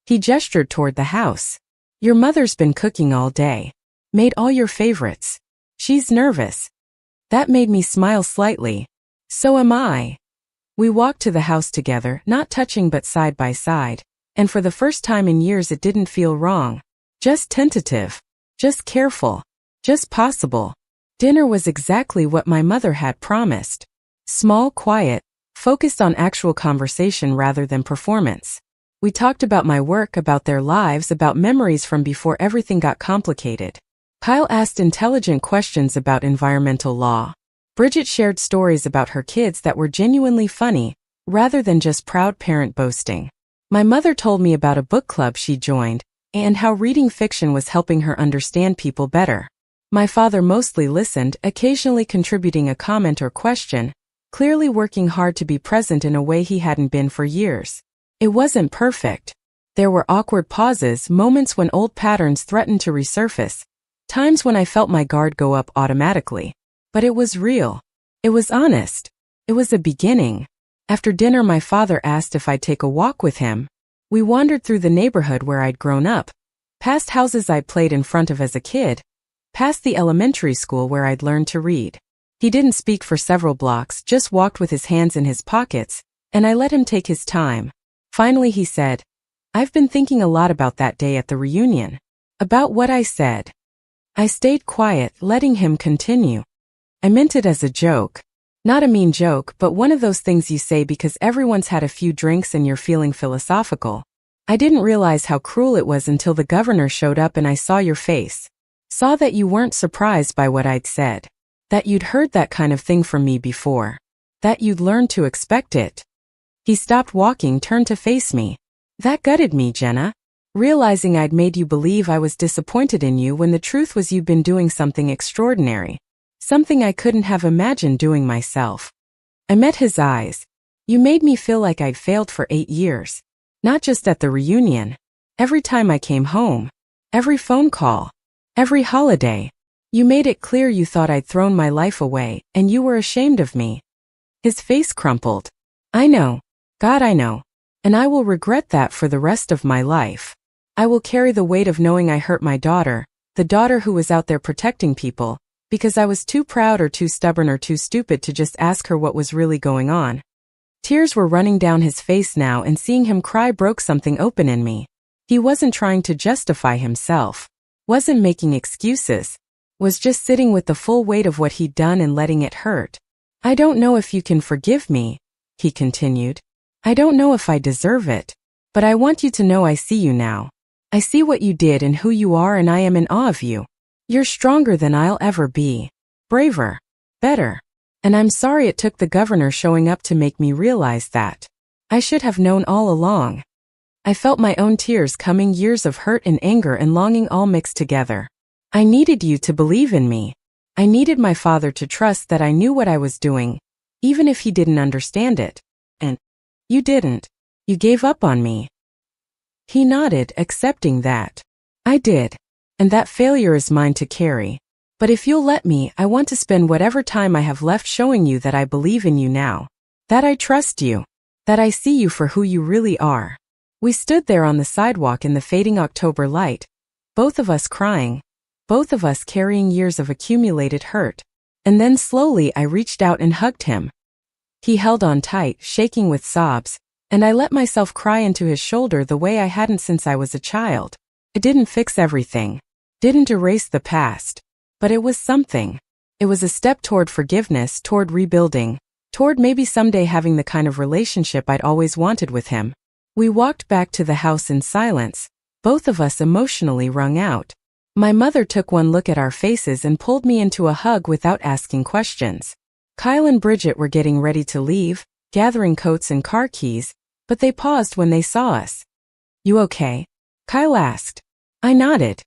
Speaker 1: He gestured toward the house. "Your mother's been cooking all day. Made all your favorites. She's nervous." That made me smile slightly. "So am I." We walked to the house together, not touching but side by side, and for the first time in years it didn't feel wrong. Just tentative. Just careful. Just possible. Dinner was exactly what my mother had promised. Small, quiet, focused on actual conversation rather than performance. We talked about my work, about their lives, about memories from before everything got complicated. Kyle asked intelligent questions about environmental law. Bridget shared stories about her kids that were genuinely funny, rather than just proud parent boasting. My mother told me about a book club she joined, and how reading fiction was helping her understand people better. My father mostly listened, occasionally contributing a comment or question, clearly working hard to be present in a way he hadn't been for years. It wasn't perfect. There were awkward pauses, moments when old patterns threatened to resurface, times when I felt my guard go up automatically. But it was real. It was honest. It was a beginning. After dinner, my father asked if I'd take a walk with him. We wandered through the neighborhood where I'd grown up, past houses I'd played in front of as a kid, past the elementary school where I'd learned to read. He didn't speak for several blocks, just walked with his hands in his pockets, and I let him take his time. Finally he said, "I've been thinking a lot about that day at the reunion." About what I said. I stayed quiet, letting him continue. I meant it as a joke. Not a mean joke, but one of those things you say because everyone's had a few drinks and you're feeling philosophical. I didn't realize how cruel it was until the governor showed up and I saw your face. Saw that you weren't surprised by what I'd said. That you'd heard that kind of thing from me before. That you'd learned to expect it. He stopped walking, turned to face me. That gutted me, Jenna. Realizing I'd made you believe I was disappointed in you when the truth was you'd been doing something extraordinary. Something I couldn't have imagined doing myself. I met his eyes. You made me feel like I'd failed for 8 years. Not just at the reunion. Every time I came home. Every phone call. Every holiday. You made it clear you thought I'd thrown my life away, and you were ashamed of me. His face crumpled. I know. God, I know. And I will regret that for the rest of my life. I will carry the weight of knowing I hurt my daughter, the daughter who was out there protecting people, because I was too proud or too stubborn or too stupid to just ask her what was really going on. Tears were running down his face now, and seeing him cry broke something open in me. He wasn't trying to justify himself. Wasn't making excuses. Was just sitting with the full weight of what he'd done and letting it hurt. I don't know if you can forgive me, he continued. I don't know if I deserve it. But I want you to know I see you now. I see what you did and who you are, and I am in awe of you. You're stronger than I'll ever be. Braver. Better. And I'm sorry it took the governor showing up to make me realize that. I should have known all along. I felt my own tears coming, years of hurt and anger and longing all mixed together. I needed you to believe in me. I needed my father to trust that I knew what I was doing, even if he didn't understand it. And you didn't. You gave up on me. He nodded, accepting that. I did. And that failure is mine to carry. But if you'll let me, I want to spend whatever time I have left showing you that I believe in you now. That I trust you. That I see you for who you really are. We stood there on the sidewalk in the fading October light, both of us crying, both of us carrying years of accumulated hurt. And then slowly I reached out and hugged him. He held on tight, shaking with sobs, and I let myself cry into his shoulder the way I hadn't since I was a child. It didn't fix everything. Didn't erase the past. But it was something. It was a step toward forgiveness, toward rebuilding, toward maybe someday having the kind of relationship I'd always wanted with him. We walked back to the house in silence, both of us emotionally wrung out. My mother took one look at our faces and pulled me into a hug without asking questions. Kyle and Bridget were getting ready to leave, gathering coats and car keys, but they paused when they saw us. You okay? Kyle asked. I nodded.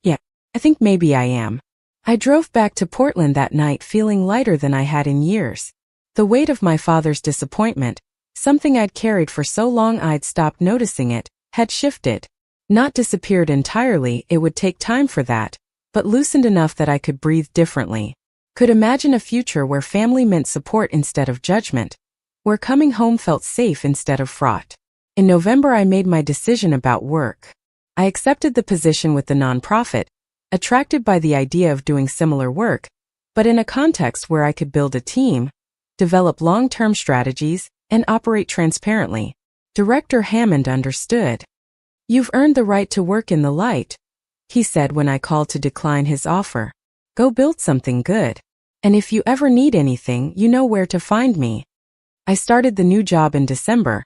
Speaker 1: Yeah, I think maybe I am. I drove back to Portland that night feeling lighter than I had in years. The weight of my father's disappointment, something I'd carried for so long I'd stopped noticing it, had shifted. Not disappeared entirely, it would take time for that, but loosened enough that I could breathe differently. Could imagine a future where family meant support instead of judgment, where coming home felt safe instead of fraught. In November I made my decision about work. I accepted the position with the nonprofit, attracted by the idea of doing similar work, but in a context where I could build a team, develop long-term strategies, and operate transparently. Director Hammond understood. You've earned the right to work in the light, he said when I called to decline his offer. Go build something good. And if you ever need anything, you know where to find me. I started the new job in December,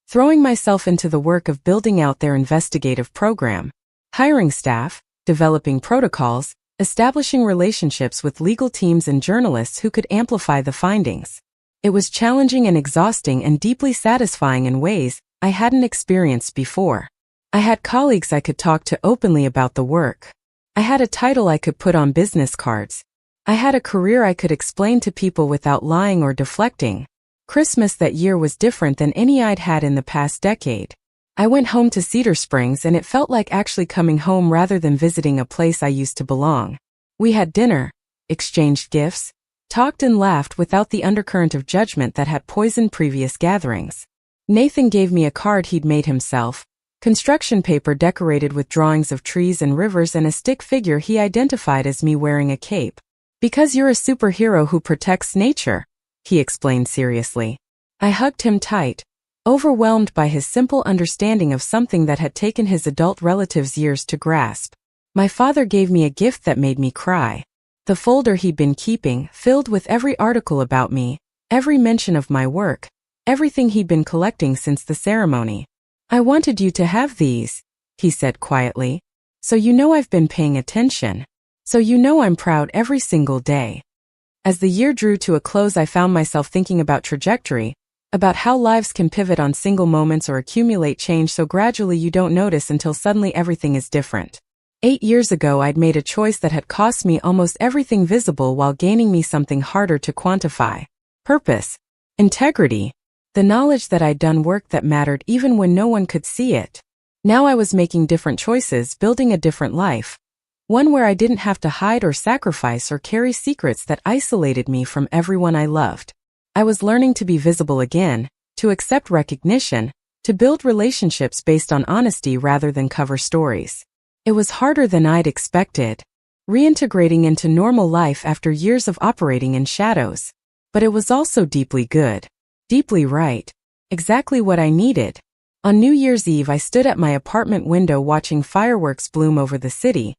Speaker 1: throwing myself into the work of building out their investigative program, hiring staff, developing protocols, establishing relationships with legal teams and journalists who could amplify the findings. It was challenging and exhausting and deeply satisfying in ways I hadn't experienced before. I had colleagues I could talk to openly about the work. I had a title I could put on business cards. I had a career I could explain to people without lying or deflecting. Christmas that year was different than any I'd had in the past decade. I went home to Cedar Springs and it felt like actually coming home rather than visiting a place I used to belong. We had dinner, exchanged gifts, talked and laughed without the undercurrent of judgment that had poisoned previous gatherings. Nathan gave me a card he'd made himself, construction paper decorated with drawings of trees and rivers and a stick figure he identified as me wearing a cape. Because you're a superhero who protects nature, he explained seriously. I hugged him tight, overwhelmed by his simple understanding of something that had taken his adult relatives years to grasp. My father gave me a gift that made me cry. The folder he'd been keeping, filled with every article about me, every mention of my work, everything he'd been collecting since the ceremony. I wanted you to have these, he said quietly. So you know I've been paying attention. So you know I'm proud every single day. As the year drew to a close, I found myself thinking about trajectory, about how lives can pivot on single moments or accumulate change so gradually you don't notice until suddenly everything is different. 8 years ago I'd made a choice that had cost me almost everything visible while gaining me something harder to quantify. Purpose. Integrity. The knowledge that I'd done work that mattered even when no one could see it. Now I was making different choices, building a different life. One where I didn't have to hide or sacrifice or carry secrets that isolated me from everyone I loved. I was learning to be visible again, to accept recognition, to build relationships based on honesty rather than cover stories. It was harder than I'd expected, reintegrating into normal life after years of operating in shadows. But it was also deeply good. Deeply right. Exactly what I needed. On New Year's Eve I stood at my apartment window watching fireworks bloom over the city,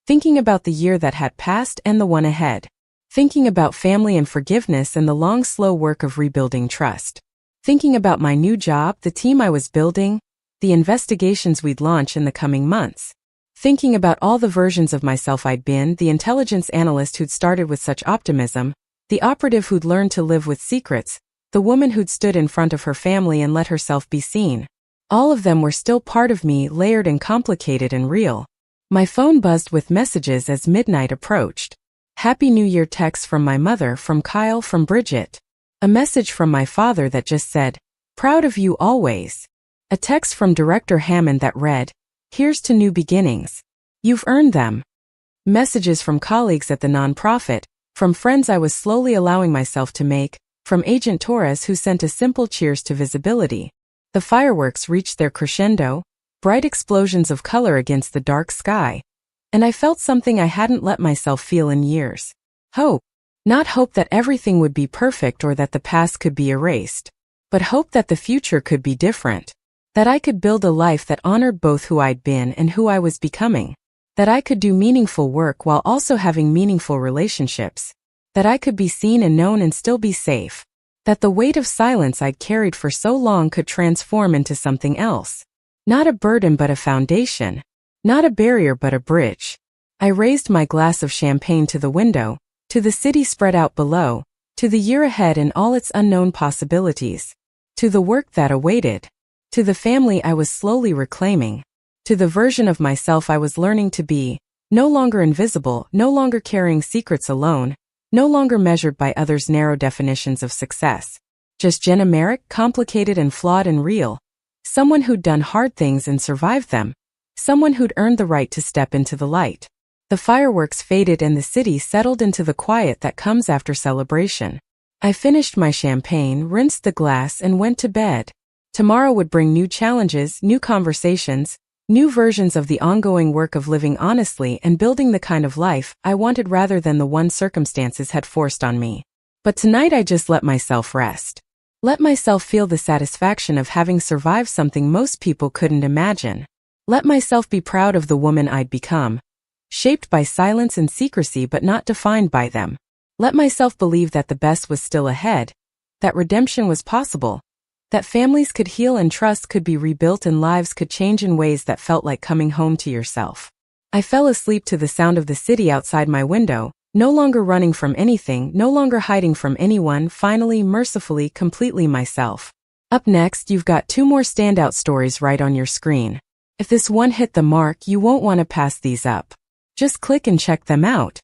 Speaker 1: thinking about the year that had passed and the one ahead. Thinking about family and forgiveness and the long slow work of rebuilding trust. Thinking about my new job, the team I was building, the investigations we'd launch in the coming months. Thinking about all the versions of myself I'd been, the intelligence analyst who'd started with such optimism, the operative who'd learned to live with secrets, the woman who'd stood in front of her family and let herself be seen. All of them were still part of me, layered and complicated and real. My phone buzzed with messages as midnight approached. Happy New Year texts from my mother, from Kyle, from Bridget. A message from my father that just said, "Proud of you always." A text from Director Hammond that read, "Here's to new beginnings. You've earned them." Messages from colleagues at the nonprofit, from friends I was slowly allowing myself to make, from Agent Torres who sent a simple cheers to visibility. The fireworks reached their crescendo, bright explosions of color against the dark sky. And I felt something I hadn't let myself feel in years. Hope. Not hope that everything would be perfect or that the past could be erased, but hope that the future could be different. That I could build a life that honored both who I'd been and who I was becoming. That I could do meaningful work while also having meaningful relationships. That I could be seen and known and still be safe. That the weight of silence I'd carried for so long could transform into something else. Not a burden but a foundation. Not a barrier but a bridge. I raised my glass of champagne to the window, to the city spread out below, to the year ahead and all its unknown possibilities. To the work that awaited. To the family I was slowly reclaiming. To the version of myself I was learning to be, no longer invisible, no longer carrying secrets alone, no longer measured by others' narrow definitions of success. Just Jenna Merrick, complicated and flawed and real. Someone who'd done hard things and survived them. Someone who'd earned the right to step into the light. The fireworks faded and the city settled into the quiet that comes after celebration. I finished my champagne, rinsed the glass, and went to bed. Tomorrow would bring new challenges, new conversations, new versions of the ongoing work of living honestly and building the kind of life I wanted rather than the one circumstances had forced on me. But tonight I just let myself rest. Let myself feel the satisfaction of having survived something most people couldn't imagine. Let myself be proud of the woman I'd become, shaped by silence and secrecy but not defined by them. Let myself believe that the best was still ahead, that redemption was possible, that families could heal and trust could be rebuilt and lives could change in ways that felt like coming home to yourself. I fell asleep to the sound of the city outside my window, no longer running from anything, no longer hiding from anyone, finally, mercifully, completely myself. Up next, you've got 2 more standout stories right on your screen. If this one hit the mark, you won't want to pass these up. Just click and check them out.